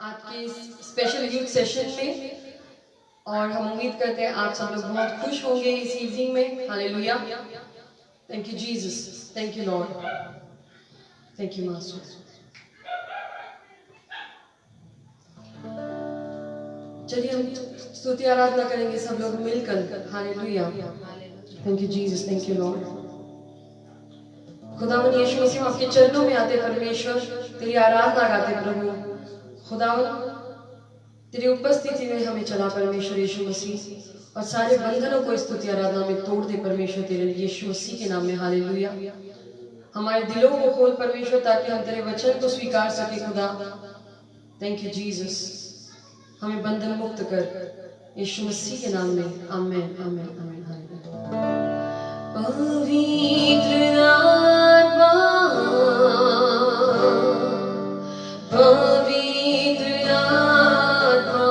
आज के इस स्पेशल यूथ सेशन में, और हम उम्मीद करते हैं आप सब लोग बहुत खुश होंगे इस इवनिंग में। Hallelujah. Thank you Jesus, thank you Lord, thank you master. चलिए हम स्तुति आराधना करेंगे सब लोग मिलकर। Hallelujah. Thank you Jesus, thank you Lord. खुदावन यीशु मसीह, आपके चरणों में आते परमेश्वर, तेरी आराधना गाते प्रभु। खुदावन तेरी उपस्थिति में हमें चला परमेश्वर यीशु मसीह, और सारे बंधनों को स्तुति आराधना में तोड़ दे परमेश्वर तेरे यीशु मसीह के नाम में। हालेलुया। हमारे दिलों को खोल परमेश्वर, ताकि हम तेरे वचन को स्वीकार सके खुदा। थैंक यू जीसस, हमें बंधन मुक्त कर यीशु मसीह के नाम में। Amen, amen, amen. हालेलुया। पवित्र आत्मा, पवित्र आत्मा,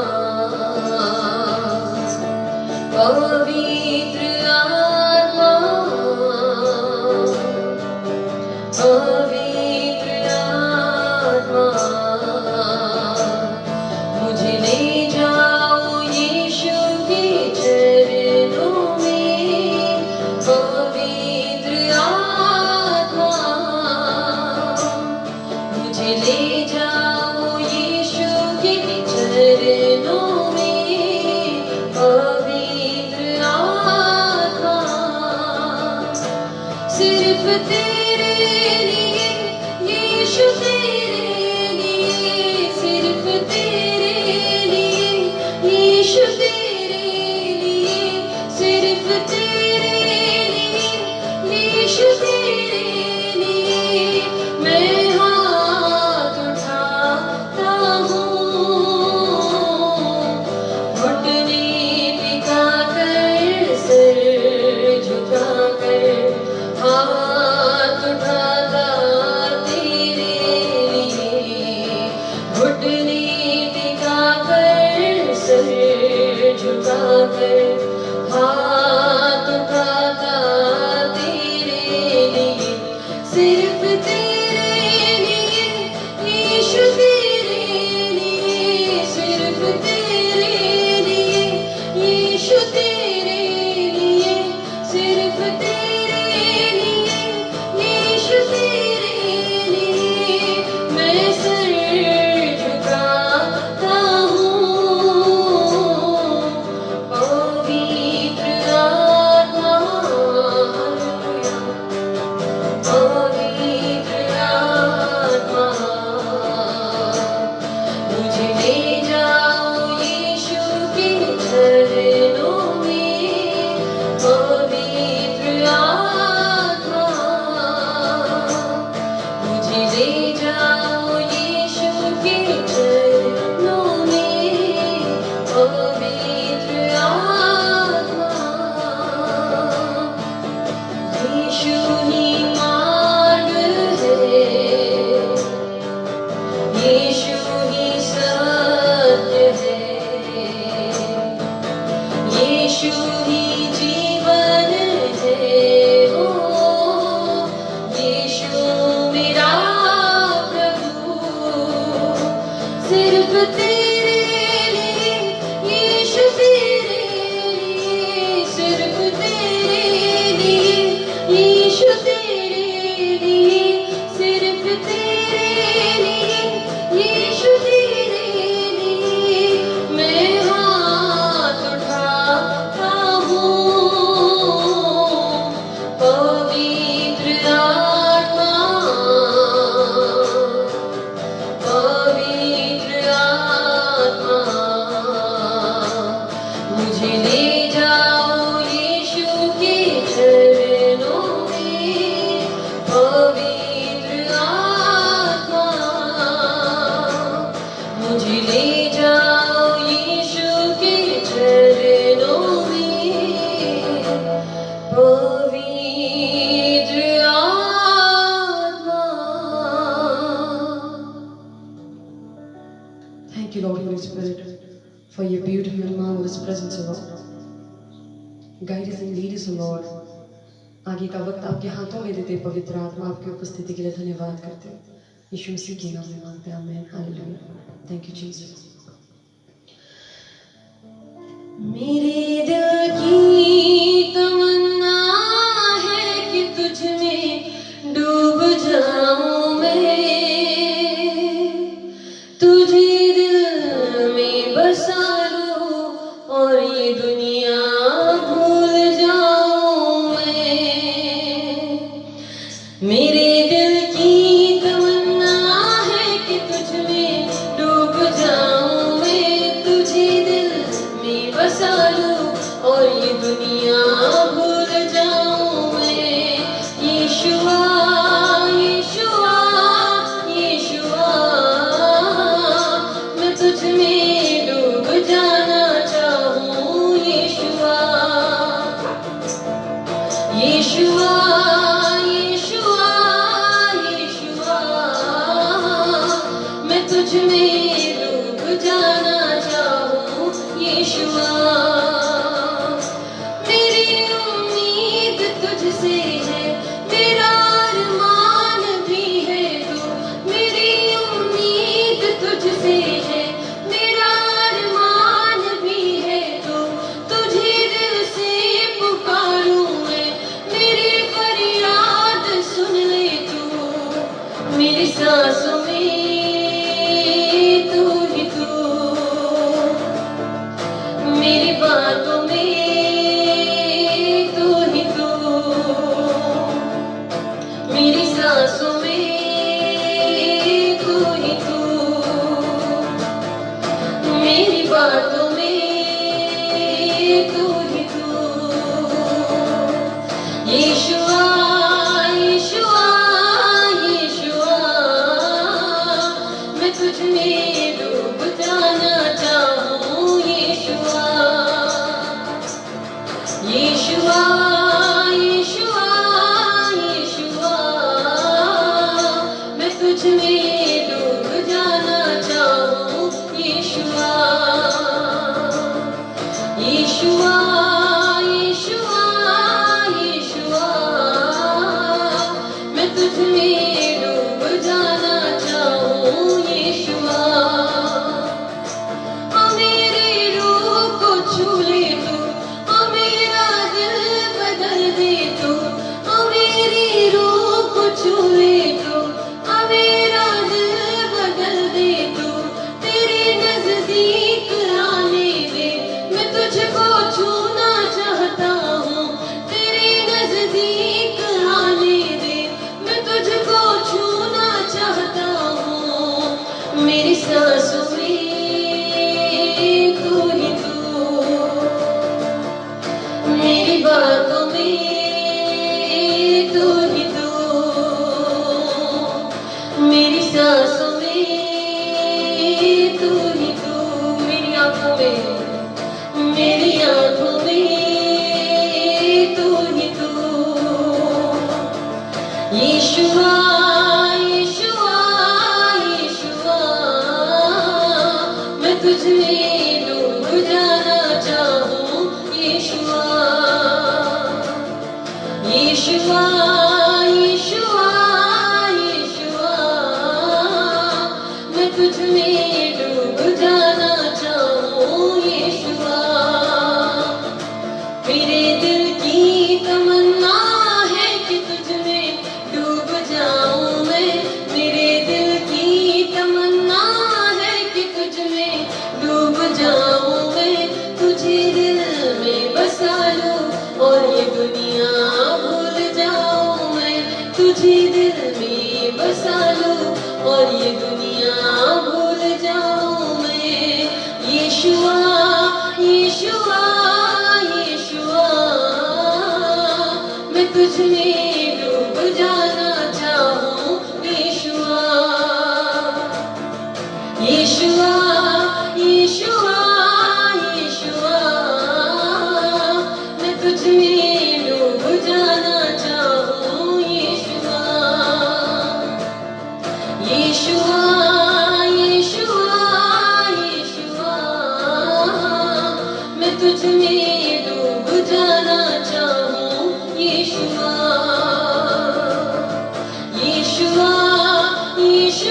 पवित्र आत्मा, पवित्र आत्मा, मुझे ले जाओ यीशु के चरणों में। पवित्र आत्मा, मुझे ले जाओ यीशु के चरणों में। पवित्र आत्मा, सिर्फ तेरे लिए यीशु, तेरे लिए, सिर्फ तेरे लिए यीशु, तेरे लिए, सिर्फ तेरे लिए यीशु, तेरे लिए मैं हाथ उठाता हूँ। घुटने टिकाकर, सिर झुकाकर, हाथ उठाता तेरे लिए। घुटने टिकाकर, सिर झुकाकर, हाथ उठाता तेरे लिए। सिर्फ तेरे लिए यीशु, तेरे लिए, सिर्फ तेरे लिए यीशु, तेरे लिए, सिर्फ तेरे लिए यीशु, तेरे लिए मैं सर झुकाता हूँ। पवित्र आत्मा, पवित्र आत्मा, मुझे ले जाओ यीशु के चरणों में। पवित्र आत्मा, मुझे ले जाओ यीशु के चरणों में। पवित्र आत्मा, यीशु ही मार्ग है, यीशु ही सत्य है, यीशु ही जीवन है। हो यीशु मेरा प्रभु, सिर्फ तेरे लिए यीशु, तेरे लिए, सिर्फ तेरे लिए यीशु, तेरे लिए, सिर्फ तेरे लिए यीशु, तेरे लिए मैं हाथ उठाता हूँ। पवित्र आत्मा, पवित्र आत्मा, मुझे ले जाओ यीशु के चरणों में। पवित्र आत्मा, मुझे ले जाओ यीशु के चरणों में। पवित्र आत्मा। Thank you, Lord, Holy Spirit, for your beautiful and marvelous presence, O Lord. Guide us and lead us, O Lord. आगे का वक्त आपके हाथों में देते पवित्र आत्मा, आपकी उपस्थिति के लिए धन्यवाद करते हैं। यीशु मसीह के नाम में मांगते हैं, आमीन, हालेलुया। Thank you Jesus. मेरे दिल की तमन्ना है कि तुझ में डूब जाऊं मैं, तुझे दिल में बसा लूं और ये दुनिया भूल जाऊं मैं। मेरे दिल की तमन्ना है कि तुझ में डूब जाऊं मैं, तुझे दिल में बसा लूं और ये दुनिया भूल जाऊं मैं। यीशुआ यीशुआ यीशुआ, मैं तुझ में डूब जाना चाहूं। यीशुआ यीशुआ यीशुआ यीशुआ, मैं तुझ में डूब जाना चाहूं। यीशुआ मेरी उम्मीद तुझसे है, मेरा अरमान भी है तू। मेरी उम्मीद तुझसे है, मेरा अरमान भी है तू। तुझे दिल से पुकारूं मैं, मेरी फरियाद सुन ले तू। मेरी सांसों में तू ही तू, मेरी बातों में तू ही तू, मेरी सांसों में तू ही तू, मेरी बातों में तू ही तू। यीशुआ यीशुआ यीशुआ, मैं तुझ में डूब जाना चाहूं। यीशुआ यीशुआ यीशुआ यीशुआ, मैं तुझ में डूब जाना चाहूं। यीशुआ यीशुआ यीशुआ यीशुआ, मैं तुझ में डूब जाना चाहूं। यीशुआ मेरे रूह को छू ले तू, मेरा दिल बदल दे तू। मेरी रूह को छू ले तू, मेरा दिल बदल दे तू। तेरे नजदीक आने दे, मैं तुझको छूना चाहता हूँ। तेरे नजदीक आने दे, मैं तुझको छूना चाहता हूँ। मेरी सांसों में तू ही तू, मेरी बातों में तू ही तू, मेरी सांसों में तू ही तू, मेरी आंखों में तू ही तू। यीशुआ यीशुआ यीशुआ, मैं तुझ में डूब जाना चाहूं। यीशुआ यीशुआ यीशुआ यीशुआ, मैं तुझ में डूब जाना चाहूं। यीशुआ मेरे दिल की तमन्ना है कि तुझ में डूब जाऊं मैं। मेरे दिल की तमन्ना है कि तुझ में डूब जाऊं मैं। तुझे दिल में बसा लूं और ये दुनिया भूल जाऊं मैं। तुझे दिल में बसा लूं और ये दुनिया भूल जाऊं मैं। यीशुआ यीशुआ यीशुआ, मैं तुझ में डूब जाना चाहूं। यीशुआ यीशुआ यीशुआ यीशुआ, मैं तुझ में डूब जाना चाहूं। यीशुआ यीशुआ यीशुआ यीशुआ, मैं तुझ में डूब जाना चाहूं। यीशुआ यीशुआ यीशुआ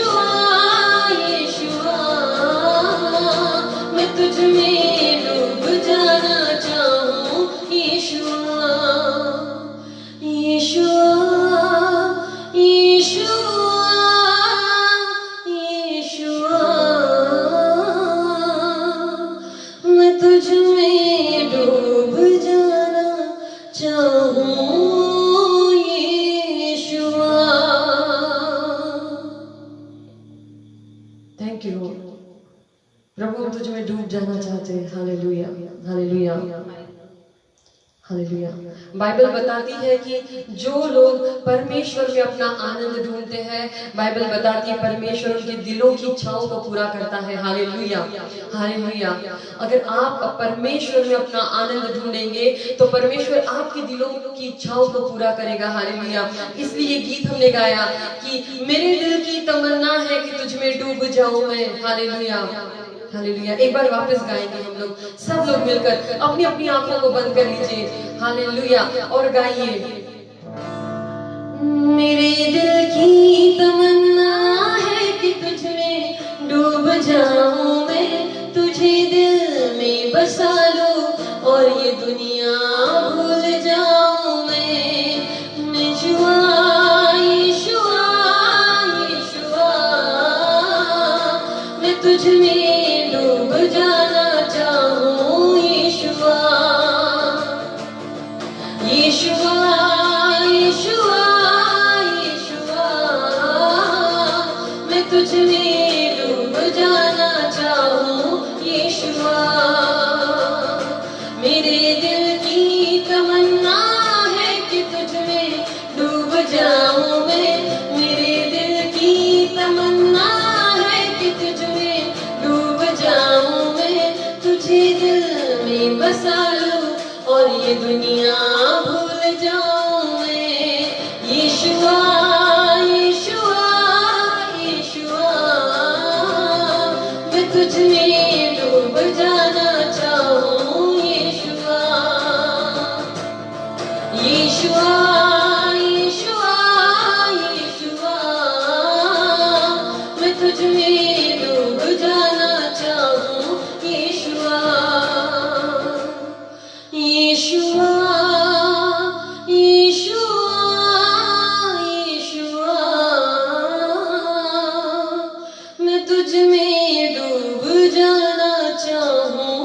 तुझ में डूब जाना चाहूं यीशुआ। Thank you Lord. प्रभु हम तुझ में डूब जाना चाहते हैं। Hallelujah, hallelujah, hallelujah. बाइबल बताती है कि जो लोग परमेश्वर में अपना आनंद ढूंढते हैं, बाइबल बताती है परमेश्वर उनके दिलों की इच्छाओं को पूरा करता है। Hallelujah, hallelujah. अगर आप परमेश्वर में अपना आनंद ढूंढेंगे तो परमेश्वर आपके दिलों की इच्छाओं को पूरा करेगा। हालेलुया। इसलिए ये गीत हमने गाया कि मेरे दिल की तमन्ना है कि तुझ में डूब जाऊं मैं। Hallelujah, hallelujah. एक बार वापस गाएंगे हम लोग, सब लोग मिलकर अपनी अपनी आंखों को बंद कर लीजिए। हालेलुया, और गाइए। मेरे दिल की तमन्ना है कि तुझ में डूब जाऊं मैं, तुझे दिल में बसा लूं और ये दुनिया भूल जाऊं मैं। यीशुआ, यीशुआ, यीशुआ, मैं तुझ में डूब जाना चाहूं यीशुआ। यीशुआ, यीशुआ, यीशुआ, मैं तुझ में डूब जाना चाहूं यीशुआ। मेरे दिल की तमन्ना है कि तुझ में डूब जाऊं मैं, मेरे दिल की तमन्ना है कि तुझ में डूब जाऊं मैं, तुझे दिल में बसा लूं और ये दुनिया भूल जाऊं मैं। यीशुआ, यीशुआ, यीशुआ, मैं तुझ में डूब जाना चाहूं यीशुआ। यीशुआ, यीशुआ, यीशुआ, मैं तुझ में डूब जाना चाहूं यीशुआ। यीशुआ, यीशुआ, यीशुआ, मैं तुझ में डूब जाना चाहूं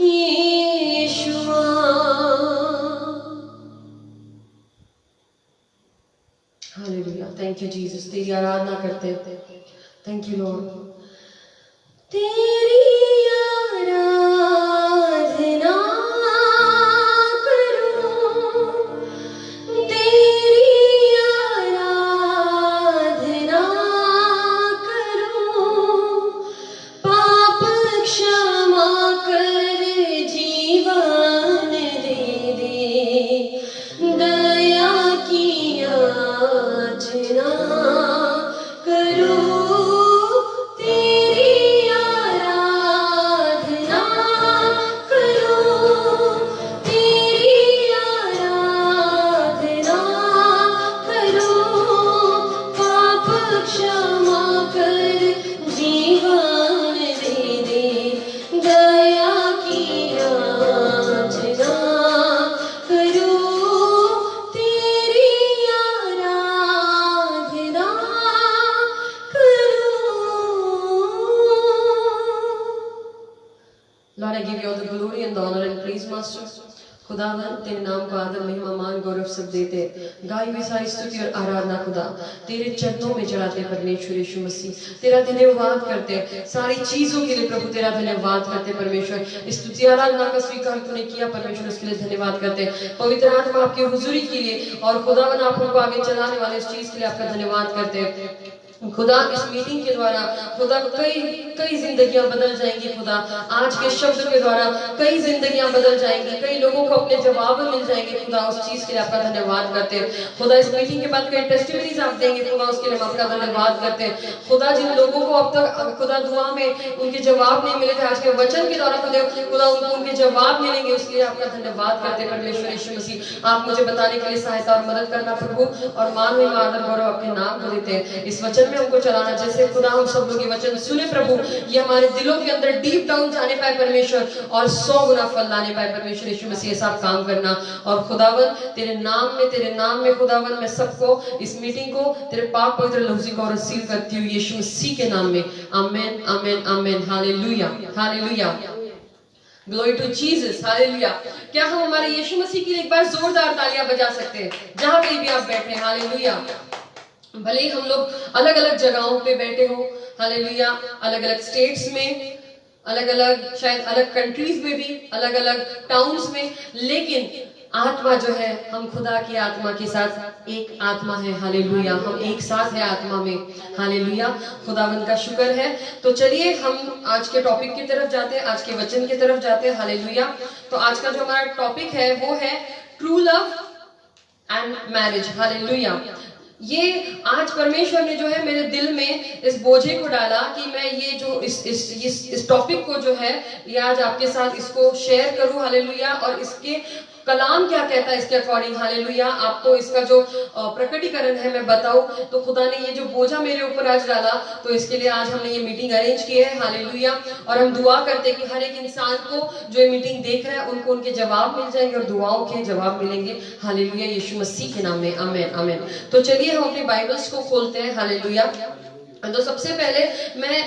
Yeshua. Hallelujah, thank you Jesus. तेरी आराधना करते हैं। Thank you Lord. तेरी आराधना Lord, I give you all the glory and the honor and praise, Master. खुदावन तेरे नाम को आदर महिमा मान गौरव सब देते, गाई हुई सारी स्तुति और आराधना खुदा तेरे चरणों में चढ़ाते परमेश्वर यीशु मसीह। तेरा धन्यवाद करते, सारी चीजों के लिए प्रभु तेरा धन्यवाद करते परमेश्वर। स्तुति आराधना का स्वीकार तूने किया परमेश्वर, उसके लिए धन्यवाद करते। पवित्र आत्मा आपकी हुजूरी के लिए और खुदावन आप उनको आगे चलाने वाले इस चीज के लिए आपका धन्यवाद करते। खुदा इस मीटिंग के द्वारा खुदा कई जिंदगियां बदल जाएंगी। खुदा आज के शब्द के द्वारा कई जिंदगियां बदल जाएंगी, कई लोगों को अपने जवाब मिल जाएंगे। खुदा उस चीज के लिए आपका धन्यवाद करते हैं। खुदा इस मीटिंग के बाद कई टेस्टिमनीज आप देंगे, खुदा उसके लिए हम आपका धन्यवाद करते हैं। खुदा जिन लोगों को अब तक खुदा दुआ में उनके जवाब नहीं मिले थे, आज के वचन के द्वारा खुदा उनको उनके जवाब मिलेंगे, उसके लिए आपका धन्यवाद करते हैं परमेश्वर यीशु मसीह। आप मुझे बताने के लिए सहायता और मदद करना प्रभु, और मान में आदर गौरव आपके नाम को देते हैं। इस वचन में हमको चलाना, जैसे खुदा हम सब लोग ये वचन सुने प्रभु, ये हमारे दिलों के अंदर डीप डाउन जाने पाए परमेश्वर, और 100 गुना फल लाने पाए परमेश्वर यीशु मसीह। ऐसा काम करना, और खुदावन तेरे नाम में खुदावन मैं सबको, इस मीटिंग को तेरे पाक पवित्र लफ्ज़ को रिसीव करती हूँ यीशु मसीह के नाम में। आमीन, आमीन, आमीन। Hallelujah, hallelujah. Glory to Jesus, hallelujah. क्या हम हमारे यीशु मसीह के लिए एक बार जोरदार तालियां बजा सकते हैं जहां कहीं भी आप बैठे हैं? हालेलुया। भले ही हम लोग अलग अलग जगहों पे बैठे हो, हालेलुया, अलग अलग स्टेट्स में, अलग अलग शायद अलग कंट्रीज में भी, अलग अलग टाउन्स में, लेकिन आत्मा जो है, हम खुदा की आत्मा के साथ एक आत्मा है, हालेलुया। हम एक साथ है आत्मा में, हालेलुया। खुदावंद का शुक्र है। तो चलिए हम आज के टॉपिक की तरफ जाते हैं, आज के वचन की तरफ जाते हैं, हालेलुया। तो आज का जो हमारा टॉपिक है वो है true love and marriage, hallelujah. ये आज परमेश्वर ने जो है मेरे दिल में इस बोझे को डाला कि मैं ये जो इस टॉपिक को जो है ये आज आपके साथ इसको शेयर करूं, हालेलुया। और इसके कलाम क्या कहता है इसके अकॉर्डिंग, हालेलुया, आपको इसका जो प्रकटीकरण है मैं बताऊं। तो खुदा ने ये जो बोझा मेरे ऊपर आज डाला, तो इसके लिए आज हमने ये मीटिंग अरेंज की है, हालेलुया। और हम दुआ करते हैं कि हर एक इंसान को जो ये मीटिंग देख रहा है उनको उनके जवाब मिल जाएंगे और दुआओं के जवाब मिलेंगे, हालेलुया, यीशु मसीह के नाम में, आमीन आमीन। तो चलिए हम अपने बाइबल्स को खोलते हैं, हालेलुया। तो सबसे पहले मैं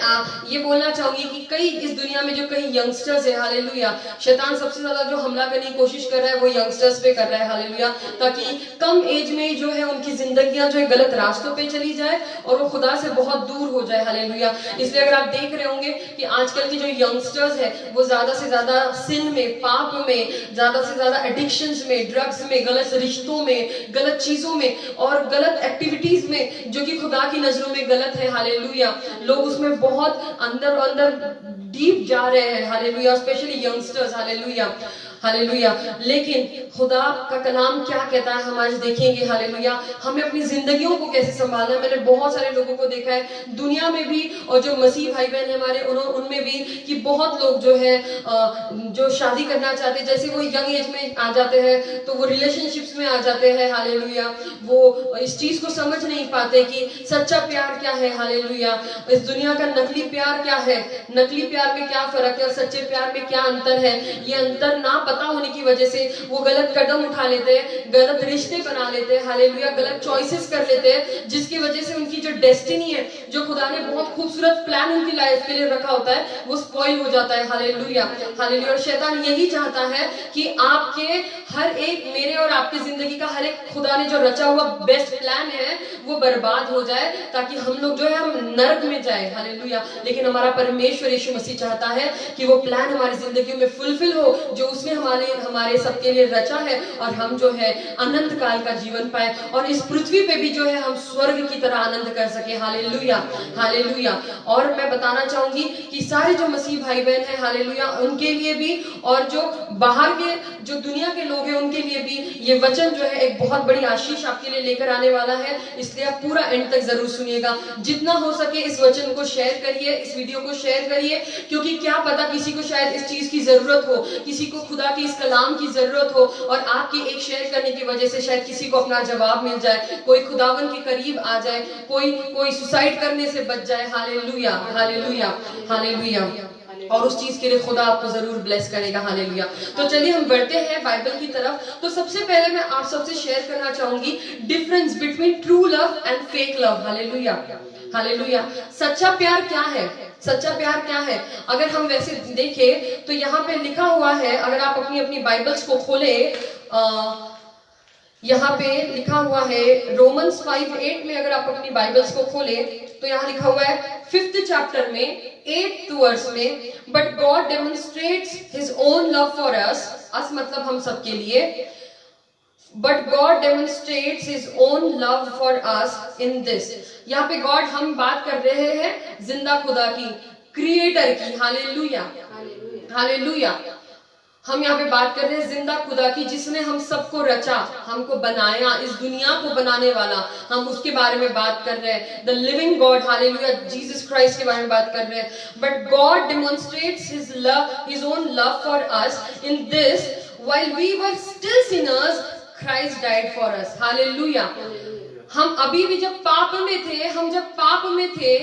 ये बोलना चाहूंगी कि कई इस दुनिया में जो कई यंगस्टर्स है, हालेलुया, शैतान सबसे ज्यादा जो हमला करने की कोशिश कर रहा है वो यंगस्टर्स पे कर रहा है, हालेलुया, ताकि कम एज में जो है उनकी जिंदगियां जो है गलत रास्तों पे चली जाए और वो खुदा से बहुत दूर हो जाए, हालेलुया। इसलिए अगर आप देख रहे होंगे कि आजकल के जो यंगस्टर्स है वो ज्यादा से ज्यादा सिन में, पाप में, ज्यादा से ज्यादा एडिक्शंस में, ड्रग्स में, गलत रिश्तों में, गलत चीजों में और गलत एक्टिविटीज में जो कि खुदा की नजरों में गलत है, हालेलुया। लोग उसमें बहुत अंदर अंदर डीप जा रहे हैं, hallelujah, specially youngsters, hallelujah, hallelujah. लेकिन खुदा का कलाम क्या कहता है हम आज देखेंगे, हालेलुया। हमें अपनी जिंदगियों को कैसे संभालना है। मैंने बहुत सारे लोगों को देखा है दुनिया में भी और जो मसीह भाई बहन है हमारे उनमें भी कि बहुत लोग जो है जो शादी करना चाहते हैं, जैसे वो यंग एज में आ जाते हैं तो वो रिलेशनशिप्स में आ जाते हैं, हालेलुया। वो इस चीज को समझ नहीं पाते कि सच्चा प्यार क्या है, हालेलुया। इस दुनिया का नकली प्यार क्या है, नकली प्यार में क्या फर्क है और सच्चे प्यार में क्या अंतर है। ये अंतर ना पता होने की वजह से वो गलत कदम उठा लेते हैं, गलत रिश्ते बना लेते हैं, हालेलुया, गलत चॉइसेस कर लेते हैं, जिसकी वजह से उनकी जो डेस्टिनी है, जो खुदा ने बहुत खूबसूरत प्लान उनकी लाइफ के लिए रखा होता है, वो स्पॉइल हो जाता है, हालेलुया, हालेलुया। और शैतान यही चाहता है कि आपके हर एक, मेरे और आपकी जिंदगी का हर एक खुदा ने जो रचा हुआ बेस्ट प्लान है वो बर्बाद हो जाए, ताकि हम लोग जो है हम नरक में जाए, हालेलुया। लेकिन हमारा परमेश्वर यीशु मसीह चाहता है कि वो प्लान हमारी जिंदगी में फुलफिल हो जो उसने हमारे सबके लिए रचा है, और हम जो है अनंत काल का जीवन पाए और इस पृथ्वी पे भी जो है हम स्वर्ग की तरह आनंद कर सके, हालेलुया, हालेलुया। और मैं बताना चाहूंगी कि सारे जो मसीह भाई बहन है, हालेलुया, उनके लिए भी और जो बाहर के जो दुनिया के लोग हैं उनके लिए भी ये वचन जो है एक बहुत बड़ी आशीष आपके लिए लेकर आने वाला है। इसलिए आप पूरा एंड तक जरूर सुनिएगा। जितना हो सके इस वचन को शेयर करिए, इस वीडियो को शेयर करिए, क्योंकि क्या पता किसी को शायद इस चीज की जरूरत हो, किसी को खुदा की इस कलाम की जरूरत हो, और आपके एक शेयर करने की वजह से शायद किसी को अपना जवाब मिल जाए, कोई खुदावन के करीब आ जाए, कोई सुसाइड करने से बच जाए, हालेलुया, हालेलुया, हालेलुया। और उस चीज के लिए खुदा आपको जरूर ब्लेस करेगा, हालेलुया। तो चलिए हम बढ़ते हैं बाइबल की तरफ। तो सबसे पहले मैं आप सबसे शेयर करना चाहूंगी difference between true love and fake love, hallelujah, hallelujah. सच्चा प्यार क्या है, सच्चा प्यार क्या है? अगर हम वैसे देखें तो यहाँ पे लिखा हुआ है, अगर आप अपनी अपनी बाइबल्स को खोले, यहाँ पे लिखा हुआ है रोमन्स 5:8 में, अगर आप अपनी बाइबल्स को खोले तो यहाँ लिखा हुआ है 5th चैप्टर में 8th वर्स में, but God demonstrates his own love for अस मतलब हम सबके लिए, but God demonstrates his own love for us in this. यहाँ पे गॉड, हम बात कर रहे हैं जिंदा खुदा की, क्रिएटर की, हालेलुया, हालेलुया। हम यहाँ पे बात कर रहे हैं जिंदा खुदा की, जिसने हम सबको रचा, हमको बनाया, इस दुनिया को बनाने वाला, हम उसके बारे में बात कर रहे हैं। The living God, hallelujah, Jesus Christ के बारे में बात कर रहे हैं। But God demonstrates his love, his own love for us in this, while we were still sinners Christ died for us, hallelujah. हम अभी भी जब पाप में थे, हम जब पाप में थे,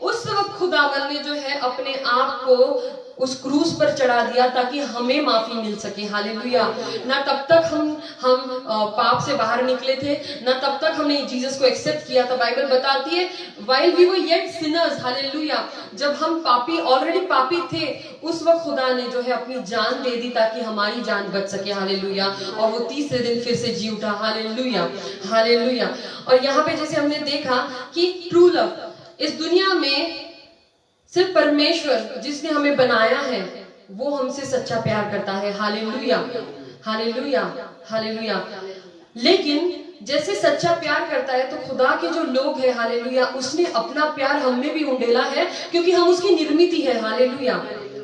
उस वक्त खुदावन ने जो है अपने आप को उस क्रूस पर चढ़ा दिया ताकि हमें माफी मिल सके। हालेलुया। ना तब तक हम पाप से बाहर निकले थे, ना तब तक हमने जीसस को एक्सेप्ट किया था। बाइबल बताती है while we were yet sinners, hallelujah, जब हम पापी ऑलरेडी पापी थे, उस वक्त खुदा ने जो है अपनी जान दे दी ताकि हमारी जान बच सके। हालेलुया। और वो तीसरे दिन फिर से जी उठा। Hallelujah, hallelujah. और यहाँ पे जैसे हमने देखा कि ट्रू लव, इस दुनिया में सिर्फ परमेश्वर जिसने हमें बनाया है वो हमसे सच्चा प्यार करता है। Hallelujah, hallelujah, hallelujah. लेकिन जैसे सच्चा प्यार करता है तो खुदा के जो लोग हैं, हालेलुया, उसने अपना प्यार हम में भी उंडेला है क्योंकि हम उसकी निर्मित है। Hallelujah,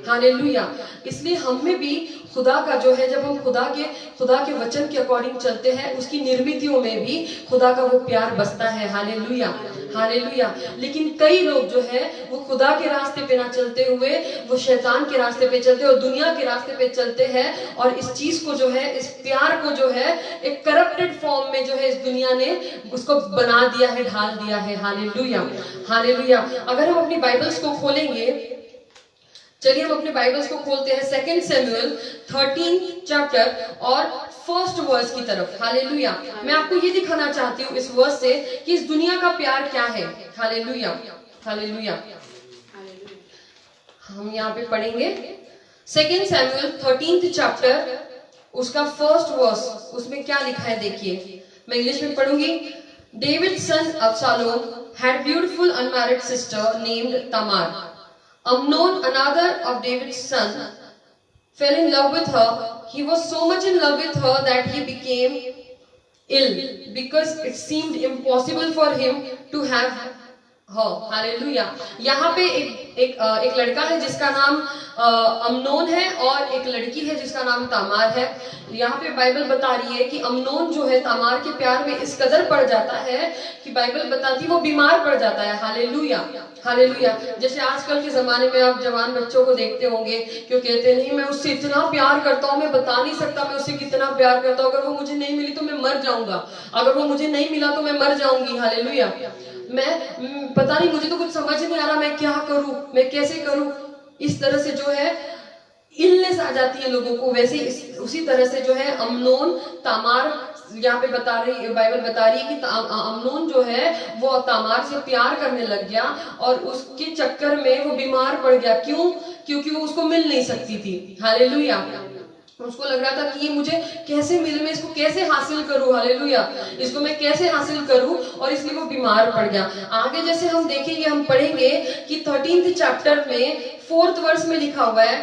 hallelujah. इसलिए हम में भी खुदा का जो है, जब हम खुदा के वचन के अकॉर्डिंग चलते हैं, उसकी निर्मितियों में भी खुदा का वो प्यार बसता है। Hallelujah, hallelujah. लेकिन कई लोग जो है वो खुदा के रास्ते पे ना चलते हुए वो शैतान के रास्ते पे चलते और दुनिया के रास्ते पे चलते हैं, और इस चीज को जो है, इस प्यार को जो है एक करप्टेड फॉर्म में जो है इस दुनिया ने उसको बना दिया है, ढाल दिया है। Hallelujah, hallelujah. अगर हम अपनी बाइबल्स को खोलेंगे, चलिए हम अपने बाइबल्स को खोलते हैं 2 सैमुएल 13 चैप्टर और फर्स्ट वर्स की तरफ। हालेलुया। मैं आपको ये दिखाना चाहती हूँ इस वर्स से कि इस दुनिया का प्यार क्या है। Hallelujah, hallelujah. हम यहाँ पे पढ़ेंगे 2 सैमुएल 13 चैप्टर, उसका फर्स्ट वर्स, उसमें क्या लिखा है देखिए। मैं इंग्लिश में पढ़ूंगी। David son Absalom had beautiful unmarried sister named Tamar. Amnon, another of David's son, fell in love with her. He was so much in love with her that he became ill because it seemed impossible for him to have her. Hallelujah. यहाँ पे एक लड़का है जिसका नाम अमनोन है और एक लड़की है जिसका नाम तामार है। यहाँ पे बाइबल बता रही है कि अमनोन जो है तामार के प्यार में इस कदर पड़ जाता है कि बाइबल बताती है वो बीमार पड़ जाता है। Hallelujah, hallelujah. जैसे आजकल के जमाने में आप जवान बच्चों को देखते होंगे, क्यों कहते नहीं मैं उससे इतना प्यार करता हूँ, मैं बता नहीं सकता मैं उससे कितना प्यार करता हूँ, अगर वो मुझे नहीं मिली तो मैं मर जाऊंगा, अगर वो मुझे नहीं मिला तो मैं मर जाऊंगी। हालेलुया। मैं पता नहीं, मुझे तो कुछ समझ नहीं आ रहा, मैं क्या करूं, मैं कैसे करूं। इस तरह से जो है इलनेस आ जाती है लोगों को। वैसे उसी तरह से जो है अमनोन तामार, यहाँ पे बाइबल बता रही है कि अमनोन जो है वो तामार से प्यार करने लग गया और उसके चक्कर में वो बीमार पड़ गया। क्यों? क्योंकि वो उसको मिल नहीं सकती थी। हालेलुया। उसको लग रहा था कि ये मुझे कैसे मिले, मैं इसको कैसे हासिल करूं। हालेलुया, इसको मैं कैसे हासिल करूं, और इसलिए वो बीमार पड़ गया। आगे जैसे हम देखेंगे, हम पढ़ेंगे कि 13th चैप्टर में 4th वर्स में लिखा हुआ है,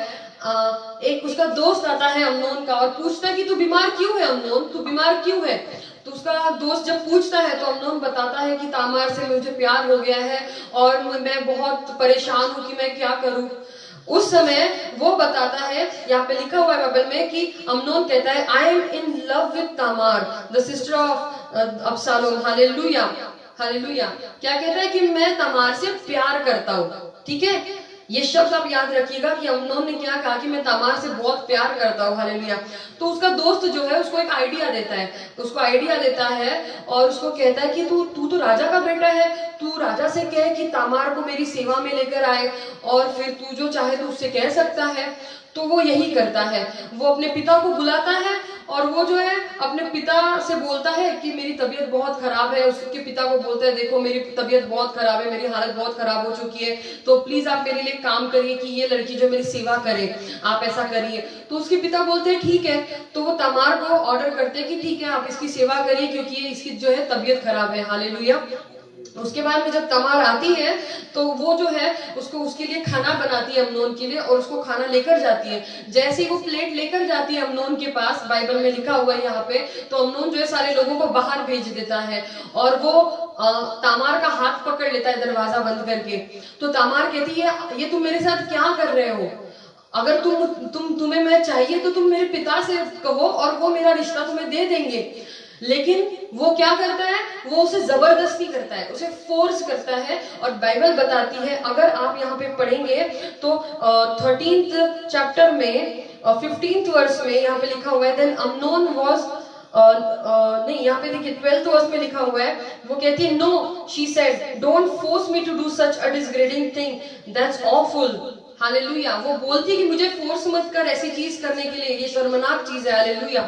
एक उसका दोस्त आता है अमनोन का और पूछता है कि तू बीमार क्यों है अमनोन, तू बीमार क्यों है। तो उसका दोस्त जब पूछता है तो अमनोन बताता है कि तामार से मुझे प्यार हो गया है और मैं बहुत परेशान हूं कि मैं क्या करूं। उस समय वो बताता है, यहाँ पे लिखा हुआ है बाइबल में कि अमनोन कहता है I am in love with Tamar the sister of Absalom. Hallelujah, hallelujah. क्या कहता है कि मैं तामार से प्यार करता हूँ। ठीक है, ये शब्द आप याद रखिएगा कि अमनोन ने क्या कहा कि मैं तामार से बहुत प्यार करता हूँ। हालेलुया। तो उसका दोस्त जो है उसको एक आइडिया देता है, और उसको कहता है कि तू तो राजा का बेटा है, तू राजा से कहे कि तामार को मेरी सेवा में लेकर आए और फिर तू जो चाहे तो उससे कह सकता है। तो वो यही करता है, वो अपने पिता को बुलाता है और वो जो है अपने पिता से बोलता है कि मेरी तबीयत बहुत खराब है। उसके पिता को बोलता है देखो मेरी तबीयत बहुत खराब है, मेरी हालत बहुत खराब हो चुकी है, तो प्लीज आप मेरे लिए काम करिए कि ये लड़की जो मेरी सेवा करे, आप ऐसा करिए। तो उसके पिता बोलते हैं ठीक है। तो वो तामार को ऑर्डर करते हैं कि ठीक है आप इसकी सेवा करिए क्योंकि इसकी जो है तबीयत खराब है। हालेलुया। उसके बाद में जब तमार आती है तो वो जो है उसके लिए खाना बनाती है अमनोन के लिए और उसको खाना लेकर जाती है। जैसे ही वो प्लेट लेकर जाती है अमनोन के पास, बाइबल में लिखा हुआ है यहाँ पे, तो अमनोन जो है सारे लोगों को बाहर भेज देता है और वो तामार का हाथ पकड़ लेता है दरवाजा बंद करके। तो तामार कहती है ये तुम मेरे साथ क्या कर रहे हो, अगर तुम्हें मैं चाहिए तो तुम मेरे पिता से कहो और वो मेरा रिश्ता तुम्हें दे देंगे। लेकिन वो क्या करता है, वो उसे जबरदस्ती करता है, उसे फोर्स करता है। और बाइबल बताती है, अगर आप यहाँ पे पढ़ेंगे तो 13th चैप्टर में 15th वर्स में यहाँ पे लिखा हुआ है देन अमनोन वाज नहीं, यहाँ पे देखिए 12th वर्स में लिखा हुआ है, वो कहती है no she said don't force me to do such a degrading thing that's awful. Hallelujah. वो बोलती है कि मुझे फोर्स मत कर ऐसी चीज करने के लिए, ये शर्मनाक चीज है। Hallelujah,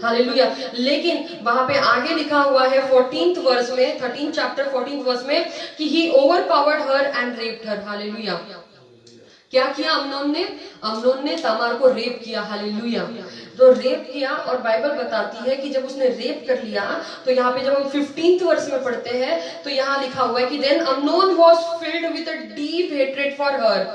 hallelujah. लेकिन वहां पे आगे लिखा हुआ है 14th वर्स में, 13 चैप्टर 14th वर्स में, कि he overpowered her and raped her. Hallelujah. क्या किया अम्नोन ने? अम्नोन ने तामार को रेप किया। हालेलुया। तो रेप किया, और बाइबल बताती है कि जब उसने रेप कर लिया, तो यहाँ पे जब हम 15th वर्स में पढ़ते हैं तो यहाँ लिखा हुआ है कि then Amnon was filled with a deep hatred for her.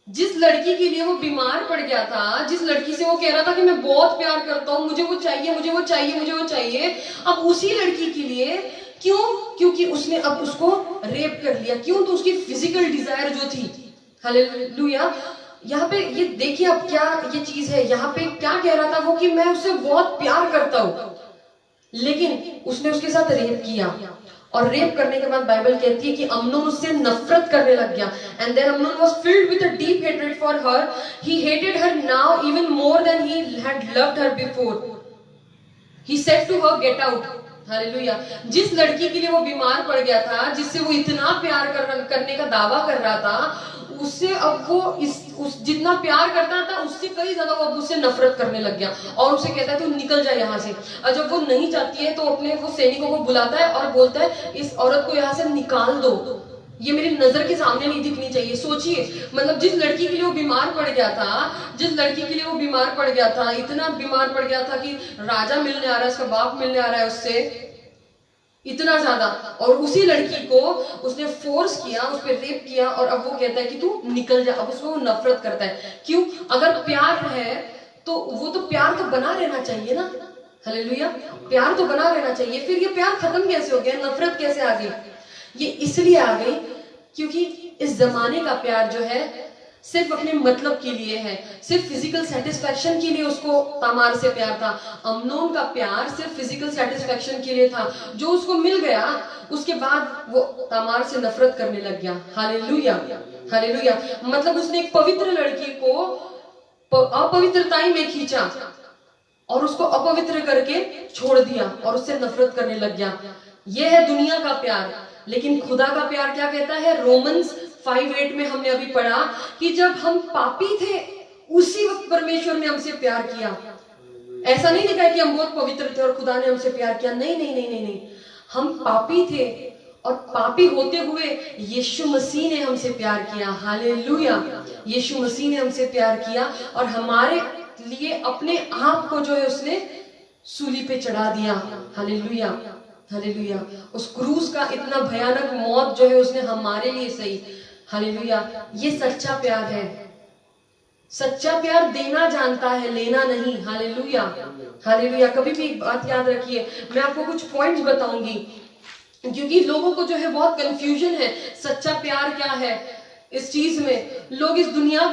जिस लड़की के लिए वो बीमार पड़ गया था, जिस लड़की से वो कह रहा था कि मैं बहुत प्यार करता हूं, मुझे वो चाहिए, मुझे वो चाहिए, मुझे वो चाहिए, अब उसी लड़की के लिए, क्यों? क्योंकि उसने अब उसको रेप कर लिया। क्यों? तो उसकी फिजिकल डिजायर जो थी। हालेलुया। यहाँ पे ये देखिए अब क्या ये चीज है। यहाँ पे क्या कह रहा था वो कि मैं उससे बहुत प्यार करता हूं, लेकिन उसने उसके साथ रेप किया, और रेप करने के बाद बाइबल कहती है कि अम्नोन उससे नफरत करने लग गया। And then Amnon was filled with a deep hatred for her. He hated her now even more than he had loved her before. He said to her get out. Hallelujah. जिस लड़की के लिए वो बीमार पड़ गया था, जिससे वो इतना प्यार करने का दावा कर रहा था, उससे अब वो उस जितना प्यार करता था उससे कई ज्यादा वो अब उससे नफरत करने लग गया, और उसे कहता है तू निकल जा यहाँ से। और जब वो नहीं चाहती है तो अपने वो सैनिकों को बुलाता है और बोलता है इस औरत को यहाँ से निकाल दो, ये मेरी नजर के सामने नहीं दिखनी चाहिए। सोचिए, मतलब जिस लड़की के लिए वो बीमार पड़ गया था, जिस लड़की के लिए वो बीमार पड़ गया था, इतना बीमार पड़ गया था कि राजा मिलने आ रहा है, उसका बाप मिलने आ रहा है उससे, इतना ज्यादा, और उसी लड़की को उसने फोर्स किया, उस पर रेप किया, और अब वो कहता है कि तू निकल जा। अब उसको वो नफरत करता है। क्यों? अगर प्यार है तो वो तो प्यार तो बना रहना चाहिए ना। हालेलुया। प्यार तो बना रहना चाहिए। फिर ये प्यार खत्म कैसे हो गया? नफरत कैसे आ गई? ये इसलिए आ गई क्योंकि इस जमाने का प्यार जो है सिर्फ अपने मतलब के लिए है, सिर्फ फिजिकल सेटिस्फैक्शन के लिए उसको तामार से प्यार था। अम्नोन का प्यार सिर्फ फिजिकल सेटिस्फैक्शन के लिए था। जो उसको मिल गया उसके बाद वो तामार से नफरत करने लग गया। Hallelujah, hallelujah. मतलब उसने एक पवित्र लड़की को अपवित्रताई में खींचा और उसको अपवित्र करके छोड़ दिया और उससे नफरत करने लग गया। यह है दुनिया का प्यार। लेकिन खुदा का प्यार क्या कहता है? रोमन्स 5:8 में हमने अभी पढ़ा कि जब हम पापी थे उसी वक्त परमेश्वर ने हमसे प्यार किया। ऐसा नहीं लिखा है कि हम बहुत पवित्र थे और खुदा ने हमसे प्यार किया। नहीं नहीं नहीं नहीं नहीं, हम पापी थे और पापी होते हुए यीशु मसीह ने हमसे प्यार किया। हालेलुया। यीशु मसीह ने हमसे प्यार किया और हमारे लिए अपने आप को जो है उसने सूली पे चढ़ा दिया। Hallelujah, hallelujah. उस क्रूस का इतना भयानक मौत जो है उसने हमारे लिए सही। हालेलुया। ये सच्चा प्यार है। सच्चा प्यार देना जानता है, लेना नहीं। Hallelujah, hallelujah. कभी भी एक बात याद रखिए, मैं आपको कुछ पॉइंट्स बताऊंगी क्योंकि लोगों को जो है बहुत कंफ्यूजन है सच्चा प्यार क्या है। इस चीज में लोग इस दुनिया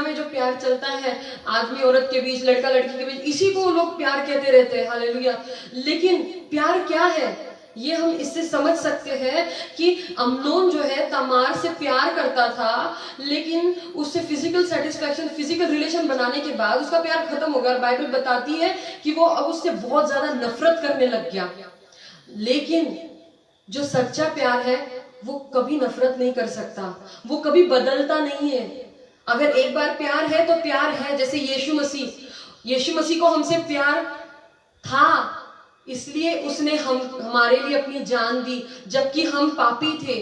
में जो प्यार चलता है आदमी औरत के बीच, लड़का लड़की के बीच, इसी को लोग प्यार कहते रहते हैं। हालेलुया। लेकिन प्यार क्या है ये हम इससे समझ सकते हैं कि अम्नोन जो है तामार से प्यार करता था, लेकिन उससे फिजिकल सेटिस्फैक्शन, फिजिकल रिलेशन बनाने के बाद उसका प्यार खत्म हो गया। बाइबल बताती है कि वो अब उससे बहुत ज्यादा नफरत करने लग गया। लेकिन जो सच्चा प्यार है वो कभी नफरत नहीं कर सकता, वो कभी बदलता नहीं है। अगर एक बार प्यार है तो प्यार है। जैसे यीशु मसीह को हमसे प्यार था इसलिए उसने हमारे लिए अपनी जान दी जबकि हम पापी थे।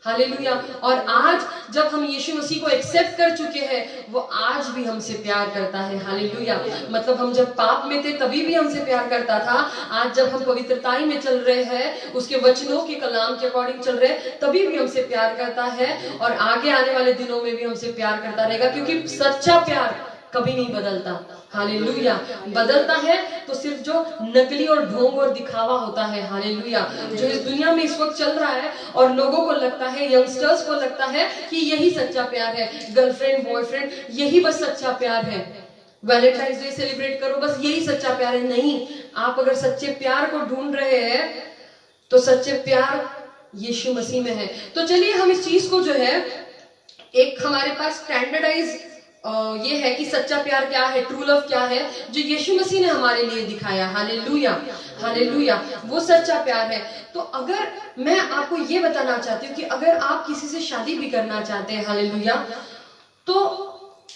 हालेलुया। और आज जब हम यीशु मसीह को एक्सेप्ट कर चुके हैं वो आज भी हमसे प्यार करता है। हालेलुया। मतलब हम जब पाप में थे तभी भी हमसे प्यार करता था, आज जब हम पवित्रताई में चल रहे हैं, उसके वचनों के कलाम के अकॉर्डिंग चल रहे हैं, तभी भी हमसे प्यार करता है और आगे आने वाले दिनों में भी हमसे प्यार करता रहेगा क्योंकि सच्चा प्यार कभी नहीं बदलता। हालेलुया। बदलता है तो सिर्फ जो नकली और ढोंग और दिखावा होता है। हालेलुया। जो इस दुनिया में इस वक्त चल रहा है और लोगों को लगता है, यंगस्टर्स को लगता है कि यही सच्चा प्यार है, गर्लफ्रेंड बॉयफ्रेंड यही बस सच्चा प्यार है, वैलेंटाइंस डे सेलिब्रेट करो बस यही सच्चा प्यार है। नहीं, आप अगर सच्चे प्यार को ढूंढ रहे हैं तो सच्चे प्यार यीशु मसीह में है। तो चलिए हम इस चीज को जो है एक हमारे पास स्टैंडर्डाइज ये है कि सच्चा प्यार क्या है, ट्रू लव क्या है, जो यीशु मसीह ने हमारे लिए दिखाया। हालेलुया, हालेलुया, वो सच्चा प्यार है। तो अगर मैं आपको ये बताना चाहती हूँ कि अगर आप किसी से शादी भी करना चाहते हैं, हालेलुया, तो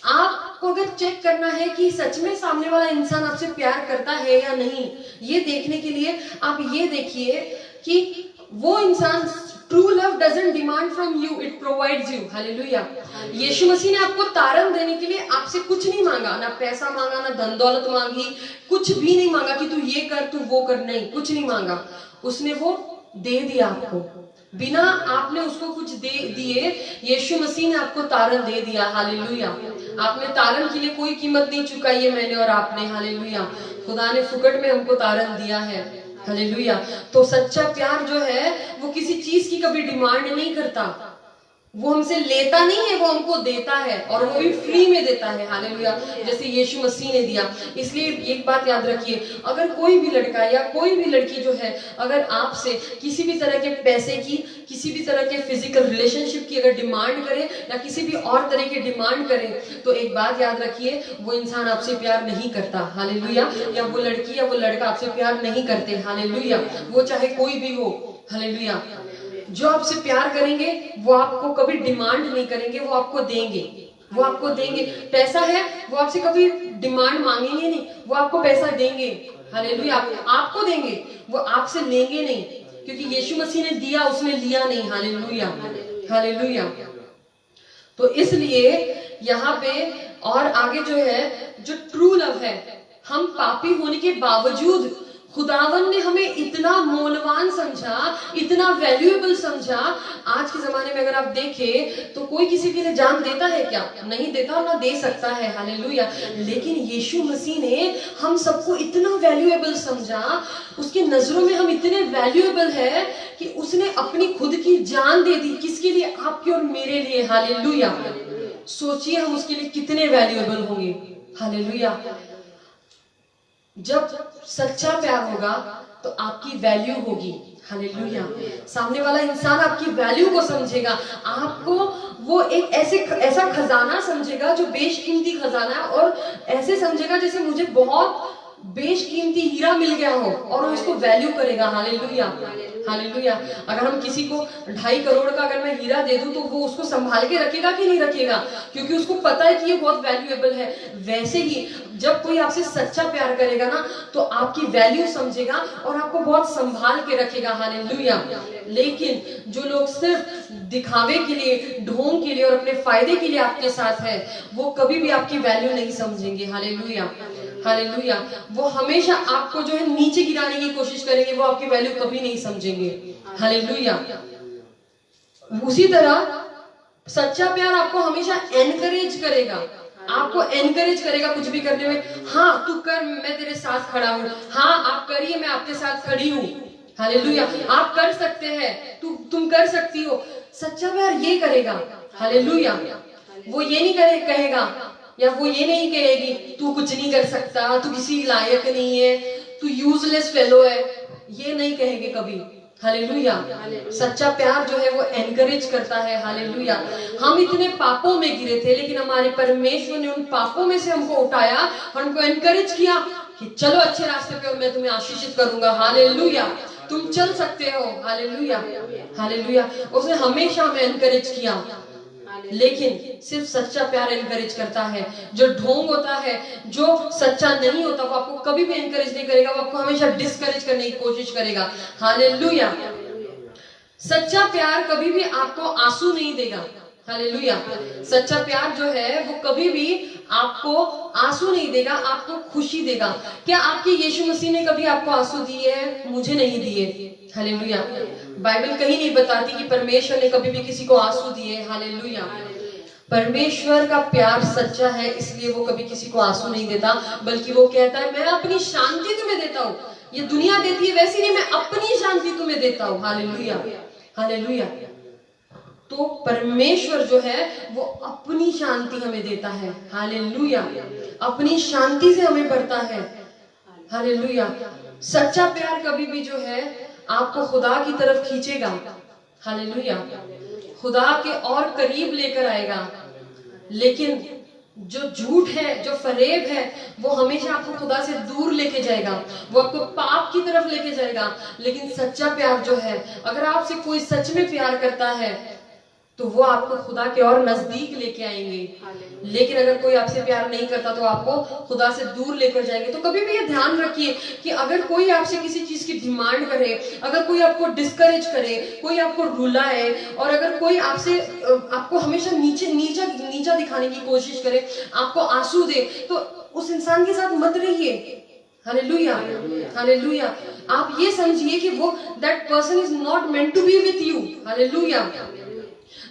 आपको अगर चेक करना है कि सच में सामने वाला इंसान आपसे प्यार करता है या नहीं, ये देखने के लिए आप ये देखिए कि वो इंसान, true love doesn't demand from you, it provides you. Hallelujah. यीशु मसीह ने आपको तारण देने के लिए आपसे कुछ नहीं मांगा, ना पैसा मांगा, ना धन दौलत मांगी, कुछ भी नहीं मांगा कि तू ये कर, तू वो कर, नहीं, कुछ नहीं मांगा। उसने वो दे दिया आपको, बिना आपने उसको कुछ दे दिए यीशु मसीह ने आपको तारण दे दिया। हालेलुया। आपने तारण के लिए कोई कीमत नहीं चुकाई है, मैंने और आपने। हालेलुया। खुदा ने फुकट में हमको तारण दिया है। हालेलुया। तो सच्चा प्यार जो है वो किसी चीज की कभी डिमांड नहीं करता, वो हमसे लेता नहीं है, वो हमको देता है, और वो भी फ्री में देता है। हालेलुया। जैसे यीशु मसीह ने दिया। इसलिए एक बात याद रखिए, अगर कोई भी लड़का या कोई भी लड़की जो है, अगर आपसे किसी भी तरह के पैसे की, किसी भी तरह के फिजिकल रिलेशनशिप की अगर डिमांड करे या किसी भी और तरह की डिमांड करे, तो एक बात याद रखिए, वो इंसान आपसे प्यार नहीं करता। हालेलुया। या वो लड़की या वो लड़का आपसे प्यार नहीं करते। हालेलुया। वो चाहे कोई भी हो। हालेलुया। जो आपसे प्यार करेंगे वो आपको कभी डिमांड नहीं करेंगे, वो आपको देंगे, वो आपको देंगे। पैसा है, वो आपसे कभी डिमांड मांगेंगे नहीं, वो आपको पैसा देंगे। हालेलुया। आपको देंगे, वो आपसे लेंगे नहीं, क्योंकि यीशु मसीह ने दिया, उसने लिया नहीं। Hallelujah, hallelujah. तो इसलिए यहाँ पे और आगे जो है, जो ट्रू लव है, हम पापी होने के बावजूद खुदावन ने हमें इतना मूल्यवान समझा, इतना वैल्यूएबल समझा। आज के जमाने में अगर आप देखें तो कोई किसी के लिए जान देता है क्या? नहीं देता, ना दे सकता है। हालेलुया। लेकिन यीशु मसीह ने हम सबको इतना वैल्यूएबल समझा, उसकी नजरों में हम इतने वैल्यूएबल है कि उसने अपनी खुद की जान दे दी। किसके लिए? आपके और मेरे लिए। हालेलुया। सोचिए हम उसके लिए कितने वैल्यूएबल होंगे। हालेलुया। जब सच्चा प्यार होगा तो आपकी वैल्यू होगी। हालेलुया। सामने वाला इंसान आपकी वैल्यू को समझेगा, आपको वो एक ऐसा खजाना समझेगा जो बेशकीमती खजाना है, और ऐसे समझेगा जैसे मुझे बहुत बेशकीमती हीरा मिल गया हो, और वो उसको वैल्यू करेगा। Hallelujah, hallelujah. अगर हम किसी को 2.5 करोड़ का अगर मैं हीरा दे दूं तो वो उसको संभाल के रखेगा कि नहीं रखेगा? क्योंकि उसको पता है कि ये बहुत वैल्यूएबल है। वैसे ही जब कोई आपसे सच्चा प्यार करेगा ना, तो आपकी वैल्यू समझेगा और आपको बहुत संभाल के रखेगा। हालेलुया। लेकिन जो लोग सिर्फ दिखावे के लिए, ढोंग के लिए और अपने फायदे के लिए आपके साथ है, वो कभी भी आपकी वैल्यू नहीं समझेंगे। Hallelujah, hallelujah. वो हमेशा आपको जो है नीचे गिराने की कोशिश करेंगे, वो आपकी वैल्यू कभी नहीं समझेंगे। हालेलुया। उसी तरह सच्चा प्यार आपको हमेशा एनकरेज करेगा, आपको एनकरेज करेगा कुछ भी करने में। हाँ तू कर, मैं तेरे साथ खड़ा हूँ। हाँ आप करिए, मैं आपके साथ खड़ी हूँ। हालेलुया। आप कर सकते हैं, तुम कर सकती हो। सच्चा प्यार ये करेगा। हालेलुया। वो ये नहीं कहेगा, या वो ये नहीं कहेगी तू कुछ नहीं कर सकता, तू किसी लायक नहीं है, तू यूजलेस फेलो है, ये नहीं कहेंगे कभी। हालेलुया। सच्चा प्यार जो है वो एनकरेज करता है। हालेलुया। हम इतने पापों में गिरे थे, लेकिन हमारे परमेश्वर ने उन पापों में से हमको उठाया और हमको एनकरेज किया कि चलो अच्छे रास्ते पे, और मैं तुम्हें आशीषित करूंगा। हालेलुया। तुम चल सकते हो। Hallelujah, hallelujah. उसने हमेशा हमें एनकरेज किया। लेकिन सिर्फ सच्चा प्यार एनकरेज करता है। जो ढोंग होता है, जो सच्चा नहीं होता, वो आपको कभी भी एनकरेज नहीं करेगा, वो आपको हमेशा डिस्करेज करने की कोशिश करेगा। हालेलुया। सच्चा प्यार कभी भी आपको आंसू नहीं देगा। हालेलुया। सच्चा प्यार जो है वो कभी भी आपको आंसू नहीं देगा, आपको खुशी देगा। क्या आपके यीशु मसीह ने कभी आपको आंसू दिए? मुझे नहीं दिए। हालेलुया। बाइबल कहीं नहीं बताती कि परमेश्वर ने कभी भी किसी को आंसू दिए। हालेलुया। परमेश्वर का प्यार सच्चा है, इसलिए वो कभी किसी को आंसू नहीं देता, बल्कि वो कहता है मैं अपनी शांति तुम्हें देता हूँ। ये दुनिया देती है वैसी नहीं, मैं अपनी शांति तुम्हें देता हूँ। Hallelujah, hallelujah. तो परमेश्वर जो है वो अपनी शांति हमें देता है। हालेलुया। अपनी शांति से हमें भरता है। हालेलुया। सच्चा प्यार कभी भी जो है आपको खुदा की तरफ खींचेगा। हालेलुया। खुदा के और करीब लेकर आएगा। लेकिन जो झूठ है, जो फरेब है, वो हमेशा आपको खुदा से दूर लेके जाएगा, वो आपको पाप की तरफ लेके जाएगा। लेकिन सच्चा प्यार जो है, अगर आपसे कोई सच में प्यार करता है तो वो आपको खुदा के और नजदीक लेके आएंगे। लेकिन अगर कोई आपसे प्यार नहीं करता तो आपको खुदा से दूर लेकर जाएंगे। तो कभी भी ये ध्यान रखिए कि अगर कोई आपसे किसी चीज की डिमांड करे, अगर कोई आपको डिस्करेज करे, कोई आपको रुलाए, और अगर कोई आपसे आपको हमेशा नीचे नीचा नीचा दिखाने की कोशिश करे, आपको आंसू दे, तो उस इंसान के साथ मत रहिए। Hallelujah, hallelujah. आप ये समझिए कि वो that person is not meant to be with you. Hallelujah.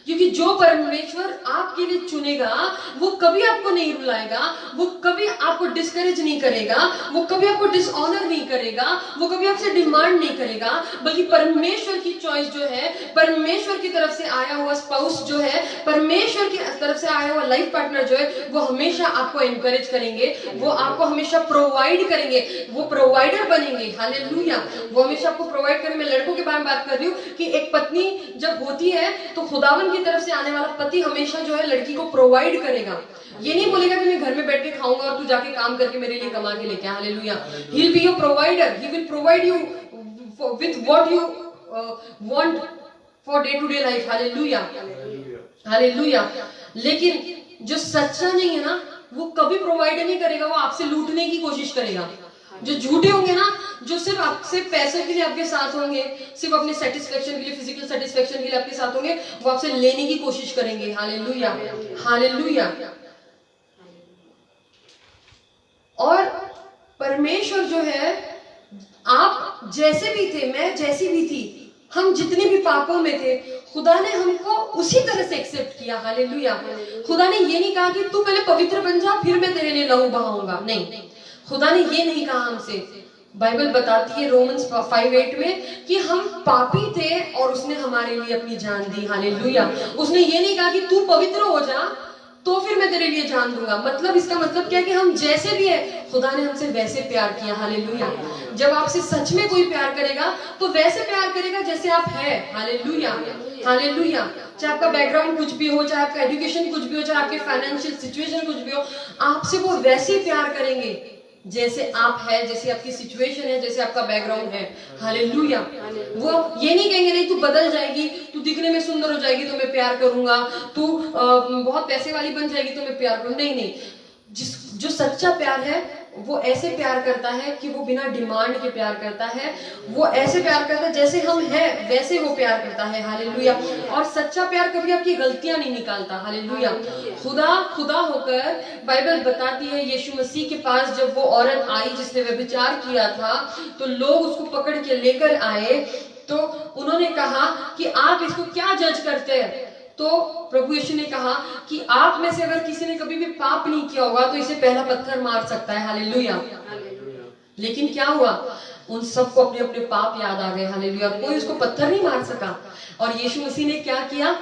क्योंकि जो परमेश्वर आपके लिए चुनेगा वो कभी आपको नहीं रुलाएगा, वो कभी आपको डिस्करेज नहीं करेगा, वो कभी आपको डिसऑनर नहीं करेगा, वो कभी आपसे डिमांड नहीं करेगा। बल्कि परमेश्वर की चॉइस जो है, परमेश्वर की तरफ से आया हुआ स्पाउस जो है, परमेश्वर की तरफ से आया हुआ लाइफ पार्टनर जो है, वो हमेशा आपको एनकरेज करेंगे, वो आपको हमेशा प्रोवाइड करेंगे, वो प्रोवाइडर बनेंगे। हालेलुया। वो हमेशा आपको प्रोवाइड करेंगे। मैं लड़कों के बारे में बात कर रही हूँ कि एक पत्नी जब होती है तो खुदावन की तरफ से आने वाला पति हमेशा जो है लड़की को प्रोवाइड करेगा। ये नहीं बोलेगा कि मैं घर में बैठ के खाऊंगा और तू जाके काम करके मेरे लिए कमा के लेके आ। Hallelujah. He will be your provider, he will provide you with what you want for day to day life. Hallelujah, hallelujah. लेकिन जो सच्चा नहीं है ना, वो कभी प्रोवाइड नहीं करेगा, वो आपसे लूटने की कोशिश करेगा। जो झूठे होंगे ना, जो सिर्फ आपसे पैसे के लिए आपके साथ होंगे, सिर्फ अपने सेटिस्फेक्शन के लिए, फिजिकल सेटिस्फेक्शन के लिए आपके साथ होंगे, वो आपसे लेने की कोशिश करेंगे। Hallelujah, hallelujah. और परमेश्वर जो है, आप जैसे भी थे, मैं जैसी भी थी, हम जितने भी पापों में थे, खुदा ने हमको उसी तरह से एक्सेप्ट किया। हालेलुया। खुदा ने ये नहीं कहा कि तू पहले पवित्र बन जा फिर मैं तेरे लिए लहू बहाऊंगा। नहीं, खुदा ने ये नहीं कहा हमसे। बाइबल बताती है रोमन्स 5:8 में कि हम पापी थे और उसने हमारे लिए अपनी जान दी। हालेलुया। उसने ये नहीं कहा कि तू पवित्र हो जा तो फिर मैं तेरे लिए जान दूंगा। मतलब इसका मतलब क्या है कि हम जैसे भी है, खुदा ने हमसे वैसे प्यार किया। हालेलुया। जब आपसे सच में कोई प्यार करेगा तो वैसे प्यार करेगा जैसे आप है। Hallelujah, hallelujah. चाहे आपका बैकग्राउंड कुछ भी हो, चाहे आपका एजुकेशन कुछ भी हो, चाहे आपके फाइनेंशियल सिचुएशन कुछ भी हो, आपसे वो वैसे प्यार करेंगे जैसे आप है, जैसे आपकी सिचुएशन है, जैसे आपका बैकग्राउंड है। हालेलुया। वो ये नहीं कहेंगे नहीं तू बदल जाएगी, तू दिखने में सुंदर हो जाएगी तो मैं प्यार करूंगा, तू बहुत पैसे वाली बन जाएगी तो मैं प्यार करूंगा। नहीं नहीं, जो सच्चा प्यार है वो ऐसे प्यार करता है कि वो बिना डिमांड के प्यार करता है। वो ऐसे प्यार करता है जैसे हम हैं वैसे वो प्यार करता है। हालेलुया। और सच्चा प्यार कभी आपकी गलतियां नहीं निकालता। हालेलुया। खुदा होकर बाइबल बताती है यीशु मसीह के पास जब वो औरत आई जिसने व्यभिचार किया था, तो लोग उसको पकड़ के लेकर आए, तो उन्होंने कहा कि आप इसको क्या जज करते हैं। तो प्रभु यीशु ने कहा कि आप में से अगर किसी ने कभी भी पाप नहीं किया होगा तो इसे पहला पत्थर मार सकता है। हालेलुया। लेकिन क्या हुआ, उन सबको अपने अपने पाप याद आ गए। हालेलुया। कोई उसको पत्थर नहीं मार सका। और यीशु मसीह ने क्या किया,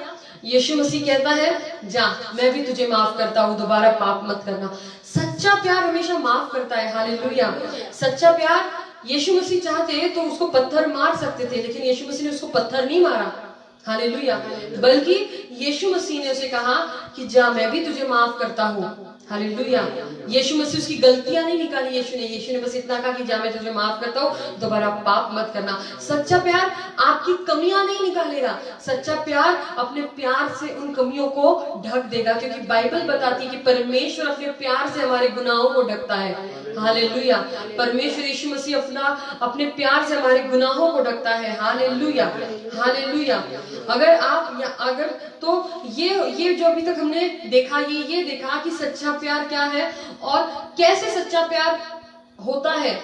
यीशु मसीह कहता है जा मैं भी तुझे माफ करता हूं, दोबारा पाप मत करना। सच्चा प्यार हमेशा माफ करता है। हालेलुया। सच्चा प्यार, यीशु मसीह चाहते तो उसको पत्थर मार सकते थे, लेकिन यीशु मसीह ने उसको पत्थर नहीं मारा। हालेलुया। बल्कि यीशु मसीह ने उसे कहा कि जा मैं भी तुझे माफ करता हूँ। हालेलुया। यीशु मसीह उसकी गलतियां नहीं निकाली। यीशु ने बस इतना कहा कि जा मैं तुझे माफ करता हूँ, दोबारा पाप मत करना। सच्चा प्यार आपकी कमियां नहीं निकालेगा, सच्चा प्यार अपने प्यार से उन कमियों को ढक देगा। क्योंकि बाइबल बताती है कि परमेश्वर अपने प्यार से हमारे गुनाहों को ढकता है। हालेलुया। परमेश्वर यीशु मसीह अपने प्यार से हमारे गुनाहों को ढकता है। Hallelujah, hallelujah. अगर तो ये जो अभी तक हमने देखा, ये देखा कि सच्चा प्यार क्या है और कैसे सच्चा प्यार होता है,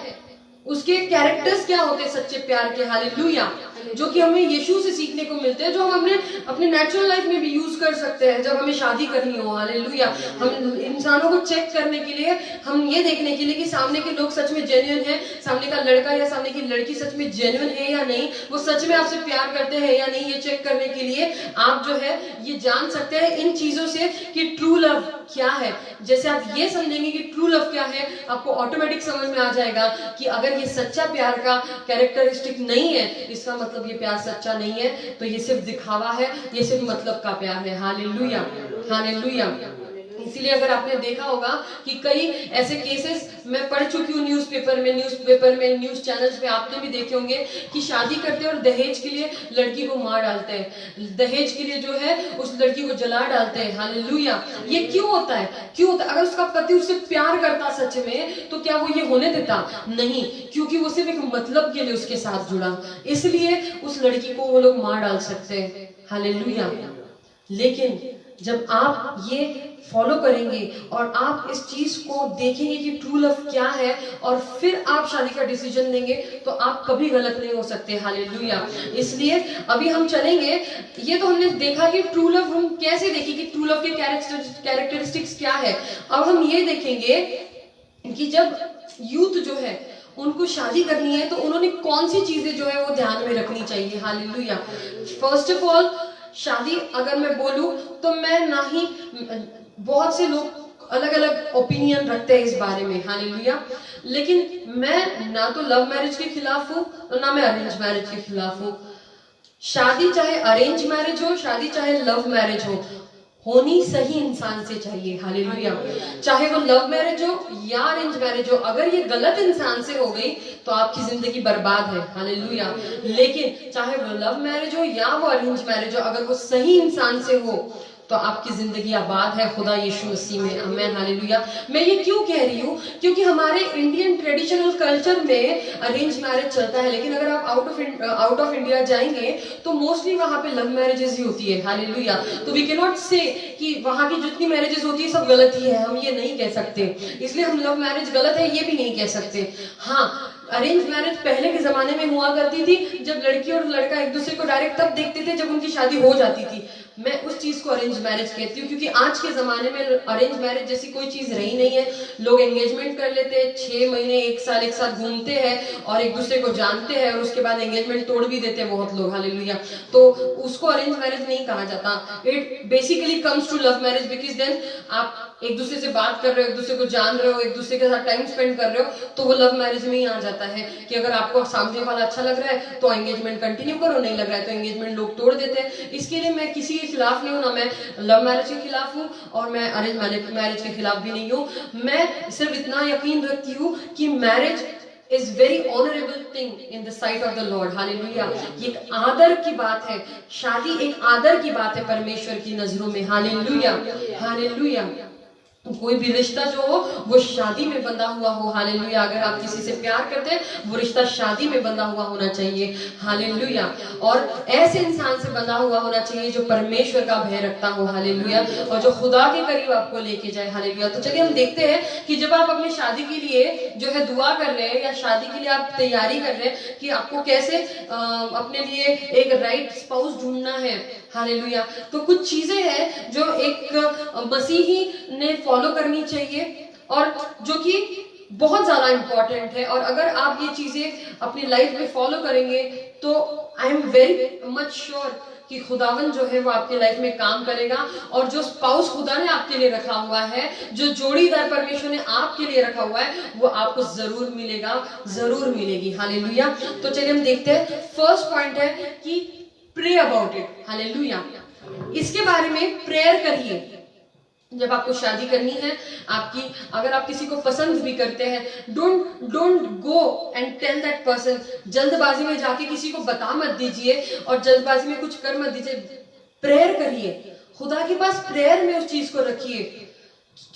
उसके कैरेक्टर्स क्या होते हैं सच्चे प्यार के। हालेलुया। जो कि हमें यीशु से सीखने को मिलते हैं, जो हम अपने नेचुरल लाइफ में भी यूज कर सकते हैं जब हमें शादी करनी हो। हालेलुया। हम इंसानों को चेक करने के लिए, हम ये देखने के लिए कि सामने के लोग सच में जेन्युइन है, सामने का लड़का या सामने की लड़की सच में जेन्युइन है या नहीं, वो सच में आपसे प्यार करते हैं या नहीं, ये चेक करने के लिए आप जो है ये जान सकते हैं इन चीजों से कि ट्रू लव क्या है। जैसे आप ये समझेंगे कि ट्रू लव क्या है, आपको ऑटोमेटिक समझ में आ जाएगा कि अगर ये सच्चा प्यार का कैरेक्टरिस्टिक नहीं है, इसका मतलब ये प्यार सच्चा नहीं है, तो ये सिर्फ दिखावा है, ये सिर्फ मतलब का प्यार है। Hallelujah, hallelujah. इसीलिए अगर आपने देखा होगा कि कई ऐसे केसेस मैं पढ़ चुकी हूँ न्यूज़पेपर में, न्यूज़ चैनल्स पे आपने भी देखे होंगे कि शादी करते हैं और दहेज के लिए लड़की को मार डालते हैं, दहेज के लिए जो है उस लड़की को जला डालते हैं। हालेलुया। ये क्यों होता है? अगर उसका पति उससे प्यार करता सच में, तो क्या वो ये होने देता? नहीं, क्योंकि वो सिर्फ एक मतलब के लिए उसके साथ जुड़ा, इसलिए उस लड़की को वो लोग मार डाल सकते हैं। हालेलुया। लेकिन जब आप ये फॉलो करेंगे और आप इस चीज को देखेंगे कि ट्रू लव क्या है, और फिर आप शादी का डिसीजन लेंगे, तो आप कभी गलत नहीं हो सकते। हालेलुया। इसलिए अभी हम चलेंगे, ये तो हमने देखा कि ट्रू लव हम कैसे देखें, कि ट्रू लव के कैरेक्टरिस्टिक्स क्या है। अब हम ये देखेंगे कि जब यूथ जो है उनको शादी करनी है, तो उन्होंने कौन सी चीजें जो है वो ध्यान में रखनी चाहिए। हालेलुया। फर्स्ट ऑफ ऑल, शादी अगर मैं बोलूं तो मैं ना ही, बहुत से लोग अलग अलग ओपिनियन रखते हैं इस बारे में। हालेलुया। लेकिन मैं ना तो लव मैरिज के खिलाफ हूं और ना मैं अरेंज मैरिज के खिलाफ हूं। शादी चाहे अरेंज मैरिज हो, शादी चाहे लव मैरिज हो, होनी सही इंसान से चाहिए। हालेलुया। चाहे वो लव मैरिज हो या अरेंज मैरिज हो, अगर ये गलत इंसान से हो गई तो आपकी जिंदगी बर्बाद है। हालेलुया। लेकिन चाहे वो लव मैरिज हो या वो अरेंज मैरिज हो, अगर वो सही इंसान से हो तो आपकी जिंदगी आबाद है खुदा यीशु मसीह में। आमीन। हालेलुया। मैं ये क्यों कह रही हूँ? क्योंकि हमारे इंडियन ट्रेडिशनल कल्चर में अरेंज मैरिज चलता है, लेकिन अगर आप आउट ऑफ इंडिया जाएंगे तो मोस्टली वहां पे लव मैरिजेस ही होती है। हालेलुया। तो वी कैन नॉट से कि वहां की जितनी मैरिजेस होती है सब गलत ही है, हम ये नहीं कह सकते। इसलिए हम लव मैरिज गलत है ये भी नहीं कह सकते। हाँ, अरेंज मैरिज पहले के जमाने में हुआ करती थी, जब लड़की और लड़का एक दूसरे को डायरेक्ट तब देखते थे जब उनकी शादी हो जाती थी। मैं उस चीज को अरेंज मैरिज कहती हूँ, क्योंकि आज के जमाने में अरेंज मैरिज जैसी कोई चीज रही नहीं है। लोग एंगेजमेंट कर लेते हैं, 6 महीने 1 साल एक साथ घूमते हैं और एक दूसरे को जानते हैं, और उसके बाद एंगेजमेंट तोड़ भी देते हैं बहुत लोग। हालेलुया। तो उसको अरेंज मैरिज नहीं कहा जाता। It basically comes to love marriage, because then आप एक दूसरे से बात कर रहे हो, एक दूसरे को जान रहे हो, एक दूसरे के साथ टाइम स्पेंड कर रहे हो, तो वो लव मैरिज में ही आ जाता है कि अगर आपको सामने वाला अच्छा लग रहा है तो एंगेजमेंट कंटिन्यू करो, नहीं लग रहा है तो एंगेजमेंट लोग तोड़ देते हैं। इसके लिए मैं किसी के खिलाफ नहीं हूँ, ना मैं लव मैरिज के खिलाफ हूँ और मैं अरेंज मैरिज के खिलाफ भी नहीं हूँ। मैं सिर्फ इतना यकीन रखती हूँ कि marriage is very honorable thing in the sight of the Lord. Hallelujah. ये एक आदर की बात है, शादी एक आदर की बात है परमेश्वर की नजरों में। हालेलुया। हालेलुया। कोई भी रिश्ता जो हो वो शादी में बंधा हुआ हो। हालेलुया। अगर आप किसी से प्यार करते हैं वो रिश्ता शादी में बंधा हुआ होना चाहिए। हालेलुया। और ऐसे इंसान से बंधा हुआ होना चाहिए जो परमेश्वर का भय रखता हो। हालेलुया। और जो खुदा के करीब आपको लेके जाए। हालेलुया। तो चलिए हम देखते हैं कि जब आप अपनी शादी के लिए जो है दुआ कर रहे हैं या शादी के लिए आप तैयारी कर रहे हैं कि आपको कैसे अपने लिए एक राइट स्पाउस ढूंढना है। हालेलुया। तो कुछ चीजें हैं जो एक मसीही ने फॉलो करनी चाहिए और जो कि बहुत ज्यादा इंपॉर्टेंट है, और अगर आप ये चीजें अपनी लाइफ में फॉलो करेंगे तो I am very much sure कि खुदावन जो है वो आपकी लाइफ में काम करेगा, और जो स्पाउस खुदा ने आपके लिए रखा हुआ है, जो जोड़ीदार परमेश्वर ने आपके लिए रखा हुआ है, वो आपको जरूर मिलेगा, जरूर मिलेगी। हालेलुया। तो चलिए हम देखते हैं। फर्स्ट पॉइंट है कि प्रे अबाउट इट। हालेलुया। इसके बारे में प्रेयर करिए। जब आपको शादी करनी है आपकी, अगर आप किसी को पसंद भी करते हैं, don't go and tell that person. जल्दबाजी में जाके किसी को बता मत दीजिए और जल्दबाजी में कुछ कर मत दीजिए। प्रेयर करिए, खुदा के पास प्रेयर में उस चीज को रखिए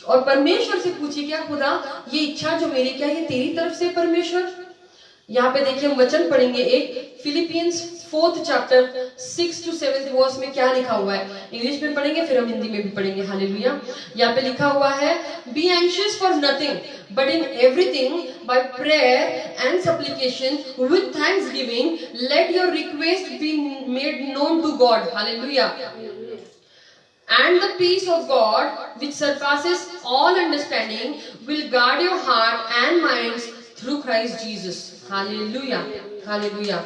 और परमेश्वर से पूछिए, क्या खुदा ये इच्छा जो मेरी, क्या ये तेरी तरफ से परमेश्वर? यहाँ पे देखिए हम वचन पढ़ेंगे एक, Philippians 4th chapter 6 to 7 verse में क्या लिखा हुआ है। इंग्लिश में पढ़ेंगे फिर हम हिंदी में भी पढ़ेंगे। हालेलुया। यहाँ पे लिखा हुआ है, be anxious for nothing but in everything by prayer and supplication with thanksgiving let your request be made known to God. Hallelujah. And the peace of God, which surpasses all understanding, will guard your heart and minds through Christ Jesus. Hallelujah. Hallelujah.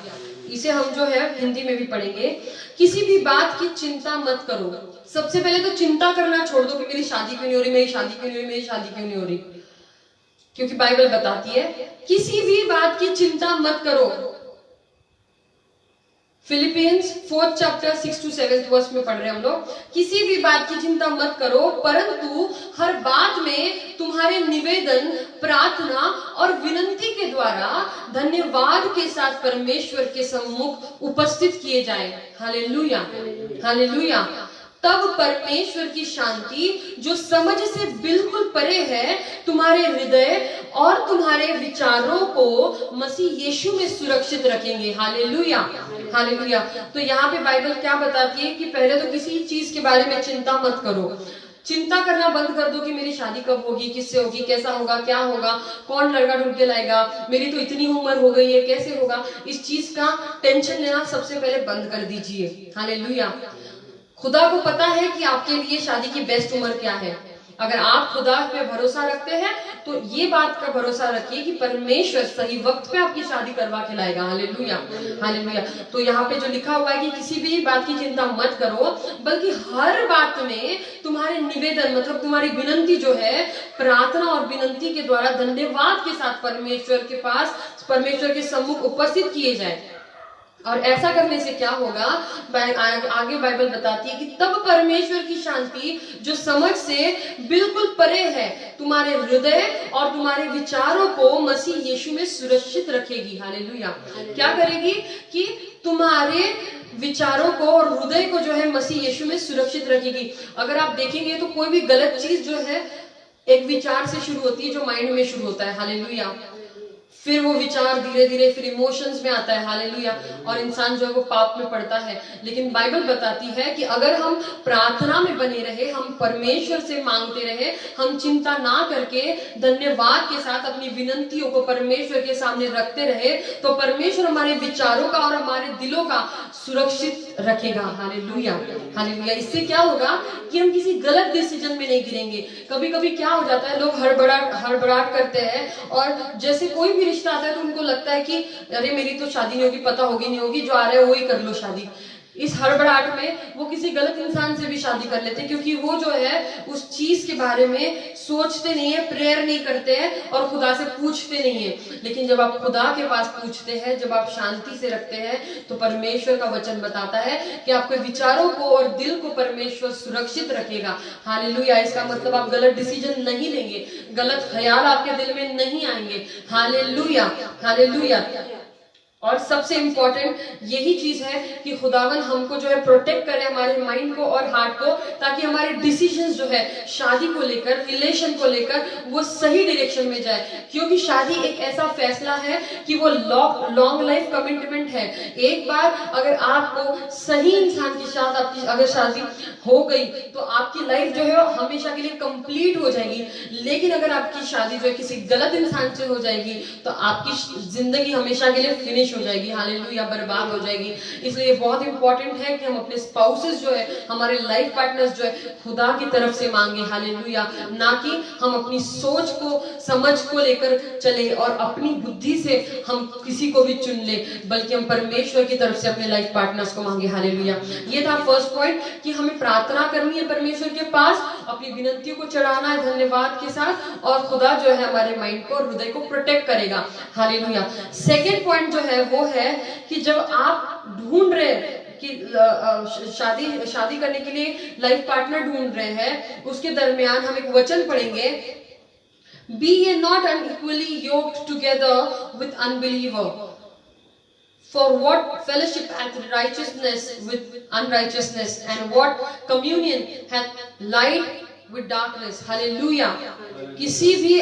इसे हम जो है हिंदी में भी पढ़ेंगे। किसी भी बात की चिंता मत करो। सबसे पहले तो चिंता करना छोड़ दो कि मेरी शादी क्यों नहीं हो रही, मेरी शादी क्यों नहीं हो रही, मेरी शादी क्यों नहीं हो रही, क्योंकि बाइबल बताती है किसी भी बात की चिंता मत करो। Philippians 4th chapter 6 to 7th verse में पढ़ रहे हैं हम लोग। किसी भी बात की चिंता मत करो, परंतु हर बात में तुम्हारे निवेदन, प्रार्थना और विनंती के द्वारा धन्यवाद के साथ परमेश्वर के सम्मुख उपस्थित किए जाए। Hallelujah, hallelujah. तब परमेश्वर की शांति जो समझ से बिल्कुल परे है, तुम्हारे हृदय और तुम्हारे विचारों को मसीह यीशु में सुरक्षित रखेंगे। Hallelujah, hallelujah. तो यहाँ पे बाइबल क्या बताती है कि पहले तो किसी चीज के बारे में चिंता मत करो। चिंता करना बंद कर दो कि मेरी शादी कब होगी, किससे होगी, कैसा होगा, क्या होगा, कौन लड़का ढूंढ के लाएगा, मेरी तो इतनी उम्र हो गई है, कैसे होगा। इस चीज का टेंशन लेना सबसे पहले बंद कर दीजिए। हालेलुया। खुदा को पता है कि आपके लिए शादी की बेस्ट उम्र क्या है। अगर आप खुदा पे भरोसा रखते हैं तो ये बात का भरोसा रखिए कि परमेश्वर सही वक्त पे आपकी शादी करवा के लाएगा। Hallelujah, hallelujah. तो यहाँ पे जो लिखा हुआ है कि किसी भी बात की चिंता मत करो, बल्कि हर बात में तुम्हारे निवेदन, मतलब तुम्हारी विनंती जो है, प्रार्थना और विनंती के द्वारा धन्यवाद के साथ परमेश्वर के पास, परमेश्वर के सम्मुख उपस्थित किए जाए। और ऐसा करने से क्या होगा, आगे बाइबल बताती है कि तब परमेश्वर की शांति जो समझ से बिल्कुल परे है, तुम्हारे हृदय और तुम्हारे विचारों को मसीह यीशु में सुरक्षित रखेगी। हालेलुया। क्या करेगी कि तुम्हारे विचारों को और हृदय को जो है मसीह यीशु में सुरक्षित रखेगी। अगर आप देखेंगे तो कोई भी गलत चीज जो है एक विचार से शुरू होती है, जो माइंड में शुरू होता है। हालेलुया। फिर वो विचार धीरे धीरे फिर इमोशंस में आता है। हालेलुया। और इंसान जो है वो पाप में पड़ता है। लेकिन बाइबल बताती है कि अगर हम प्रार्थना में बने रहे, हम परमेश्वर से मांगते रहे, हम चिंता ना करके धन्यवाद के साथ अपनी विनंतियों को परमेश्वर के सामने रखते रहे, तो परमेश्वर हमारे विचारों का और हमारे दिलों का सुरक्षित रखेगा। Hallelujah, hallelujah. इससे क्या होगा कि हम किसी गलत डिसीजन में नहीं गिरेंगे। कभी कभी क्या हो जाता है, लोग हड़बड़ाहट करते हैं और जैसे कोई भी रिश्ता आता है तो उनको लगता है कि अरे मेरी तो शादी नहीं होगी, पता होगी नहीं होगी, जो आ रहा है वो ही कर लो शादी। इस हड़बड़ाहट में वो किसी गलत इंसान से भी शादी कर लेते हैं, क्योंकि वो जो है उस चीज के बारे में सोचते नहीं है, प्रेयर नहीं करते हैं और खुदा से पूछते नहीं है। लेकिन जब आप खुदा के पास पूछते हैं, जब आप शांति से रखते हैं, तो परमेश्वर का वचन बताता है कि आपके विचारों को और दिल को परमेश्वर सुरक्षित रखेगा। हालेलुया। इसका मतलब आप गलत डिसीजन नहीं लेंगे, गलत ख्याल आपके दिल में नहीं आएंगे। Hallelujah, hallelujah. और सबसे इंपॉर्टेंट यही चीज है कि खुदावन हमको जो है प्रोटेक्ट करे, हमारे माइंड को और हार्ट को, ताकि हमारे डिसीजंस जो है शादी को लेकर, रिलेशन को लेकर, वो सही डायरेक्शन में जाए। क्योंकि शादी एक ऐसा फैसला है कि वो लॉन्ग लाइफ कमिटमेंट है। एक बार अगर आपको सही इंसान के साथ आपकी अगर शादी हो गई तो आपकी लाइफ जो है हमेशा के लिए कंप्लीट हो जाएगी। लेकिन अगर आपकी शादी जो है किसी गलत इंसान से हो जाएगी तो आपकी जिंदगी हमेशा के लिए फिनिश हो जाएगी। हालेलुया, बर्बाद हो जाएगी। इसलिए बहुत इंपॉर्टेंट है कि हम अपने स्पाउसेस जो है, हमारे लाइफ पार्टनर्स जो है, खुदा की तरफ से मांगे। हालेलुया। ना कि हम अपनी सोच को, समझ को लेकर चले और अपनी बुद्धि से हम किसी को भी चुन ले, बल्कि हम परमेश्वर की तरफ से अपने लाइफ पार्टनर्स को मांगे। हालेलुया। ये था फर्स्ट पॉइंट कि हमें प्रार्थना करनी है परमेश्वर के पास, अपनी विनंतियों को चढ़ाना है धन्यवाद के साथ, और खुदा जो है हमारे माइंड को और हृदय को प्रोटेक्ट करेगा। हालेलुया। सेकेंड पॉइंट जो है वो है कि जब आप ढूंढ रहे कि शादी करने के लिए लाइफ पार्टनर ढूंढ रहे हैं, उसके दरमियान हम एक वचन पढ़ेंगे, be ye not unequally yoked together with unbeliever, for what fellowship hath righteousness with unrighteousness, and what communion hath light with darkness. Hallelujah. किसी भी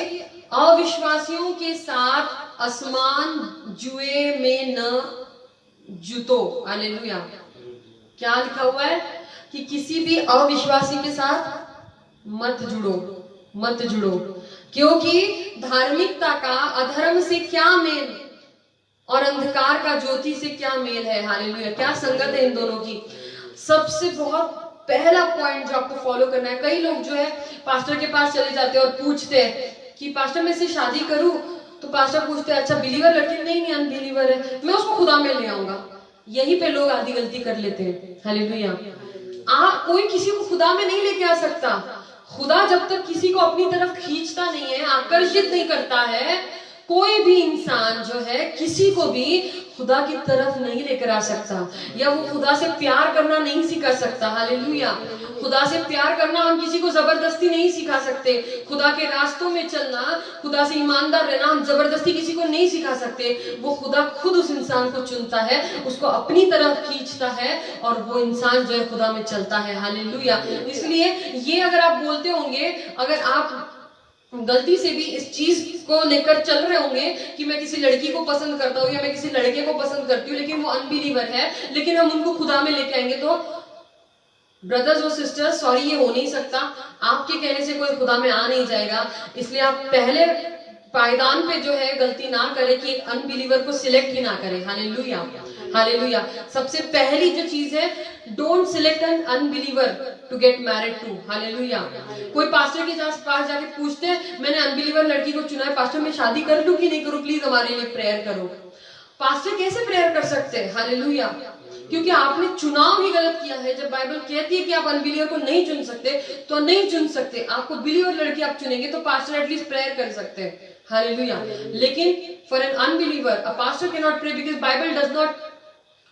अविश्वासियों के साथ आसमान जुए में न जुतो। हालेलुया। क्या लिखा हुआ है कि किसी भी अविश्वासी के साथ मत जुड़ो, मत जुड़ो, क्योंकि धार्मिकता का अधर्म से क्या मेल और अंधकार का ज्योति से क्या मेल है। हालेलुया। क्या संगत है इन दोनों की। सबसे बहुत पहला पॉइंट जो आपको फॉलो करना है, कई लोग जो है पास्टर के पास चले जाते हैं और पूछते हैं कि पास्टर मैं से शादी करूं, तो पास्टर पूछते हैं अच्छा बिलीवर लड़की? नहीं अनबिलीवर है, मैं उसको खुदा में ले आऊंगा। यहीं पे लोग आधी गलती कर लेते हैं। हालेलुया। कोई किसी को खुदा में नहीं लेके आ सकता। खुदा जब तक किसी को अपनी तरफ खींचता नहीं है, आकर्षित नहीं करता है, कोई भी इंसान जो है किसी को भी खुदा की तरफ नहीं लेकर आ सकता, या वो खुदा से प्यार करना नहीं सिखा सकता। हालेलुया। खुदा से प्यार करना हम किसी को जबरदस्ती नहीं सिखा सकते। खुदा के रास्तों में चलना, खुदा से ईमानदार रहना हम जबरदस्ती किसी को नहीं सिखा सकते। वो खुदा खुद उस इंसान को चुनता है, उसको अपनी तरफ खींचता है और वो इंसान जो है खुदा में चलता है। हालेलुया। इसलिए ये अगर आप बोलते होंगे, अगर आप गलती से भी इस चीज को लेकर चल रहे होंगे कि मैं किसी लड़की को पसंद करता हूँ या मैं किसी लड़के को पसंद करती हूँ, लेकिन वो अनबिलीवर है, लेकिन हम उनको खुदा में लेके आएंगे, तो ब्रदर्स और सिस्टर्स, सॉरी, ये हो नहीं सकता। आपके कहने से कोई खुदा में आ नहीं जाएगा। इसलिए आप पहले पायदान पे जो है गलती ना करें कि एक अनबिलीवर को सिलेक्ट ही ना करें। हालेलुया। हालेलुया। सबसे पहली जो चीज है, don't select an unbeliever to get married to. Hallelujah. कोई पास्टर के पास जाके पूछते हैं, मैंने अनबिलीवर लड़की को चुना है, पास्टर मैं शादी कर लूं कि नहीं करूं, प्लीज हमारे लिए प्रेयर करो। पास्टर कैसे प्रेयर कर सकते हैं? हालेलुया। क्योंकि आपने चुनाव ही गलत किया है। जब बाइबल कहती है कि आप अनबिलीवर को नहीं चुन सकते, तो नहीं चुन सकते। आपको बिलीवर लड़की आप चुनेंगे तो पास्टर एटलीस्ट प्रेयर कर सकते हैं। हालेलुया। लेकिन for an unbeliever a pastor cannot pray because Bible does not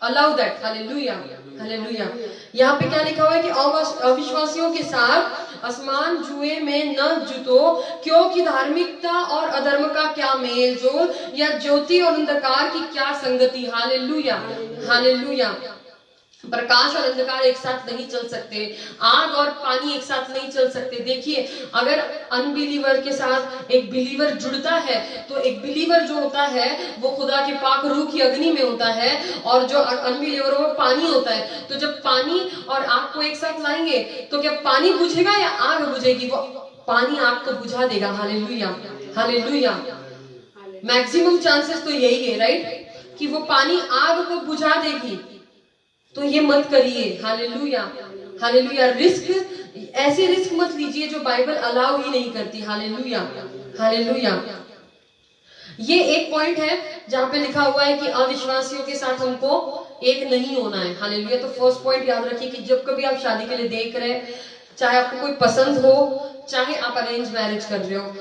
allow that. Hallelujah. Hallelujah. यहाँ पे क्या लिखा हुआ है कि अविश्वासियों के साथ असमान जुए में न जुटो, क्योंकि धार्मिकता और अधर्म का क्या मेल जोल, या ज्योति और अंधकार की क्या संगति। हालेलुया। हालेलुया। प्रकाश और अंधकार एक साथ नहीं चल सकते, आग और पानी एक साथ नहीं चल सकते। देखिए, अगर अनबिलीवर के साथ एक बिलीवर जुड़ता है, तो एक बिलीवर जो होता है वो खुदा के पाक रूह की अग्नि में होता है, और जो अनबिलीवर वो पानी होता है। तो जब पानी और आग को एक साथ लाएंगे तो क्या पानी बुझेगा या आग बुझेगी? वो पानी आग को बुझा देगा। हालेलुया। हालेलुया। मैक्सिमम चांसेस तो यही है, राइट, कि वो पानी आग को बुझा देगी। तो ये मत करिए। हालेलुया। हालेलुया। रिस्क, ऐसे रिस्क मत लीजिए जो बाइबल अलाउ ही नहीं करती। हालेलुया। हालेलुया। ये एक पॉइंट है जहां पे लिखा हुआ है कि अविश्वासियों के साथ हमको एक नहीं होना है। हालेलुया। तो फर्स्ट पॉइंट याद रखिए कि जब कभी आप शादी के लिए देख रहे हैं, चाहे आपको कोई पसंद हो, चाहे आप अरेंज मैरिज कर रहे हो,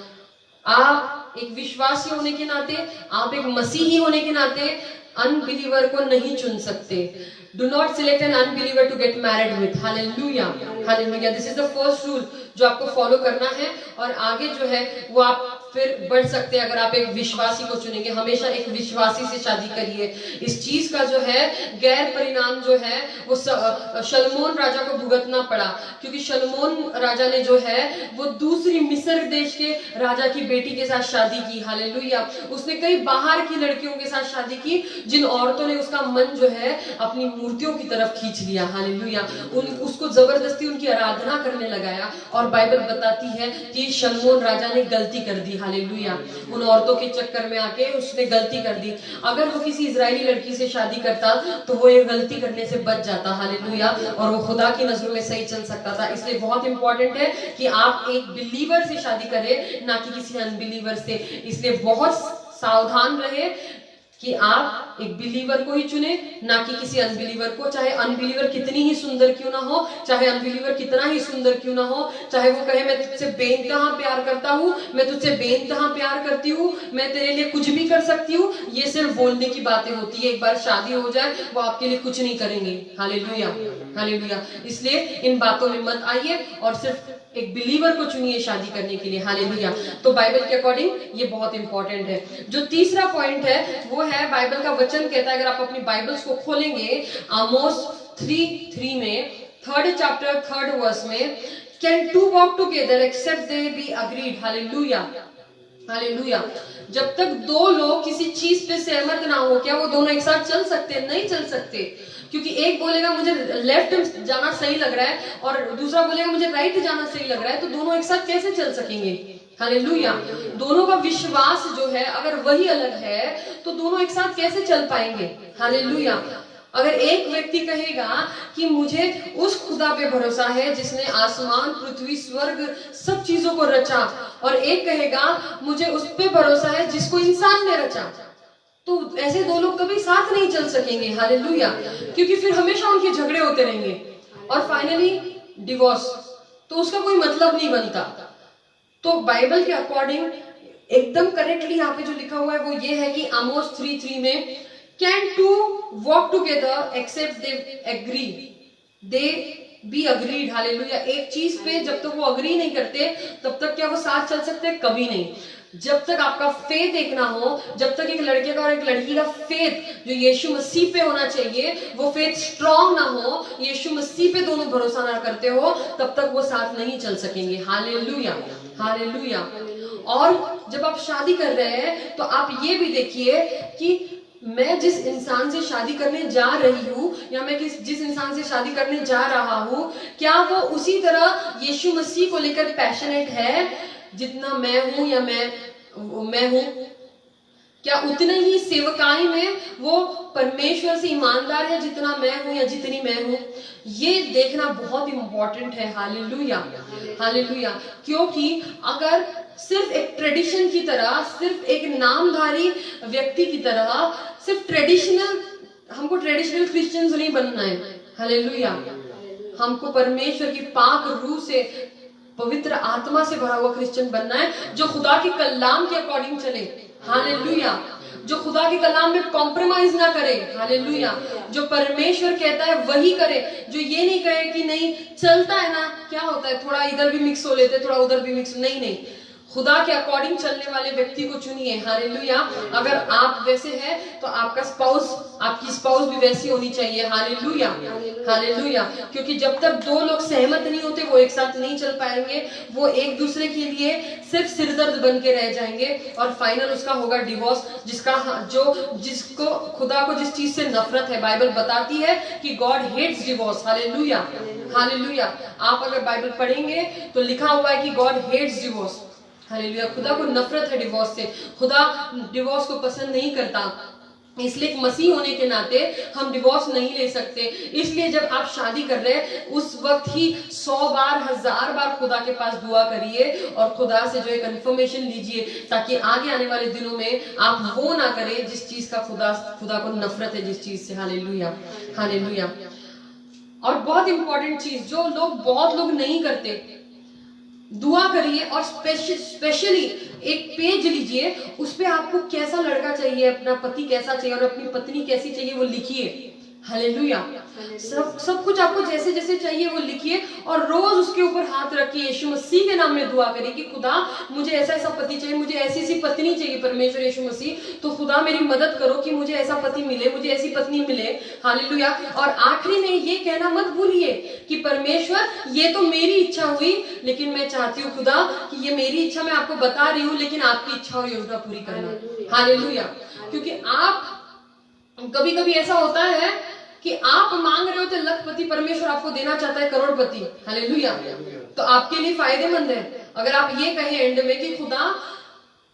आप एक विश्वासी होने के नाते, आप एक मसीही होने के नाते अनबिलीवर को नहीं चुन सकते। Do not select an unbeliever to get married with. Hallelujah. Hallelujah. This is the first rule जो आपको फॉलो करना है, और आगे जो है वो आप फिर बढ़ सकते हैं अगर आप एक विश्वासी को चुनेंगे। हमेशा एक विश्वासी से शादी करिए। इस चीज का जो है गैर परिणाम जो है वो शलमोन राजा को भुगतना पड़ा, क्योंकि शलमोन राजा ने जो है वो दूसरी मिस्र देश के राजा की बेटी के साथ शादी की। हालेलुया। उसने कई बाहर की लड़कियों के साथ शादी की, जिन औरतों ने उसका मन जो है अपनी मूर्तियों की तरफ खींच लिया। हालेलुया। उसको जबरदस्ती उनकी आराधना करने लगाया, और बाइबल बताती है कि शलमोन राजा ने गलती कर दी। हालेलुया। उन औरतों के चक्कर में आके उसने गलती कर दी। अगर वो किसी इजरायली लड़की से शादी करता तो वो ये गलती करने से बच जाता। हालेलुया। और वो खुदा की नजरों में सही चल सकता था। इसलिए बहुत इंपॉर्टेंट है कि आप एक बिलीवर से शादी करें, ना कि किसी अनबिलीवर से। इसलिए बहुत सावधान रहे कि आप एक बिलीवर को ही चुने, ना कि किसी अनबिलीवर को। चाहे अनबिलीवर कितनी ही सुंदर क्यों ना हो, चाहे अनबिलीवर कितना ही सुंदर क्यों ना हो, चाहे वो कहे मैं तुझसे बेइंतहा प्यार करता हूँ, मैं तुझसे बेइंतहा प्यार करती हूँ, मैं तेरे लिए कुछ भी कर सकती हूँ, ये सिर्फ बोलने की बातें होती है। एक बार शादी हो जाए वो आपके लिए कुछ नहीं करेंगे। हालेलुया। हालेलुया। इसलिए इन बातों में मत आइए और सिर्फ एक बिलीवर को चुनिए शादी करने के लिए। हालेलुया। तो बाइबल के अकॉर्डिंग ये बहुत इंपॉर्टेंट है। जो तीसरा पॉइंट है वो है, बाइबल का वचन कहता है, अगर आप अपनी बाइबल्स को खोलेंगे आमोस 3:3 में, 3rd चैप्टर 3rd वर्स में, can two walk together except they be agreed. Hallelujah. Hallelujah. जब तक दो लोग किसी चीज पे सहमत ना हो, क्या वो दोनों एक साथ चल सकते हैं? नहीं चल सकते। क्योंकि एक बोलेगा मुझे लेफ्ट जाना सही लग रहा है और दूसरा बोलेगा मुझे राइट जाना सही लग रहा है, तो दोनों एक साथ कैसे चल सकेंगे? हालेलुया। दोनों का विश्वास जो है अगर वही अलग है तो दोनों एक साथ कैसे चल पाएंगे? हालेलुया। अगर एक व्यक्ति कहेगा कि मुझे उस खुदा पे भरोसा है जिसने आसमान, पृथ्वी, स्वर्ग सब चीजों को रचा, और एक कहेगा मुझे उस पे भरोसा है जिसको इंसान ने रचा, तो ऐसे दो लोग कभी साथ नहीं चल सकेंगे। हालेलुया। क्योंकि फिर हमेशा उनके झगड़े होते रहेंगे और फाइनली डिवोर्स, तो उसका कोई मतलब नहीं बनता। तो बाइबल के अकॉर्डिंग एकदम करेक्टली यहाँ पे जो लिखा हुआ है वो ये है कि आमोस 3:3 में, can two walk together except they agree, they be agreed. Hallelujah. एक चीज पे जब तक वो अग्री नहीं करते तब तक क्या वो साथ चल सकते? कभी नहीं। जब तक आपका फेथ एक ना हो, जब तक एक लड़के का और एक लड़की का फेथ जो यीशु मसीह पे होना चाहिए वो फेथ स्ट्रांग ना हो, यीशु मसीह पे दोनों भरोसा ना करते हो, तब तक वो साथ नहीं चल सकेंगे। Hallelujah, hallelujah. और जब आप शादी कर रहे हैं तो आप ये भी देखिए कि मैं जिस इंसान से शादी करने जा रही हूँ या मैं जिस इंसान से शादी करने जा रहा हूँ, क्या वो उसी तरह यीशु मसीह को लेकर पैशनेट है जितना मैं हूं या मैं हूं? क्या उतने ही सेवकाई में वो परमेश्वर से ईमानदार है जितना मैं हूं या जितनी मैं हूं? ये देखना बहुत इंपॉर्टेंट है। Hallelujah, hallelujah. क्योंकि अगर सिर्फ एक ट्रेडिशन की तरह, सिर्फ एक नामधारी व्यक्ति की तरह, सिर्फ हमको ट्रेडिशनल क्रिश्चियंस नहीं बनना है। हालेलुया। हमको परमेश्वर की पाक रूह से, पवित्र आत्मा से भरा हुआ क्रिश्चियन बनना है जो खुदा के कलाम के अकॉर्डिंग चले। हालेलुया। जो खुदा के कलाम में कॉम्प्रोमाइज ना करे। हालेलुया। जो परमेश्वर कहता है वही करे, जो ये नहीं कहे कि नहीं चलता है ना, क्या होता है थोड़ा इधर भी मिक्स हो लेते, थोड़ा उधर भी मिक्स, नहीं नहीं, खुदा के अकॉर्डिंग चलने वाले व्यक्ति को चुनिए। हालेलुया। अगर आप वैसे हैं तो आपका स्पाउस, आपकी स्पाउस भी वैसी होनी चाहिए। Hallelujah, hallelujah. क्योंकि जब तक दो लोग सहमत नहीं होते वो एक साथ नहीं चल पाएंगे, वो एक दूसरे के लिए सिर्फ सिरदर्द बन के रह जाएंगे और फाइनल उसका होगा डिवोर्स, जिसको खुदा को जिस चीज से नफरत है, बाइबल बताती है कि God hates divorce. Hallelujah, hallelujah. आप अगर बाइबल पढ़ेंगे तो लिखा हुआ है कि गॉड हेट्स डिवोर्स। हालेलुया। खुदा को नफरत है डिवोर्स से, खुदा डिवोर्स को पसंद नहीं करता। इसलिए एक मसीह होने के नाते हम डिवोर्स नहीं ले सकते। इसलिए जब आप शादी कर रहे हैं उस वक्त ही 100 बार 1000 बार खुदा के पास दुआ करिए और खुदा से जो है कंफर्मेशन लीजिए, ताकि आगे आने वाले दिनों में आप वो ना करें जिस चीज का खुदा को नफरत है, जिस चीज से। Hallelujah, hallelujah. और बहुत इंपॉर्टेंट चीज जो बहुत लोग नहीं करते, दुआ करिए और स्पेशली एक पेज लीजिए, उस पे आपको कैसा लड़का चाहिए, अपना पति कैसा चाहिए और अपनी पत्नी कैसी चाहिए वो लिखिए। हालेलुया। सब कुछ आपको जैसे जैसे चाहिए वो लिखिए और रोज उसके ऊपर हाथ रखिए, यीशु मसीह के नाम में दुआ करिए कि खुदा मुझे ऐसा ऐसा पति चाहिए, मुझे ऐसी ऐसी पत्नी चाहिए परमेश्वर यीशु मसीह, तो खुदा मेरी मदद करो कि मुझे ऐसा पति मिले, मुझे ऐसी पत्नी मिले। हालेलुया। और आखिरी में ये कहना मत भूलिए कि परमेश्वर ये तो मेरी इच्छा हुई, लेकिन मैं चाहती हूँ खुदा कि ये मेरी इच्छा मैं आपको बता रही हूँ, लेकिन आपकी इच्छा और योजना पूरी करना। हालेलुया। क्योंकि आप कभी कभी ऐसा होता है कि आप मांग रहे हो तो लखपति, परमेश्वर आपको देना चाहता है करोड़पति। हालेलुया। तो आपके लिए फायदेमंद है अगर आप ये कहें एंड में कि खुदा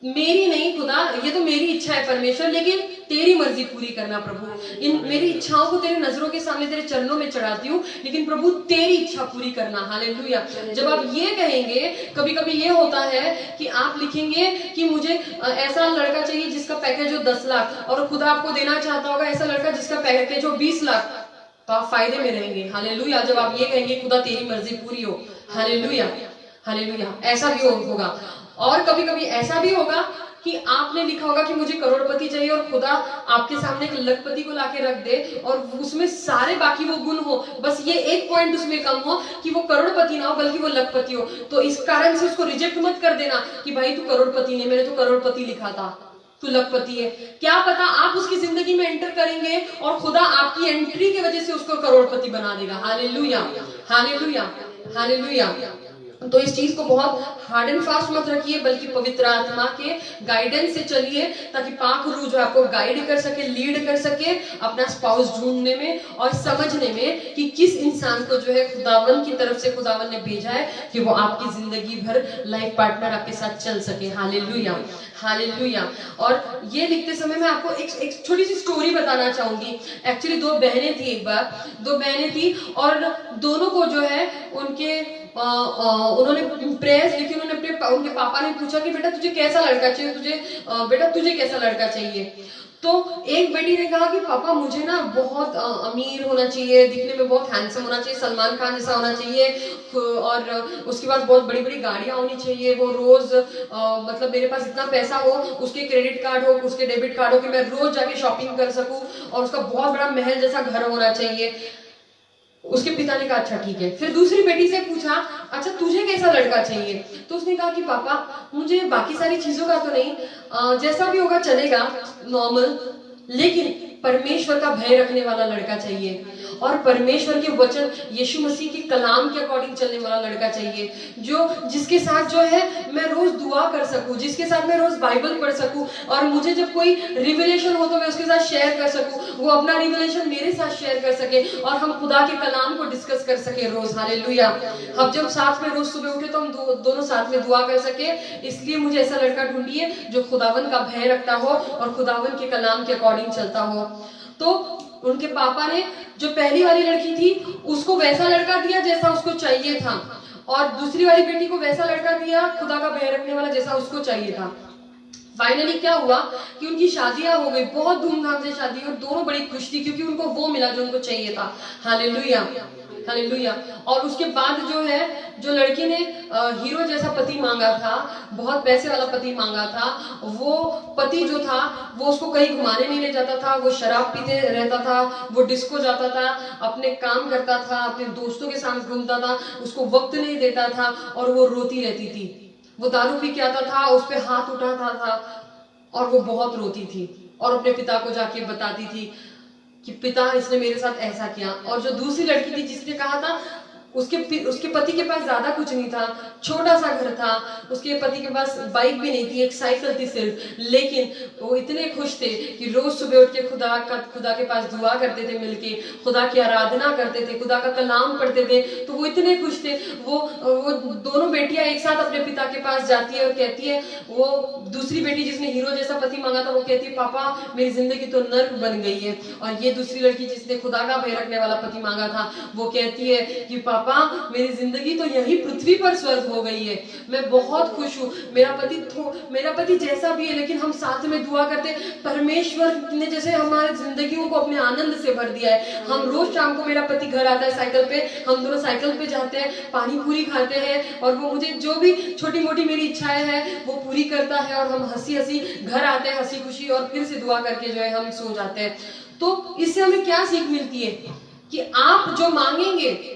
मेरी नहीं, खुदा ये तो मेरी इच्छा है परमेश्वर, लेकिन तेरी मर्जी पूरी करना प्रभु। इन मेरी इच्छाओं को तेरे नजरों के सामने तेरे चरणों में चढ़ाती हूँ, लेकिन प्रभु तेरी इच्छा पूरी करना। हालेलुया। जब आप ये कहेंगे, कभी कभी ये होता है कि आप लिखेंगे कि मुझे ऐसा लड़का चाहिए जिसका पैकेज हो 10 लाख और खुदा आपको देना चाहता होगा ऐसा लड़का जिसका पैकेज हो 20 लाख, तो आप फायदे में रहेंगे। हालेलुया। जब आप ये कहेंगे खुदा तेरी मर्जी पूरी हो। Hallelujah, hallelujah. ऐसा भी होगा। और कभी कभी ऐसा भी होगा कि आपने लिखा होगा कि मुझे करोड़पति चाहिए और खुदा आपके सामने एक लखपति को लाके रख दे और उसमें सारे बाकी वो गुण हो, बस ये एक पॉइंट उसमें कम हो कि वो करोड़पति ना हो बल्कि वो लखपति हो। तो इस कारण से उसको रिजेक्ट मत कर देना कि भाई तू करोड़पति नहीं, मैंने तो करोड़पति लिखा था, तू लखपति है। क्या पता आप उसकी जिंदगी में एंटर करेंगे और खुदा आपकी एंट्री की वजह से उसको करोड़पति बना देगा। Hallelujah, hallelujah, hallelujah. तो इस चीज को बहुत हार्ड एंड फास्ट मत रखिए, बल्कि पवित्र आत्मा के गाइडेंस से चलिए, ताकि पाक रूह जो आपको गाइड कर सके, लीड कर सके अपना स्पाउस ढूंढने में और समझने में कि किस इंसान को जो है खुदावन की तरफ से खुदावन ने भेजा है कि वो आपकी जिंदगी भर लाइफ पार्टनर आपके साथ चल सके। Hallelujah, hallelujah. और ये लिखते समय मैं आपको एक छोटी सी स्टोरी बताना चाहूंगी। एक्चुअली 2 बहनें थी, एक बार 2 बहनें थी और दोनों को जो है उनके उन्होंने प्रेयर्स लिखी, उन्होंने उनके पापा ने पूछा कि बेटा तुझे कैसा लड़का चाहिए, बेटा तुझे कैसा लड़का चाहिए। तो एक बेटी ने कहा कि पापा मुझे ना बहुत अमीर होना चाहिए, दिखने में बहुत हैंडसम होना चाहिए, सलमान खान जैसा होना चाहिए, और उसके बाद बहुत बड़ी बड़ी गाड़ियां होनी चाहिए, वो रोज मतलब मेरे पास इतना पैसा हो, उसके क्रेडिट कार्ड हो, उसके डेबिट कार्ड हो कि मैं रोज जाके शॉपिंग कर सकूं, और उसका बहुत बड़ा महल जैसा घर होना चाहिए। उसके पिता ने कहा अच्छा ठीक है। फिर दूसरी बेटी से पूछा अच्छा तुझे कैसा लड़का चाहिए, तो उसने कहा कि पापा मुझे बाकी सारी चीजों का तो नहीं, जैसा भी होगा चलेगा, नॉर्मल, लेकिन परमेश्वर का भय रखने वाला लड़का चाहिए, और परमेश्वर के वचन यीशु मसीह के कलाम के अकॉर्डिंग चलने वाला लड़का चाहिए, जो जिसके साथ जो है मैं रोज दुआ कर सकूं, जिसके साथ मैं रोज बाइबल पढ़ सकूं, और मुझे जब कोई रिविलेशन हो तो मैं उसके साथ शेयर कर सकूं, वो अपना रिविलेशन मेरे साथ शेयर कर सके, और हम खुदा के कलाम को डिस्कस कर सके रोज। हालेलुया। हम जब साथ में रोज सुबह उठे तो हम दोनों साथ में दुआ कर सके। इसलिए मुझे ऐसा लड़का ढूंढिए जो खुदावन का भय रखता हो और खुदावन के कलाम के अकॉर्डिंग चलता हो। तो उनके पापा ने जो पहली वाली लड़की थी उसको वैसा लड़का दिया जैसा उसको चाहिए था, और दूसरी वाली बेटी को वैसा लड़का दिया खुदा का भय रखने वाला जैसा उसको चाहिए था। फाइनली क्या हुआ कि उनकी शादियां हो गई, बहुत धूमधाम से शादी, और दोनों बड़ी खुश थी क्योंकि उनको वो मिला जो उनको चाहिए था। Hallelujah, hallelujah. और उसके बाद जो है, जो लड़की ने हीरो जैसा पति मांगा था, बहुत पैसे वाला पति मांगा था, वो पति जो था वो उसको कहीं घुमाने नहीं ले जाता था, वो शराब पीते रहता था, वो डिस्को जाता था, अपने काम करता था, अपने दोस्तों के साथ घूमता था, उसको वक्त नहीं देता था, और वो रोती रहती थी। वो दारू पी के आता था, उस पर हाथ उठाता था, और वो बहुत रोती थी, और अपने पिता को जाके बताती थी कि पिता इसने मेरे साथ ऐसा किया। और जो दूसरी लड़की थी जिसने कहा था, उसके पति के पास ज्यादा कुछ नहीं था, छोटा सा घर था, उसके पति के पास बाइक भी नहीं थी, एक साइकिल थी सिर्फ, लेकिन वो इतने खुश थे कि रोज सुबह उठ के खुदा के पास दुआ करते थे, मिलके खुदा की आराधना करते थे, खुदा का कलाम पढ़ते थे। तो वो इतने खुश थे। वो दोनों बेटियां एक साथ अपने पिता के पास जाती है और कहती है, वो दूसरी बेटी जिसने हीरो जैसा पति मांगा था वो कहती है पापा मेरी जिंदगी तो नर्क बन गई है, और ये दूसरी लड़की जिसने खुदा का भय रखने वाला पति मांगा था वो कहती है कि पापा मेरी जिंदगी तो यही पृथ्वी पर स्वर्ग हो गई है, मैं बहुत खुश हूँ, मेरा पति जैसा भी है लेकिन हम साथ में दुआ करते, परमेश्वर ने जैसे हमारी जिंदगियों को अपने आनंद से भर दिया है। हम रोज शाम को, मेरा पति घर आता है साइकिल पे, हम दोनों साइकिल पे जाते हैं, पानी पूरी खाते हैं, और वो मुझे जो भी छोटी मोटी मेरी इच्छाएं हैं वो पूरी करता है, और हम हंसी हंसी घर आते हैं, हंसी खुशी, और फिर से दुआ करके जो है हम सो जाते हैं। तो इससे हमें क्या सीख मिलती है कि आप जो मांगेंगे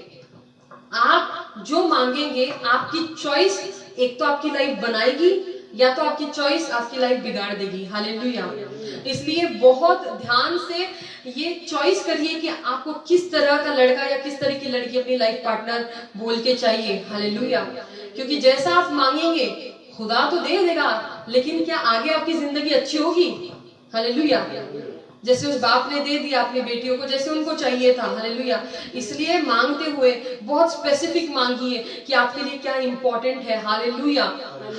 आपकी चॉइस एक तो आपकी लाइफ बनाएगी, या तो आपकी चॉइस आपकी लाइफ बिगाड़ देगी। हालेलुया। इसलिए बहुत ध्यान से ये चॉइस करिए कि आपको किस तरह का लड़का या किस तरह की लड़की अपनी लाइफ पार्टनर बोल के चाहिए। हालेलुया। क्योंकि जैसा आप मांगेंगे खुदा तो दे देगा, लेकिन क्या आगे आपकी जिंदगी अच्छी होगी? हालेलुया। जैसे उस बाप ने दे दिया अपनी बेटियों को जैसे उनको चाहिए था। हालेलुया। इसलिए मांगते हुए बहुत स्पेसिफिक मांगिए कि आपके लिए क्या इंपॉर्टेंट है। Hallelujah,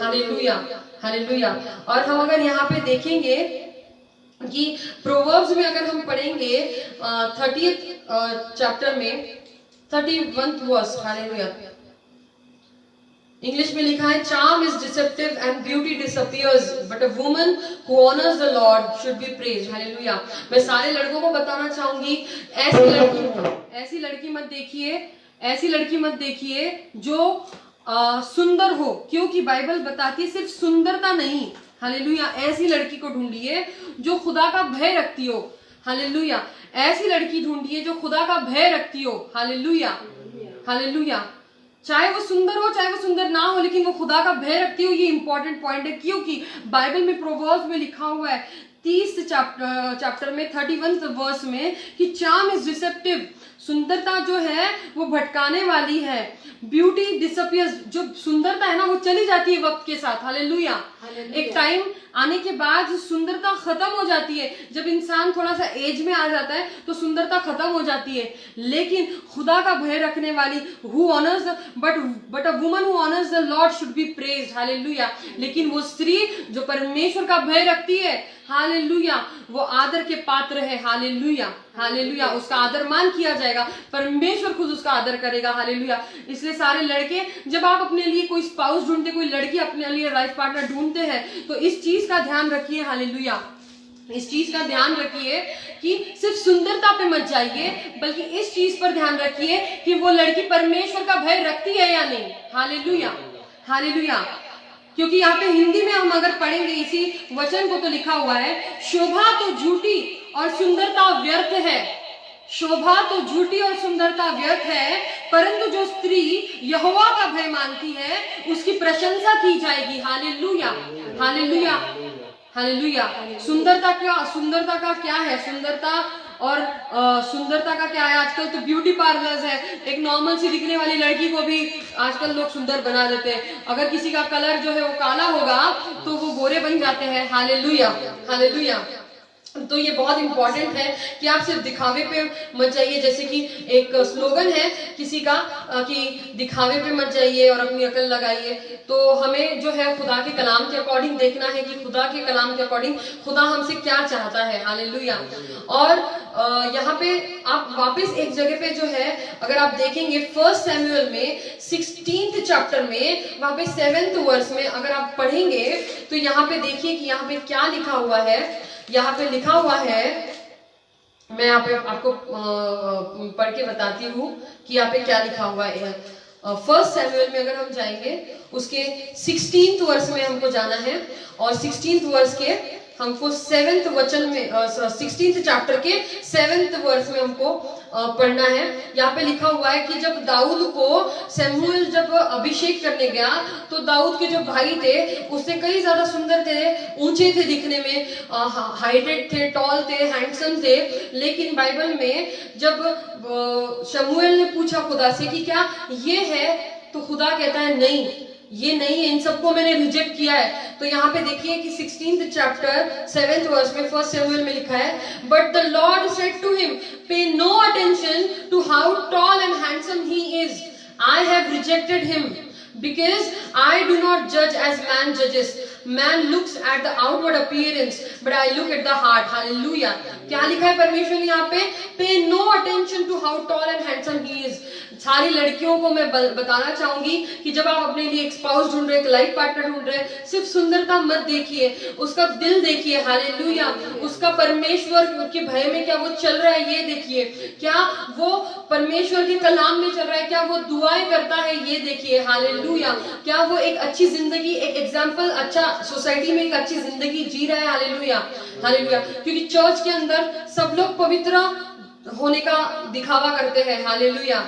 hallelujah, hallelujah. और हम अगर यहाँ पे देखेंगे कि प्रोवर्ब्स में अगर हम पढ़ेंगे 30th चैप्टर में 31st वर्स, हालेलुया, इंग्लिश में लिखा है, charm is deceptive and beauty disappears but a woman who honours the Lord should be praised. Hallelujah. मैं सारे लड़कों को बताना चाहूंगी, ऐसी लड़की मत देखिए जो सुंदर हो, क्योंकि बाइबल बताती है सिर्फ सुंदरता नहीं। हालेलुया। ऐसी लड़की को ढूंढिए जो खुदा का भय रखती हो। हालेलुया। ऐसी लड़की ढूंढिए जो खुदा का भय रखती हो। Hallelujah, hallelujah. चाहे वो सुंदर हो चाहे वो सुंदर ना हो, लेकिन वो खुदा का भय रखती हो। ये इंपॉर्टेंट पॉइंट है, क्योंकि बाइबल में प्रोवर्ब्स में लिखा हुआ है 30 चैप्टर में 31 वर्स में कि चार्म इज डिसेप्टिव, सुंदरता जो है वो भटकाने वाली है, ब्यूटी डिसअपियर्स, जो सुंदरता है ना वो चली जाती है वक्त के साथ। हालेलुया। एक टाइम आने के बाद सुंदरता खत्म हो जाती है, जब इंसान थोड़ा सा एज में आ जाता है तो सुंदरता खत्म हो जाती है। लेकिन खुदा का भय रखने वाली who honours but a woman who honours the Lord should be praised. Hallelujah. लेकिन वो स्त्री जो परमेश्वर का भय रखती है, हालेलुया, वो आदर के पात्र है। हालेलुया, हालेलुया, उसका आदर मान किया जाएगा, परमेश्वर खुद उसका आदर करेगा। हालेलुया। इसलिए सारे लड़के, जब आप अपने लिए कोई स्पाउस ढूंढते, कोई लड़की अपने लिए लाइफ पार्टनर ढूंढते हैं, तो इस चीज का ध्यान रखिए। हालेलुया, इस चीज का ध्यान रखिए कि सिर्फ सुंदरता पे मत जाइए, बल्कि इस चीज पर ध्यान रखिए कि वो लड़की परमेश्वर का भय रखती है या नहीं। Hallelujah, hallelujah. क्योंकि यहाँ पे हिंदी में हम अगर पढ़ेंगे इसी वचन को, तो लिखा हुआ है, शोभा तो झूठी और सुंदरता व्यर्थ है। शोभा तो झूठी और सुंदरता व्यर्थ है, परंतु जो स्त्री यहोवा का भय मानती है उसकी प्रशंसा की जाएगी। Hallelujah, hallelujah, hallelujah. सुंदरता का क्या है? सुंदरता और सुंदरता का क्या है? आजकल तो ब्यूटी पार्लर्स है। एक नॉर्मल सी दिखने वाली लड़की को भी आजकल लोग सुंदर बना देते हैं। अगर किसी का कलर जो है वो काला होगा तो वो गोरे बन जाते हैं। Hallelujah, hallelujah. तो ये बहुत इंपॉर्टेंट है कि आप सिर्फ दिखावे पे मत जाइए। जैसे कि एक स्लोगन है किसी का कि दिखावे पे मत जाइए और अपनी अकल लगाइए। तो हमें जो है खुदा के कलाम के अकॉर्डिंग देखना है कि खुदा के कलाम के अकॉर्डिंग खुदा हमसे क्या चाहता है। हालेलुया। और यहाँ पे आप वापस एक जगह पे जो है, अगर आप देखेंगे 1 सैमुअल में 16th चैप्टर में, वहां पे 7th वर्स में अगर आप पढ़ेंगे तो यहाँ पे देखिए कि यहाँ पे क्या लिखा हुआ है। यहाँ पे लिखा हुआ है, मैं यहाँ पे आपको पढ़ के बताती हूँ कि यहाँ पे क्या लिखा हुआ है। 1 सैमुअल में अगर हम जाएंगे उसके 16th वर्स में हमको जाना है, और 16th वर्स के हमको 7th वचन में 16th चैप्टर के 7th वर्स में हमको पढ़ना है। यहाँ पे लिखा हुआ है कि जब दाऊद को शमूएल जब अभिषेक करने गया तो दाऊद के जो भाई थे उससे कई ज्यादा सुंदर थे, ऊंचे थे दिखने में, हाइटेड थे, टॉल थे, हैंडसम थे। लेकिन बाइबल में जब शमूएल ने पूछा खुदा से कि क्या ये है, तो खुदा कहता है नहीं, ये नहीं है, इन सबको मैंने रिजेक्ट किया है। तो यहाँ पे देखिए कि 16th चैप्टर 7th वर्स में 1 सैमुअल में लिखा है, but the Lord said to him, pay no attention to how tall and handsome he is, I have rejected him because I do not judge as man judges. Man looks at the outward appearance, but I look at the heart. Hallelujah. क्या लिखा है परमेश्वर ने यहाँ पे? Pay no attention to how tall and handsome he is. सारी लड़कियों को मैं बताना चाहूंगी कि जब आप अपने लिए एक स्पाउस ढूंढ रहे, एक लाइफ पार्टनर ढूंढ रहे, सिर्फ सुंदरता मत देखिए, उसका दिल देखिए। हालेलुया। उसका परमेश्वर के भय में क्या वो चल रहा है ये देखिए, क्या वो परमेश्वर के कलाम में चल रहा है, क्या वो दुआएं करता है ये देखिए। हालेलुया। क्या वो एक अच्छी जिंदगी, एक एग्जाम्पल, अच्छा सोसाइटी में एक अच्छी जिंदगी जी रहा है। Hallelujah, hallelujah. क्योंकि चर्च के अंदर सब लोग पवित्र होने का दिखावा करते हैं। हालेलुया।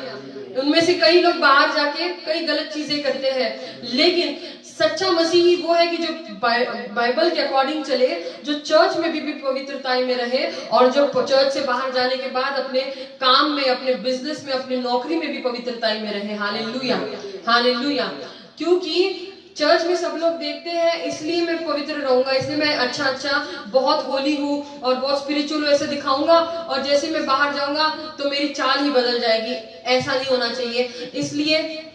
उनमें से कई लोग बाहर जाके कई गलत चीजें करते हैं, लेकिन सच्चा मसीही वो है कि जो बाइबल के अकॉर्डिंग चले, जो चर्च में भी पवित्रता में रहे, और जो चर्च से बाहर जाने के बाद अपने काम में, अपने बिजनेस में, अपने नौकरी में भी पवित्रता में रहे। Hallelujah, hallelujah. क्योंकि चर्च में सब लोग देखते हैं, इसलिए मैं पवित्र रहूंगा, इसलिए मैं अच्छा बहुत होली हूँ और बहुत स्पिरिचुअल ऐसे दिखाऊंगा, और जैसे मैं बाहर जाऊंगा तो मेरी चाल ही बदल जाएगी। ऐसा नहीं होना चाहिए। इसलिए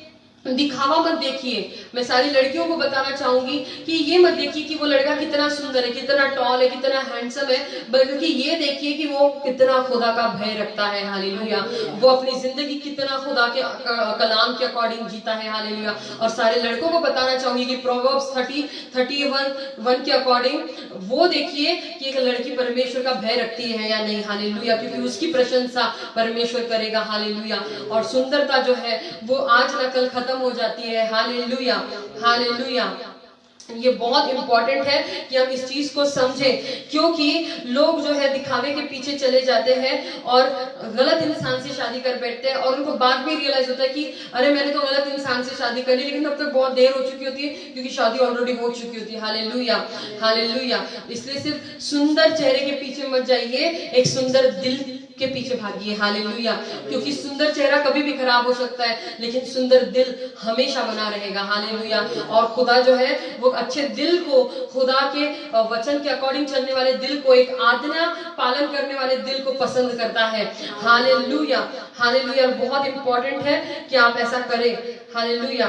दिखावा मत देखिए। मैं सारी लड़कियों को बताना चाहूंगी कि ये मत देखिए कि वो लड़का कितना सुंदर है, कितना टॉल है, कितना हैंडसम है, बल्कि ये देखिए कि वो कितना खुदा का भय रखता है। हालेलुया। वो अपनी जिंदगी कितना खुदा के कलाम के अकॉर्डिंग जीता है। हालेलुया। और सारे लड़कों को बताना चाहूंगी कि प्रोवर्ब्स 30:31 के अकॉर्डिंग वो देखिए कि एक लड़की परमेश्वर का भय रखती है या नहीं। हालेलुया। क्योंकि उसकी प्रशंसा परमेश्वर करेगा। हालेलुया। और सुंदरता जो है वो आज न कल खत्म हो जाती है। Hallelujah, hallelujah. ये बहुत इंपॉर्टेंट है कि हम इस चीज को समझें, क्योंकि लोग जो है दिखावे के पीछे चले जाते हैं और गलत इंसान से शादी कर बैठते हैं, और उनको बाद में रियलाइज होता है कि अरे मैंने तो गलत इंसान से शादी कर ली, लेकिन तब तक बहुत देर हो चुकी होती है क्योंकि शादी ऑलरेडी हो चुकी होती है। Hallelujah, hallelujah. इसलिए सिर्फ सुंदर चेहरे के पीछे मत जाइए, एक सुंदर दिल के पीछे भागिए। हालेलुया। क्योंकि सुंदर चेहरा कभी भी खराब हो सकता है, लेकिन सुंदर दिल हमेशा बना रहेगा। हालेलुया। और खुदा जो है वो अच्छे दिल को, खुदा के वचन के अकॉर्डिंग चलने वाले दिल को, एक आज्ञा पालन करने वाले दिल को पसंद करता है। Hallelujah, hallelujah. बहुत इंपॉर्टेंट है कि आप ऐसा करें। हालेलुया।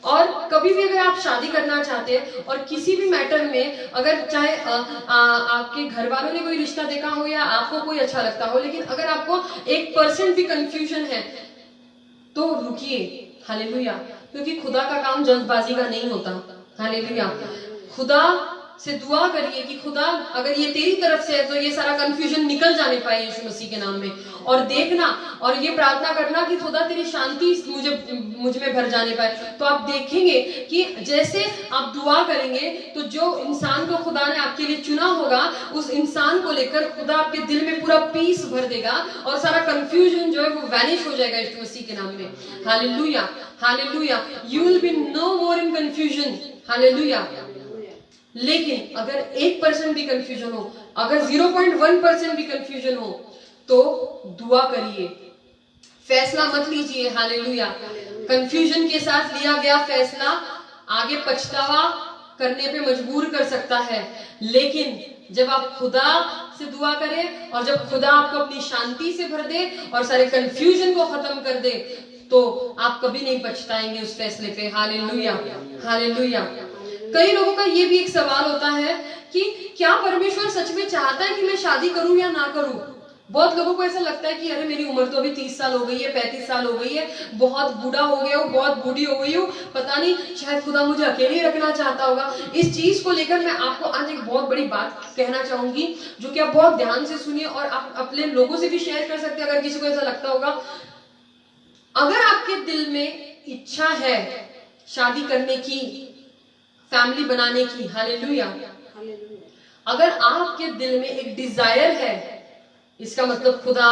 और कभी भी अगर आप शादी करना चाहते हैं और किसी भी मैटर में अगर चाहे आपके घर वालों ने कोई रिश्ता देखा हो या आपको कोई अच्छा लगता हो, लेकिन अगर आपको 1% भी कंफ्यूजन है तो रुकिए। हालेलुया। क्योंकि खुदा का काम जल्दबाजी का नहीं होता। हालेलुया। खुदा से दुआ करिए कि खुदा अगर ये तेरी तरफ से है तो ये सारा कंफ्यूजन निकल जाने पाए यीशु मसीह के नाम में। और देखना और ये प्रार्थना करना कि खुदा तेरी शांति मुझ में भर जाने पाए। तो आप देखेंगे कि जैसे आप दुआ करेंगे तो जो इंसान को खुदा ने आपके लिए चुना होगा उस इंसान को लेकर खुदा आपके दिल में पूरा पीस भर देगा और सारा कंफ्यूजन जो है वो वैनिश हो जाएगा यीशु मसीह के नाम में। Hallelujah. Hallelujah. You will be no more in confusion. Hallelujah. लेकिन अगर 1% भी कंफ्यूजन हो, अगर 0.1% भी कंफ्यूजन हो तो दुआ करिए, फैसला मत लीजिए। हालेलुया। कंफ्यूजन के साथ लिया गया फैसला आगे पछतावा करने पे मजबूर कर सकता है, लेकिन जब आप खुदा से दुआ करें और जब खुदा आपको अपनी शांति से भर दे और सारे कंफ्यूजन को खत्म कर दे तो आप कभी नहीं पछताएंगे उस फैसले पे। हालेलुया। हालेलुया। कई लोगों का ये भी एक सवाल होता है कि क्या परमेश्वर सच में चाहता है कि मैं शादी करूं या ना करूं। बहुत लोगों को ऐसा लगता है कि अरे मेरी उम्र तो अभी 30 साल हो गई है, 35 साल हो गई है, बहुत बूढ़ा हो गया हूँ, बहुत बूढ़ी हो गई हूँ, पता नहीं शायद खुदा मुझे अकेले रखना चाहता होगा। इस चीज को लेकर मैं आपको आज एक बहुत बड़ी बात कहना चाहूंगी जो कि आप बहुत ध्यान से सुनिए और आप अपने लोगों से भी शेयर कर सकते हैं अगर किसी को ऐसा लगता होगा। अगर आपके दिल में इच्छा है शादी करने की, फैमिली बनाने की, हालेलुया, अगर आपके दिल में एक डिजायर है, इसका मतलब खुदा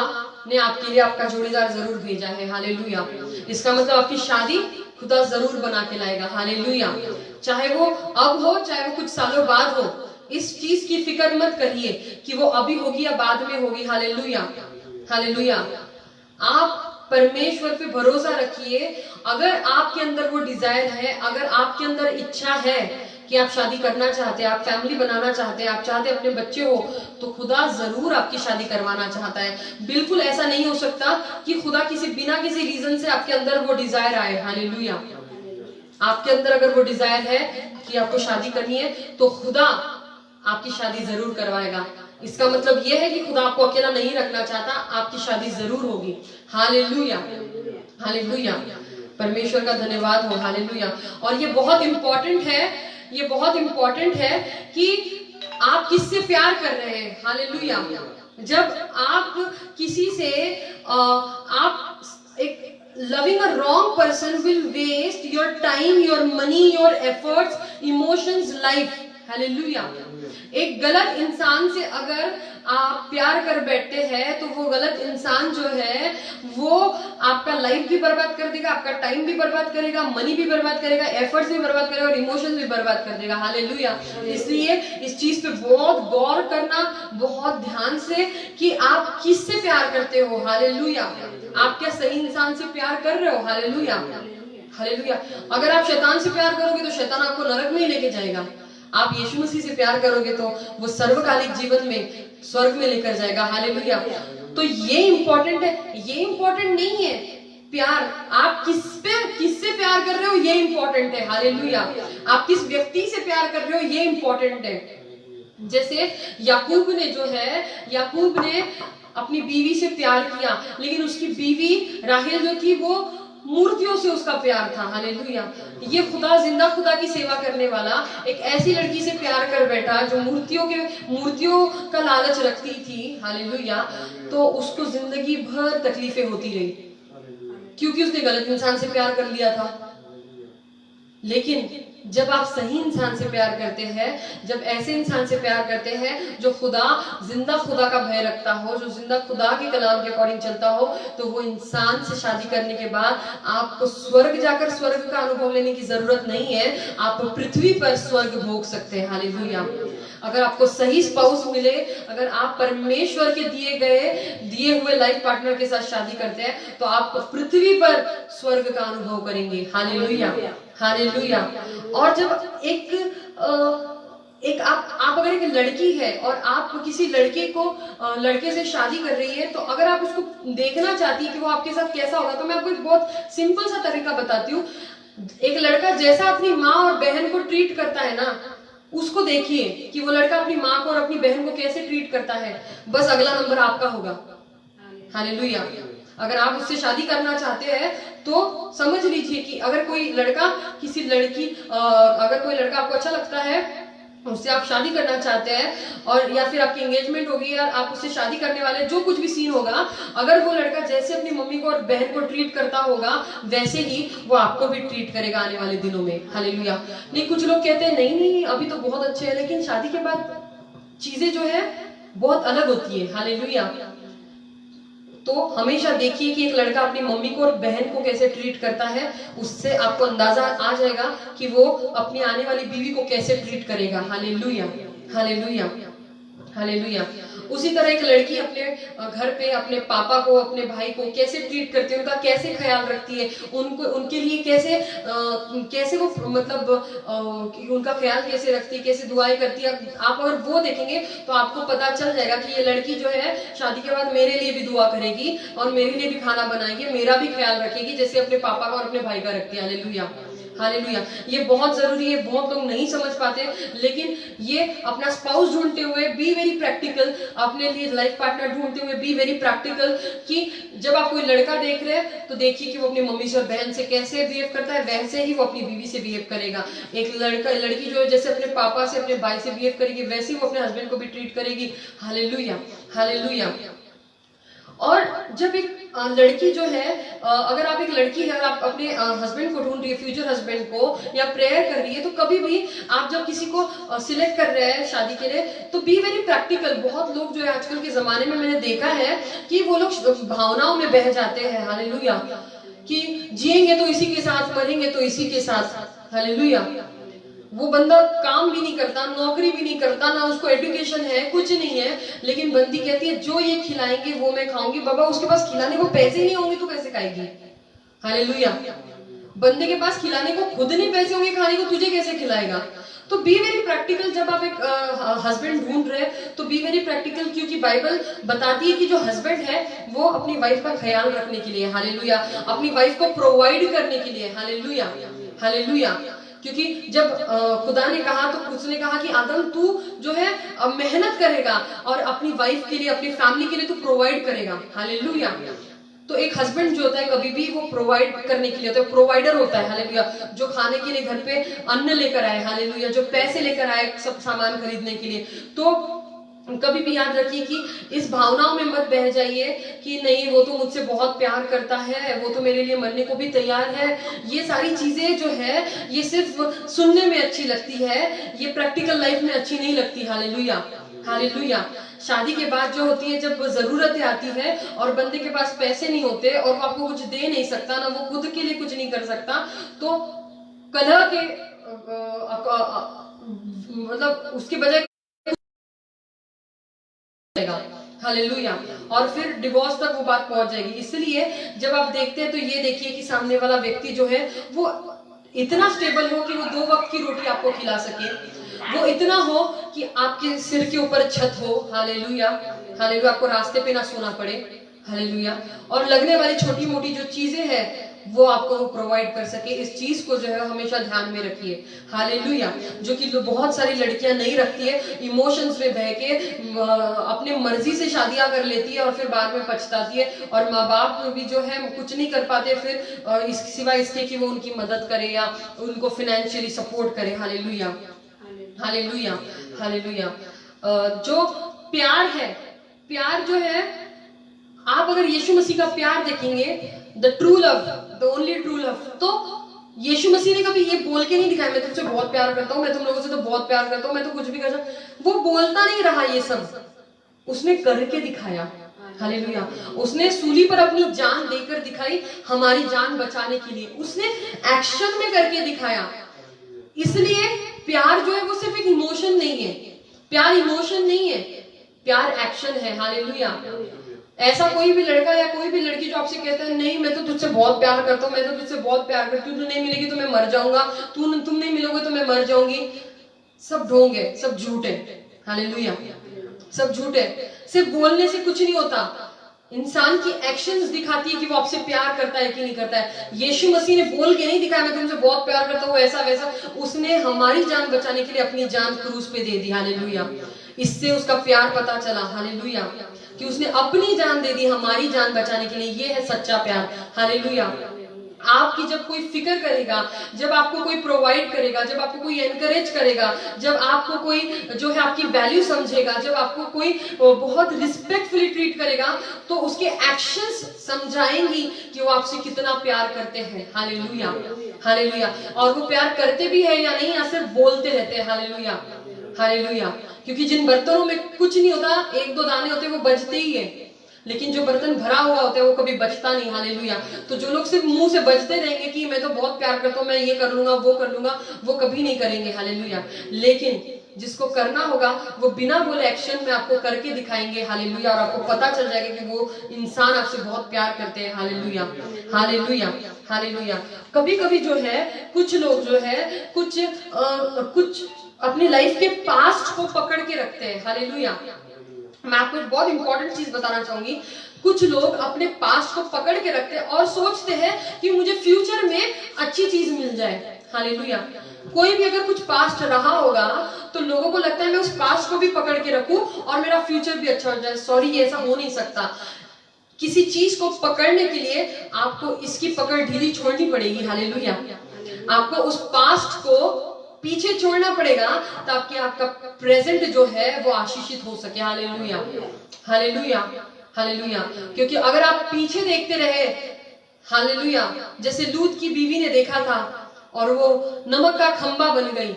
ने आपके लिए आपका जोड़ीदार जरूर भेजा है। हालेलुया। इसका मतलब आपकी शादी खुदा जरूर बना के लाएगा। हालेलुया। चाहे वो अब हो चाहे वो कुछ सालों बाद हो, इस चीज की फिक्र मत करिए कि वो अभी होगी या बाद में होगी। हालेलुया। हालेलुया। आप परमेश्वर पे भरोसा रखिए। अगर आपके अंदर वो डिजायर है, अगर आपके अंदर इच्छा है कि आप शादी करना चाहते हैं, आप फैमिली बनाना चाहते हैं, आप चाहते हैं अपने बच्चे हो, तो खुदा जरूर आपकी शादी करवाना चाहता है। बिल्कुल ऐसा नहीं हो सकता कि खुदा बिना किसी रीजन से आपके अंदर वो डिजायर आए। हालेलुया। आपके अंदर अगर वो डिजायर है कि आपको शादी करनी है तो खुदा आपकी शादी जरूर करवाएगा। इसका मतलब यह है कि खुदा आपको अकेला नहीं रखना चाहता, आपकी शादी जरूर होगी। हालेलुया। हालेलुया। परमेश्वर का धन्यवाद हो। हालेलुया। और ये बहुत इंपॉर्टेंट है, ये बहुत इंपॉर्टेंट है कि आप किससे प्यार कर रहे हैं। हालेलुया। जब आप किसी से आप एक loving a wrong person will waste your time, your money, your efforts, emotions, life. Hallelujah. एक गलत इंसान से अगर आप प्यार कर बैठते हैं तो वो गलत इंसान जो है वो आपका लाइफ भी बर्बाद कर देगा, आपका टाइम भी बर्बाद करेगा, मनी भी बर्बाद करेगा, एफर्ट्स भी बर्बाद करेगा और इमोशंस भी बर्बाद कर देगा। हालेलुया। इसलिए इस चीज पे बहुत गौर करना, बहुत ध्यान से कि आप किससे प्यार करते हो। हालेलुया। आप क्या सही इंसान से प्यार कर रहे हो। हालेलुया। हालेलुया। अगर आप शैतान से प्यार करोगे तो शैतान आपको नरक में ही लेके जाएगा। आप यीशु मसीह से प्यार करोगे तो वो सर्वकालिक जीवन में स्वर्ग में लेकर जाएगा। हालेलुया। तो ये इंपॉर्टेंट है, ये इंपॉर्टेंट नहीं है प्यार आप किससे प्यार कर रहे हो, ये इंपॉर्टेंट है। हालेलुया। आप किस व्यक्ति से प्यार कर रहे हो, ये इंपॉर्टेंट है। जैसे याकूब ने अपनी बीवी से प्यार किया, लेकिन उसकी बीवी राहेल जो थी वो मूर्तियों से उसका प्यार था। हालेलुया। ये जिंदा खुदा की सेवा करने वाला एक ऐसी लड़की से प्यार कर बैठा जो मूर्तियों का लालच रखती थी। हालेलुया। तो उसको जिंदगी भर तकलीफें होती रही क्योंकि उसने गलत इंसान से प्यार कर लिया था। लेकिन जब आप सही इंसान से प्यार करते हैं, जब ऐसे इंसान से प्यार करते हैं जो जिंदा खुदा का भय रखता हो, जो जिंदा खुदा के कलाम के अकॉर्डिंग चलता हो, तो वो इंसान से शादी करने के बाद आपको स्वर्ग जाकर स्वर्ग का अनुभव लेने की जरूरत नहीं है, आप पृथ्वी पर स्वर्ग भोग सकते हैं। हालेलुया। अगर आपको सही स्पाउस मिले, अगर आप परमेश्वर के दिए हुए लाइफ पार्टनर के साथ शादी करते हैं तो आप पृथ्वी पर स्वर्ग का अनुभव करेंगे। हालेलुया। हालेलुया। और जब एक आप अगर एक लड़की है और आप किसी लड़के से शादी कर रही है, तो अगर आप उसको देखना चाहती है कि वो आपके साथ कैसा होगा, तो मैं आपको एक बहुत सिंपल सा तरीका बताती हूँ। एक लड़का जैसा अपनी माँ और बहन को ट्रीट करता है ना, उसको देखिए कि वो लड़का अपनी माँ को और अपनी बहन को कैसे ट्रीट करता है, बस अगला नंबर आपका होगा। हालेलुया। अगर आप उससे शादी करना चाहते हैं तो समझ लीजिए कि अगर कोई लड़का किसी लड़की अगर कोई लड़का आपको अच्छा लगता है, उससे आप शादी करना चाहते हैं और या फिर आपकी एंगेजमेंट होगी या आप उससे शादी करने वाले, जो कुछ भी सीन होगा, अगर वो लड़का जैसे अपनी मम्मी को और बहन को ट्रीट करता होगा वैसे ही वो आपको भी ट्रीट करेगा आने वाले दिनों में। हालेलुया। नहीं, कुछ लोग कहते हैं नहीं नहीं अभी तो बहुत अच्छे हैं, लेकिन शादी के बाद चीजें जो है बहुत अलग होती है। हालेलुया। तो हमेशा देखिए कि एक लड़का अपनी मम्मी को और बहन को कैसे ट्रीट करता है, उससे आपको अंदाजा आ जाएगा कि वो अपनी आने वाली बीवी को कैसे ट्रीट करेगा। Hallelujah, hallelujah, hallelujah. उसी तरह एक लड़की अपने घर पे अपने पापा को, अपने भाई को कैसे ट्रीट करती है, उनका कैसे ख्याल रखती है, उनको उनके लिए कैसे वो मतलब उनका ख्याल कैसे रखती है, कैसे दुआएं करती है, आप अगर वो देखेंगे तो आपको पता चल जाएगा कि ये लड़की जो है शादी के बाद मेरे लिए भी दुआ करेगी और मेरे लिए भी खाना बनाएगी, मेरा भी ख्याल रखेगी जैसे अपने पापा का और अपने भाई का रखती है। Hallelujah, hallelujah. ये बहुत जरूरी है, बहुत लोग नहीं समझ पाते, लेकिन ये अपना स्पाउस ढूंढते हुए बी वेरी प्रैक्टिकल, अपने लिए लाइफ पार्टनर ढूंढते हुए बी वेरी प्रैक्टिकल, कि जब आप कोई लड़का देख रहे हैं तो देखिए कि वो अपनी मम्मी से और बहन से कैसे बिहेव करता है, वैसे ही वो अपनी बीवी से बिहेव करेगा। एक लड़की जो है जैसे अपने पापा से अपने भाई से बिहेव करेगी, वैसे ही वो अपने हस्बैंड को भी ट्रीट करेगी। Hallelujah, hallelujah. और जब एक लड़की जो है, अगर आप एक लड़की है और आप अपने हस्बैंड को ढूंढ रही है, फ्यूचर हस्बैंड को, या प्रेयर कर रही है, तो कभी भी आप जब किसी को सिलेक्ट कर रहे हैं शादी के लिए तो बी वेरी प्रैक्टिकल। बहुत लोग जो है आजकल के जमाने में मैंने देखा है कि वो लोग भावनाओं में बह जाते हैं। हालेलुया। कि जिएंगे तो इसी के साथ, मरेंगे तो इसी के साथ। हालेलुया। वो बंदा काम भी नहीं करता, नौकरी भी नहीं करता, ना उसको एजुकेशन है, कुछ नहीं है, लेकिन बंदी कहती है जो ये खिलाएंगे वो मैं खाऊंगी। बाबा उसके पास खिलाने को पैसे ही नहीं होंगे तो कैसे खाएगी? हालेलुया। बंदे के पास खिलाने को खुद नहीं पैसे होंगे, खाने को तुझे कैसे खिलाएगा? तो बी वेरी प्रैक्टिकल। जब आप एक हस्बैंड ढूंढ रहे हैं तो बी वेरी प्रैक्टिकल, क्योंकि बाइबल बताती है कि जो हस्बैंड है वो अपनी वाइफ का ख्याल रखने के लिए, हालेलुया, अपनी वाइफ को प्रोवाइड करने के लिए, हालेलुया, हालेलुया। क्योंकि जब खुदा ने कहा तो उसने कहा कि आदम तू जो है मेहनत करेगा और अपनी वाइफ के लिए, अपनी फैमिली के लिए तू प्रोवाइड करेगा। हालेलुया। तो एक हस्बैंड जो होता है कभी भी वो प्रोवाइड करने के लिए होता है, प्रोवाइडर होता है। हालेलुया। जो खाने के लिए घर पे अन्न लेकर आए, हालेलुया, जो पैसे लेकर आए सब सामान खरीदने के लिए। तो कभी भी याद रखिए कि इस भावनाओं में मत बह जाइए कि नहीं वो तो मुझसे बहुत प्यार करता है, वो तो मेरे लिए मरने को भी तैयार है। ये सारी चीजें जो है ये सिर्फ सुनने में अच्छी लगती है, ये प्रैक्टिकल लाइफ में अच्छी नहीं लगती। Hallelujah, hallelujah. शादी के बाद जो होती है, जब जरूरतें आती है और बंदे के पास पैसे नहीं होते और वो आपको कुछ दे नहीं सकता, ना वो खुद के लिए कुछ नहीं कर सकता, तो कलह के मतलब उसके बजाय हालेलुया, और फिर डिवोर्स तक वो बात पहुंच जाएगी। इसलिए जब आप देखते हैं तो ये देखिए कि सामने वाला व्यक्ति जो है वो इतना स्टेबल हो कि वो 2 वक्त की रोटी आपको खिला सके, वो इतना हो कि आपके सिर के ऊपर छत हो। Hallelujah, hallelujah. आपको रास्ते पे ना सोना पड़े। हालेलुया। और लगने वाली छोटी मोटी जो चीजें हैं वो आपको वो प्रोवाइड कर सके। इस चीज को जो है हमेशा ध्यान में रखिए। हालेलुया। जो कि बहुत सारी लड़कियां नहीं रखती है, इमोशंस में बह के अपने मर्जी से शादियां कर लेती है और फिर बाद में पछताती है, और माँ बाप भी जो है कुछ नहीं कर पाते फिर सिवाय इसके कि वो उनकी मदद करे या उनको फाइनेंशियली सपोर्ट करे। Hallelujah, hallelujah, hallelujah. जो प्यार है, प्यार जो है, आप अगर यीशु मसीह का प्यार देखेंगे, the true love, the only true love, तो यीशु मसीह ने कभी ये बोल के नहीं दिखाया मैं तुमसे बहुत प्यार करता हूँ, मैं तुम लोगों से तो बहुत प्यार करता हूँ, मैं तो कुछ भी कर सकता। वो बोलता नहीं रहा ये सब, उसने करके दिखाया। हालेलुया। उसने सूली पर अपनी जान देकर दिखाई हमारी जान बचाने के लिए, उसने एक्शन में करके दिखाया। इसलिए प्यार जो है वो सिर्फ एक इमोशन नहीं है, प्यार इमोशन नहीं है, प्यार एक्शन है। हालेलुया। ऐसा कोई भी लड़का या कोई भी लड़की जो आपसे कहता है नहीं मैं तो तुझसे बहुत प्यार करता हूँ, मैं तो तुझसे बहुत प्यार करती हूँ, तू नहीं मिलेगी तो मैं मर जाऊंगा, तुम नहीं मिलोगे तो मैं मर जाऊंगी, सब ढोंग है, सब झूठ है। हालेलुया। सब झूठ है। सिर्फ बोलने से कुछ नहीं होता, इंसान की एक्शंस दिखाती है कि वो आपसे प्यार करता है कि नहीं करता है। यीशु मसीह ने बोल के नहीं दिखाया मैं तुमसे बहुत प्यार करता हूँ ऐसा वैसा, उसने हमारी जान बचाने के लिए अपनी जान क्रूस पे दे दी। हालेलुया। इससे उसका प्यार पता चला। हालेलुया। कि उसने अपनी जान दे दी हमारी जान बचाने के लिए। ये है सच्चा प्यार। हालेलुया। आपकी जब कोई फिक्र करेगा, जब आपको कोई प्रोवाइड करेगा, जब आपको कोई एनकरेज करेगा, जब आपको कोई जो है आपकी वैल्यू समझेगा, जब आपको कोई बहुत रिस्पेक्टफुली ट्रीट करेगा, तो उसके एक्शंस समझाएंगी कि वो आपसे कितना प्यार करते हैं। हालेलुया। हालेलुया। और वो प्यार करते भी है या नहीं, या सिर्फ बोलते रहते हैं। हालेलुया। हालेलुया। क्योंकि जिन बर्तनों में कुछ नहीं होता, एक दो दाने होते, वो बचते ही है, लेकिन जो बर्तन भरा हुआ होता है वो कभी बचता नहीं। हालेलुया। तो जो लोग सिर्फ मुंह से बचते रहेंगे कि मैं तो बहुत प्यार करता हूँ, मैं ये कर लूंगा वो कर लूंगा, वो कभी नहीं करेंगे। हालेलुया। लेकिन जिसको करना होगा वो बिना बोले एक्शन में आपको करके दिखाएंगे। हालेलुया। और आपको पता चल जाएगा कि वो इंसान आपसे बहुत प्यार करते हैं। हालेलुया। हालेलुया। हालेलुया। कभी कभी जो है कुछ लोग जो है कुछ अपनी लाइफ के पास्ट को पकड़ के रखते हैं। हालेलुया। मैं आपको एक बहुत इंपॉर्टेंट चीज बताना चाहूंगी। कुछ लोग अपने पास्ट को पकड़ के रखते हैं और सोचते हैं कि मुझे फ्यूचर में अच्छी चीज मिल जाए। हालेलुया। कोई भी अगर कुछ पास्ट रहा होगा तो लोगों को लगता है मैं उस पास्ट को भी पकड़ के रखूं और मेरा फ्यूचर भी अच्छा हो जाए। सॉरी, ये ऐसा हो नहीं सकता। किसी चीज को पकड़ने के लिए आपको इसकी पकड़ ढीली छोड़नी पड़ेगी। हालेलुया। आपको उस पास्ट को पीछे छोड़ना पड़ेगा ताकि आपका प्रेजेंट जो है वो आशीषित हो सके। हालेलुया। हालेलुया। हालेलुया। क्योंकि अगर आप पीछे देखते रहे, हालेलुया, जैसे लूत की बीवी ने देखा था और वो नमक का खंबा बन गई,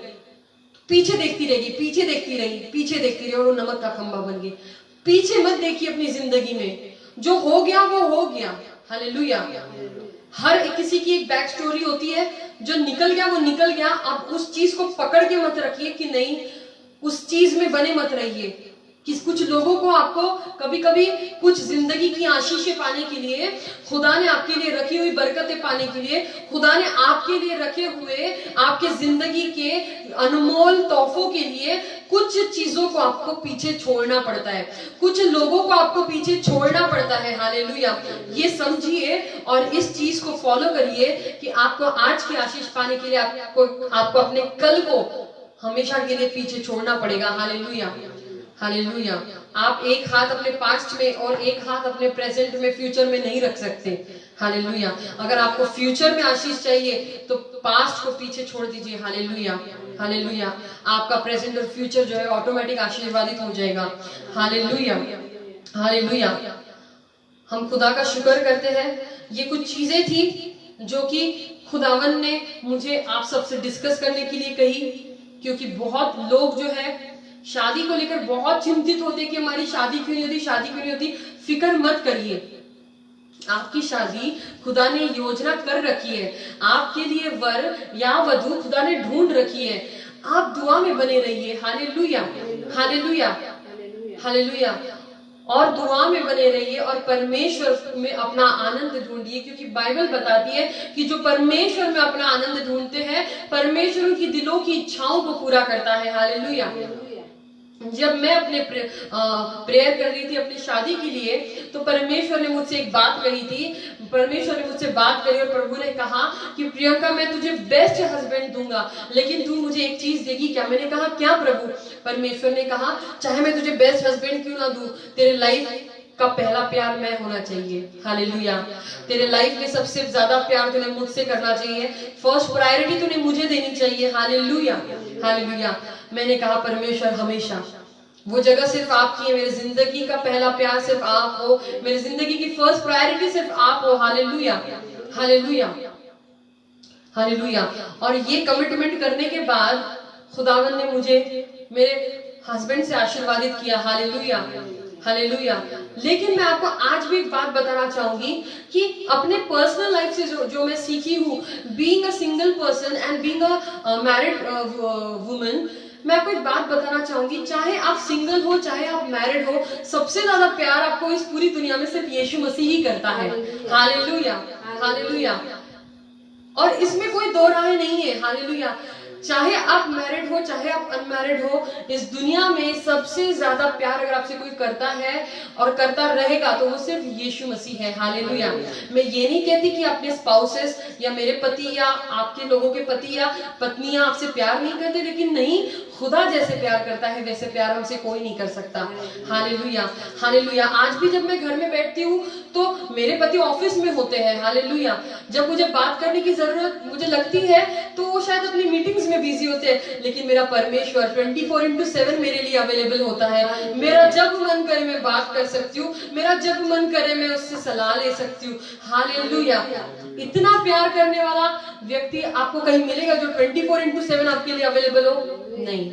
पीछे देखती रहेगी, पीछे देखती रही, पीछे देखती रही और वो नमक का खंबा बन गई। पीछे मत देखिए अपनी जिंदगी में, जो हो गया वो हो गया। हालेलुया। हर किसी की एक बैक स्टोरी होती है, जो निकल गया वो निकल गया। अब उस चीज को पकड़ के मत रखिए कि नहीं, उस चीज में बने मत रहिए। कि कुछ लोगों को आपको कभी कभी कुछ जिंदगी की आशीषें पाने के लिए, खुदा ने आपके लिए रखी हुई बरकतें पाने के लिए, खुदा ने आपके लिए रखे हुए आपके जिंदगी के अनमोल तोहफों के लिए कुछ चीजों को आपको पीछे छोड़ना पड़ता है, कुछ लोगों को आपको पीछे छोड़ना पड़ता है। हालेलुया। ये समझिए और इस चीज को फॉलो करिए कि आपको आज की आशीष पाने के लिए आपको अपने कल को हमेशा के लिए पीछे छोड़ना पड़ेगा। हालेलुया। हालेलुया। आप एक हाथ अपने पास्ट में और एक हाथ अपने प्रेजेंट में, फ्यूचर में नहीं रख सकते। हालेलुया। अगर आपको फ्यूचर में आशीष चाहिए तो पास्ट को पीछे छोड़ दीजिए। हालेलुया। हालेलुया। आपका प्रेजेंट और फ्यूचर जो है ऑटोमेटिक आशीर्वादित हो जाएगा। हालेलुया। हालेलुया। हम खुदा का शुक्र करते हैं। ये कुछ चीजें थी जो कि खुदावन ने मुझे आप सबसे डिस्कस करने के लिए कही, क्योंकि बहुत लोग जो है शादी को लेकर बहुत चिंतित होते कि हमारी शादी क्यों नहीं होती, शादी क्यों नहीं होती। फिक्र मत करिए, आपकी शादी खुदा ने योजना कर रखी है। आपके लिए वर या वधू खुदा ने ढूंढ रखी है। आप दुआ में बने रहिए। हालेलुया। हालेलुया। हालेलुया। और दुआ में बने रहिए और परमेश्वर में अपना आनंद ढूंढिए, क्योंकि बाइबल बताती है कि जो परमेश्वर में अपना आनंद ढूंढते हैं, परमेश्वर उनकी दिलों की इच्छाओं को पूरा करता है। हालेलुया। जब मैं अपने प्रेयर कर रही थी अपनी शादी के लिए, तो परमेश्वर ने मुझसे एक बात कही थी। परमेश्वर ने मुझसे बात करी और प्रभु ने कहा कि प्रियंका, मैं तुझे बेस्ट हस्बैंड दूंगा, लेकिन तू मुझे एक चीज देगी क्या? मैंने कहा क्या प्रभु? परमेश्वर ने कहा चाहे मैं तुझे बेस्ट हस्बैंड क्यों ना दूं, तेरे लाइफ का पहला प्यार मैं होना चाहिए। हालेलुया। तेरे लाइफ में सबसे ज्यादा प्यार तूने मुझसे करना चाहिए, फर्स्ट प्रायोरिटी तूने मुझे देनी चाहिए। हालेलुया। हालेलुया। मैंने कहा परमेश्वर, हमेशा वो जगह सिर्फ आपकी है, मेरी जिंदगी का पहला प्यार सिर्फ आप हो, मेरी जिंदगी की फर्स्ट प्रायोरिटी सिर्फ आप हो। हालेलुया। हालेलुया। हालेलुया। और ये कमिटमेंट करने के बाद खुदावन ने मुझे मेरे हस्बैंड से आशीर्वादित किया। हालेलुया। हालेलुया। लेकिन मैं आपको आज भी एक बात बताना चाहूंगी कि अपने पर्सनल लाइफ से जो मैं सीखी हूँ, being a single person and being a married woman, मैं आपको एक बात बताना चाहूंगी, चाहे आप सिंगल हो चाहे आप मैरिड हो, सबसे ज्यादा प्यार आपको इस पूरी दुनिया में सिर्फ यीशु मसीह ही करता है। हालेलुया। हालेलुया। और इसमें कोई दो राहें नहीं है। हालेलुया। चाहे आप मैरिड हो चाहे आप अनमैरिड हो, इस दुनिया में सबसे ज्यादा प्यार अगर आपसे कोई करता है और करता रहेगा तो वो सिर्फ यीशु मसीह है। हालेलुया। मैं ये नहीं कहती कि अपने स्पाउसेस या मेरे पति या आपके लोगों के पति या पत्नियां आपसे प्यार नहीं करते, लेकिन नहीं, खुदा जैसे प्यार करता है वैसे प्यार हमसे कोई नहीं कर सकता। Hallelujah, hallelujah. आज भी जब मैं घर में बैठती हूँ तो मेरे पति ऑफिस में होते हैं। हालेलुया। जब मुझे बात करने की जरूरत मुझे लगती है तो वो शायद अपनी मीटिंग्स में बिजी होते हैं, लेकिन मेरा परमेश्वर 24/7 मेरे लिए अवेलेबल होता है। मेरा जब मन करे मैं बात कर सकती हूँ, मेरा जब मन करे मैं उससे सलाह ले सकती हूँ। हालेलुया। इतना प्यार करने वाला व्यक्ति आपको कहीं मिलेगा जो 24/7 आपके लिए अवेलेबल हो? नहीं,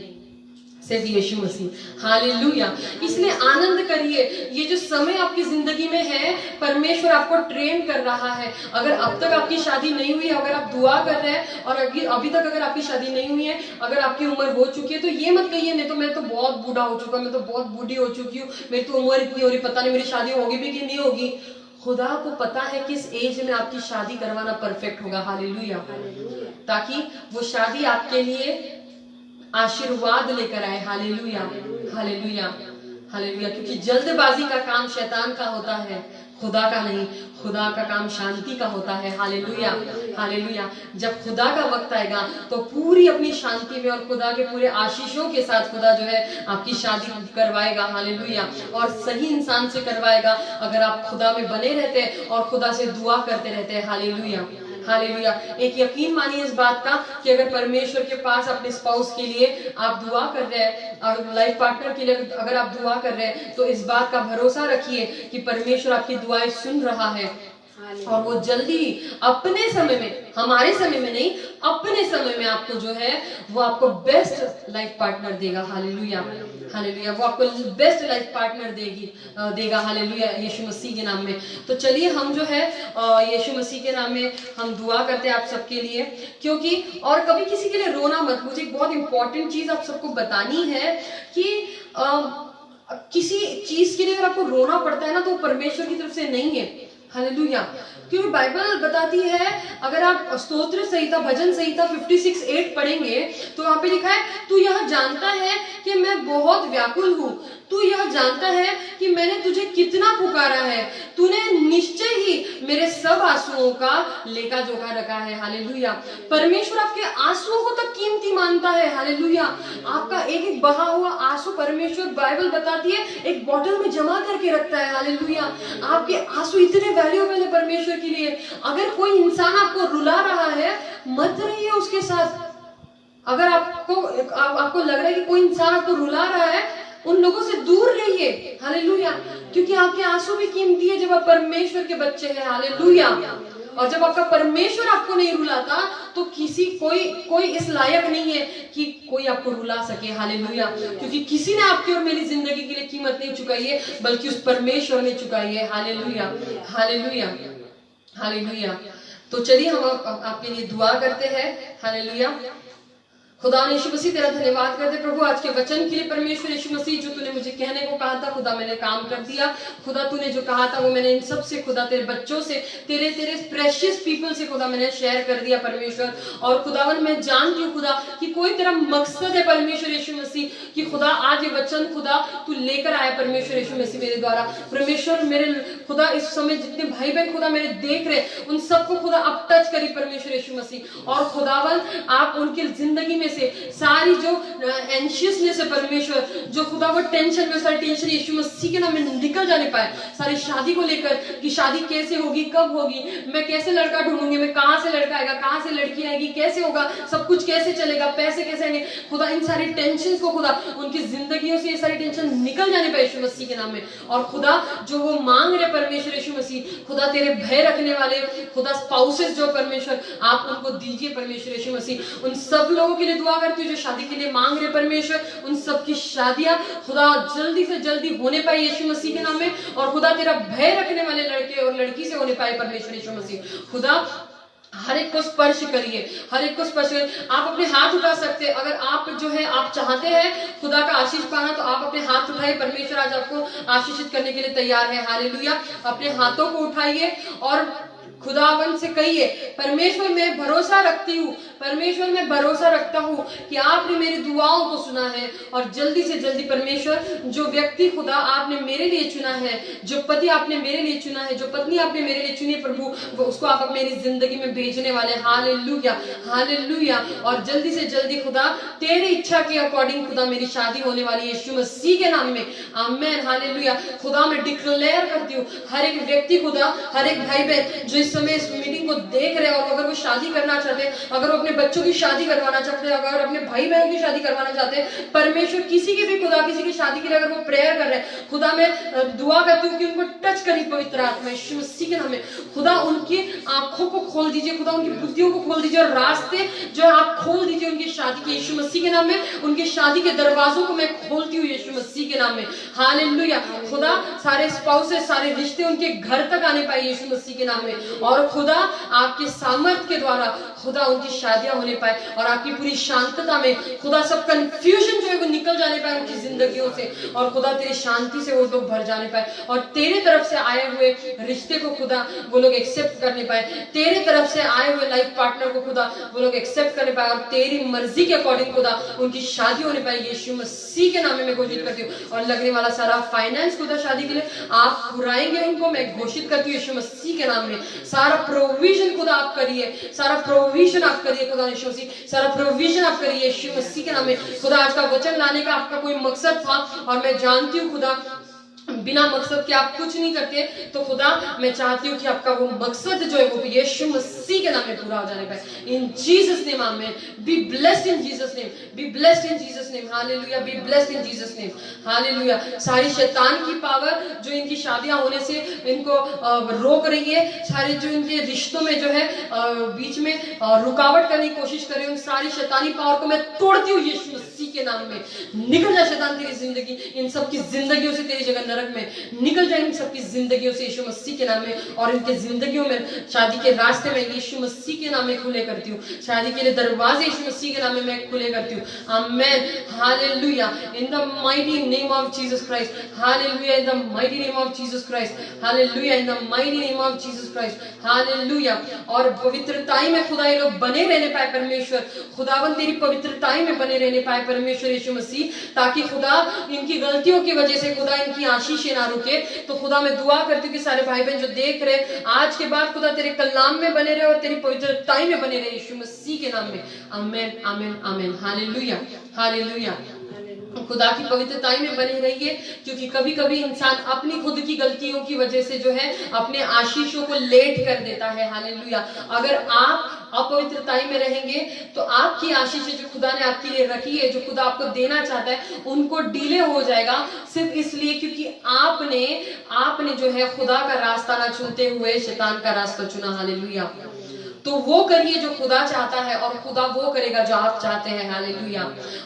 सिर्फ यीशु मसीह। हालेलुया। इसलिए आनंद करिए, ये जो समय आपकी जिंदगी में है परमेश्वर आपको ट्रेन कर रहा है। अगर अब तक आपकी शादी नहीं हुई, अगर आप दुआ कर रहे हैं और अभी तक अगर आपकी शादी नहीं हुई है, अगर आपकी उम्र हो चुकी है, तो ये मत कहिए नहीं तो मैं तो बहुत बूढ़ा हो चुका, मैं तो बहुत बूढ़ी हो चुकी हूँ, मेरी तो उम्र इतनी हो रही, पता नहीं मेरी शादी होगी भी कि नहीं होगी। खुदा को पता है किस एज में आपकी शादी करवाना परफेक्ट होगा। हालेलुया। ताकि वो शादी आपके लिए आशीर्वाद लेकर आए। Hallelujah, hallelujah, hallelujah. क्योंकि जल्दबाजी का काम शैतान का होता है, खुदा का नहीं। खुदा का काम शांति का होता है। Hallelujah, hallelujah. जब खुदा का वक्त आएगा तो पूरी अपनी शांति में और खुदा के पूरे आशीषों के साथ खुदा जो है आपकी शादी करवाएगा। हालेलुया। और सही इंसान से करवाएगा अगर आप खुदा में बने रहते हैं और खुदा से दुआ करते रहते हैं। Hallelujah, hallelujah. एक यकीन मानिए इस बात का कि अगर परमेश्वर के पास अपने स्पाउस के लिए आप दुआ कर रहे हैं और लाइफ पार्टनर के लिए अगर आप दुआ कर रहे हैं, तो इस बात का भरोसा रखिए कि परमेश्वर आपकी दुआएं सुन रहा है और वो जल्दी अपने समय में, हमारे समय में नहीं, अपने समय में आपको जो है वो आपको बेस्ट लाइफ पार्टनर देगा। Hallelujah, hallelujah. वो आपको बेस्ट लाइफ पार्टनर देगा। हालेलुया, यीशु मसीह के नाम में। तो चलिए हम जो है यीशु मसीह के नाम में हम दुआ करते हैं आप सबके लिए, क्योंकि और कभी किसी के लिए रोना मत। मुझे एक बहुत इंपॉर्टेंट चीज आप सबको बतानी है कि किसी चीज के लिए अगर आपको रोना पड़ता है ना, तो परमेश्वर की तरफ से नहीं है। हालेलुया। क्योंकि बाइबल बताती है, अगर आप स्तोत्र संहिता, भजन संहिता 56:8 पढ़ेंगे तो वहां पे लिखा है, तू यह जानता है कि मैं बहुत व्याकुल हूँ, तू यह जानता है कि मैंने तुझे कितना पुकारा है, तूने निश्चय ही मेरे सब आंसुओं का लेखा जोखा रखा है। हालेलुया। परमेश्वर आपके आंसुओं को तक कीमती मानता है। हालेलुया। आपका एक एक बहा हुआ आंसू परमेश्वर, बाइबल बताती है, एक बॉटल में जमा करके रखता है। हालेलुया। आपके आंसू इतने वैल्यूएबल है परमेश्वर के लिए। अगर कोई इंसान आपको रुला रहा है, मत रहिए उसके साथ। अगर आपको लग रहा है कि कोई इंसान आपको रुला रहा है, उन लोगों से दूर रहिए। हालेलुया। क्योंकि आपके आंसू भी कीमती है जब आप परमेश्वर के बच्चे हैं। हालेलुया। और जब आपका परमेश्वर आपको नहीं रुलाता तो कोई इस लायक नहीं है कि कोई आपको रुला सके। हालेलुया। क्योंकि किसी ने आपकी और मेरी जिंदगी के लिए कीमत नहीं चुकाई है, बल्कि उस परमेश्वर ने चुकाई है। Hallelujah, hallelujah, hallelujah. तो चलिए हम आपके लिए दुआ करते हैं। हालेलुया। खुदा यीशु मसीह तेरा धन्यवाद करते प्रभु आज के वचन के लिए। परमेश्वर यीशु मसीह, जो तूने मुझे कहने को कहा था खुदा मैंने काम कर दिया। खुदा तूने जो कहा था वो मैंने इन सब से, खुदा तेरे बच्चों से, तेरे प्रेशियस पीपल से खुदा मैंने शेयर कर दिया परमेश्वर। और खुदावन मैं जानती हूँ खुदा कि कोई तेरा मकसद है परमेश्वर यीशु मसीह, कि खुदा आज ये वचन खुदा तू लेकर आया परमेश्वर यीशु मसीह मेरे द्वारा। परमेश्वर मेरे खुदा इस समय जितने भाई बहन खुदा मेरे देख रहे, उन सबको खुदा आप टच करी परमेश्वर यीशु मसीह। और खुदावन आप उनकी जिंदगी में से सारी जो एंशियसनेस है परमेश्वर, जो खुदा वो टेंशन में, सारी टेंशन यीशु मसीह के नाम में निकल जाने पाए। सारी शादी को लेकर कि शादी कैसे होगी, कब होगी, मैं कैसे लड़का ढूंढूंगी, मैं कहां से लड़का आएगा, कहां से लड़की आएगी, कैसे होगा, सब कुछ कैसे चलेगा, पैसे कैसे आएंगे, खुदा इन सारी टेंशन को खुदा उनकी जिंदगियों से ये सारी टेंशन निकल जाने पाए यीशु मसीह के नाम में। और खुदा जो वो मांग रहे परमेश्वर यीशु मसीह, खुदा तेरे भय रखने वाले खुदा स्पाउसेस जो परमेश्वर आप उनको दीजिए परमेश्वर यीशु मसीह। उन सब लोगों के लिए दुआ करती हूँ जो शादी के लिए मांग रहे परमेश्वर, उन सबकी शादियां खुदा जल्दी से जल्दी होने पाए यीशु मसीह के नाम में। और खुदा तेरा भय रखने वाले लड़के और लड़की से होने पाए परमेश्वर यीशु मसीह। खुदा हर एक को स्पर्श करिए, हर एक को स्पर्श करिए। आप अपने हाथ उठा सकते हैं, अगर आप जो है आप चाहते हैं खुदा का आशीष पाना तो आप अपने हाथ उठाइए। परमेश्वर आज आपको आशीषित करने के लिए तैयार है। हालेलुया। अपने हाथों को उठाइए और खुदावन से कहिए, परमेश्वर मैं भरोसा रखती हूँ, परमेश्वर मैं भरोसा रखता हूँ कि आपने मेरी दुआओं को सुना है। और जल्दी से जल्दी परमेश्वर, जो व्यक्ति खुदा आपने मेरे लिए चुना है, जो पति आपने मेरे लिए चुना है, जो पत्नी आपने मेरे लिए चुनी है प्रभु, वो उसको आप अब मेरी जिंदगी में भेजने वाले। Hallelujah, hallelujah. और जल्दी से जल्दी खुदा तेरी इच्छा के अकॉर्डिंग खुदा मेरी शादी होने वाली है यीशु मसीह के नाम में। आमेन, हालेलुया। खुदा मैं डिक्लेयर करती हूँ, हर एक व्यक्ति खुदा, हर एक भाई बहन जो इस समय इस मीटिंग को देख रहे हैं और अगर वो शादी करना चाहते हैं, अगर वो अपने बच्चों की शादी करवाना चाहते हैं, अगर अपने भाई बहन की शादी करवाना चाहते हैं, परमेश्वर किसी की भी खुदा किसी की शादी के लिए अगर वो प्रेयर कर रहे हैं, खुदा मैं दुआ करती हूँ कि उनको टच करी पवित्र आत्मा यीशु मसीह के नाम में। खुदा उनकी आंखों को खोल दीजिए, खुदा उनकी बुद्धियों को खोल दीजिए और रास्ते जो है आप खोल दीजिए उनकी शादी के यीशु मसीह के नाम में। उनकी शादी के दरवाजों को मैं खोलती हूँ यीशु मसीह के नाम में। हालेलुया। खुदा सारे स्पाउसेस, सारे रिश्ते उनके घर तक आने पाए यीशु मसीह के नाम में। और खुदा आपके सामर्थ के द्वारा खुदा उनकी शादियां होने पाए और आपकी पूरी शांतता में खुदा सब कंफ्यूजन जो है वो निकल जाने पाए उनकी जिंदगियों से, और खुदा तेरी शांति से वो लोग भर जाने पाए और तेरे तरफ से आए हुए रिश्ते को खुदा वो लोग एक्सेप्ट करने पाए, तेरे तरफ से आए हुए लाइफ पार्टनर को खुदा वो लोग एक्सेप्ट करने पाए और तेरी मर्जी के अकॉर्डिंग खुदा उनकी शादी होने पाए यीशु मसीह के नाम में मैं घोषित करती हूँ। और लगने वाला सारा फाइनेंस खुदा शादी के लिए आप पुराएंगे उनको, मैं घोषित करती हूँ यीशु मसीह के नाम में। सारा प्रोविजन खुदा आप करिए, सारा प्रोविजन आप करिए खुदा यीशु मसीह, सारा प्रोविजन आप करिए यीशु मसीह के नाम में। खुदा आज का वचन लाने का आपका कोई मकसद था और मैं जानती हूँ खुदा बिना मकसद के आप कुछ नहीं करते, तो खुदा मैं चाहती हूँ कि आपका वो मकसद जो है वो यीशु मसीह के नाम में पूरा हो जाने पाए। इन Jesus name amen. Be blessed in Jesus name, be blessed in Jesus name. Hallelujah, be blessed in Jesus name. Hallelujah. सारी शैतान की पावर जो इनकी शादियां होने से इनको रोक रही है, सारे जो इनके रिश्तों में जो है बीच में रुकावट करने की कोशिश कर रही है, उन सारी शैतानी पावर को मैं तोड़ती हूँ यीशु मसीह के नाम में। निकल जा शैतान तेरी जिंदगी, इन सबकी जिंदगियों से, तेरी जगह नरक में निकल जाए इन सबकी जिंदगियों से यीशु मसीह के नाम में। और इनके जिंदगियों में शादी के रास्ते में यीशु मसीह के नाम में खुले करती हूँ, शादी के लिए दरवाजे यीशु मसीह के नाम में मैं खुले करती हूँ। Amen, hallelujah. In the mighty name of Jesus Christ, hallelujah. In the mighty name of Jesus Christ, hallelujah. In the mighty name of Jesus Christ, hallelujah. और पवित्रताई में खुदा ये लोग बने रहने पाए परमेश्वर, खुदावन तेरी पवित्रताई में बने रहने पाए परमेश्वर यीशु मसीह, ताकि खुदा इनकी गलतियों की वजह से खुदा इनकी आशीषें ना रुके। तो खुदा मैं दुआ करती हूँ कि सारे भाई बहन जो देख रहे आज के बाद खुदा तेरे कलाम में बने रहे और तेरी पवित्रताई में बने रहे यीशु मसीह के नाम में। Amen, amen, amen. Hallelujah, hallelujah. खुदा की पवित्रताई में बने रहिए, क्योंकि कभी कभी इंसान अपनी खुद की गलतियों की वजह से जो है अपने आशीषों को लेट कर देता है। हालेलुया। अगर आप अपवित्रताई में रहेंगे तो आपकी आशीषें जो खुदा ने आपके लिए रखी है, जो खुदा आपको देना चाहता है, उनको डिले हो जाएगा, सिर्फ इसलिए क्योंकि आपने जो है खुदा का रास्ता ना चुनते हुए शैतान का रास्ता चुना। हालेलुया। तो वो करिए जो खुदा चाहता है और खुदा वो करेगा जो आप चाहते हैं। हालेलुया।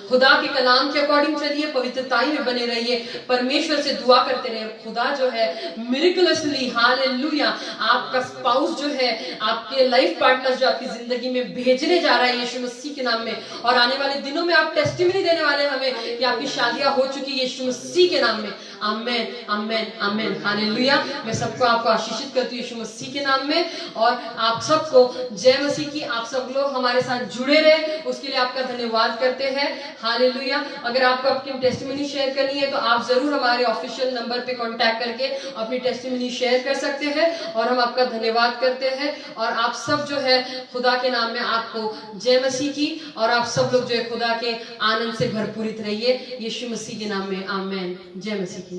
खुदा के कलाम के अकॉर्डिंग चलिए, पवित्रताई में बने रहिए, परमेश्वर से दुआ करते रहिए। खुदा जो है मिरेकलसली, हालेलुया, आपका स्पाउस जो है, आपके लाइफ पार्टनर जो आपकी जिंदगी में भेजने जा रहा है यीशु मसीह के नाम में। और आने वाले दिनों में आप टेस्टिमनी देने वाले हैं हमें कि आपकी शादियां हो चुकी यीशु मसीह के नाम में। Amen, amen, amen. हालेलुया। मैं सबको आपको आशीषित करती हूँ यीशु मसीह के नाम में। और आप सबको जय मसीह की। आप सब लोग हमारे साथ जुड़े रहे, उसके लिए आपका धन्यवाद करते हैं। हालेलुया। अगर आपको अपनी टेस्टिमनी शेयर करनी है तो आप जरूर हमारे ऑफिशियल नंबर पे कांटेक्ट करके अपनी टेस्टिमनी शेयर कर सकते हैं और हम आपका धन्यवाद करते हैं। और आप सब जो है खुदा के नाम में आपको जय मसीह की। और आप सब लोग जो है खुदा के आनंद से भरपूरित रहिए यीशु मसीह के नाम में। आमेन। जय मसीह की।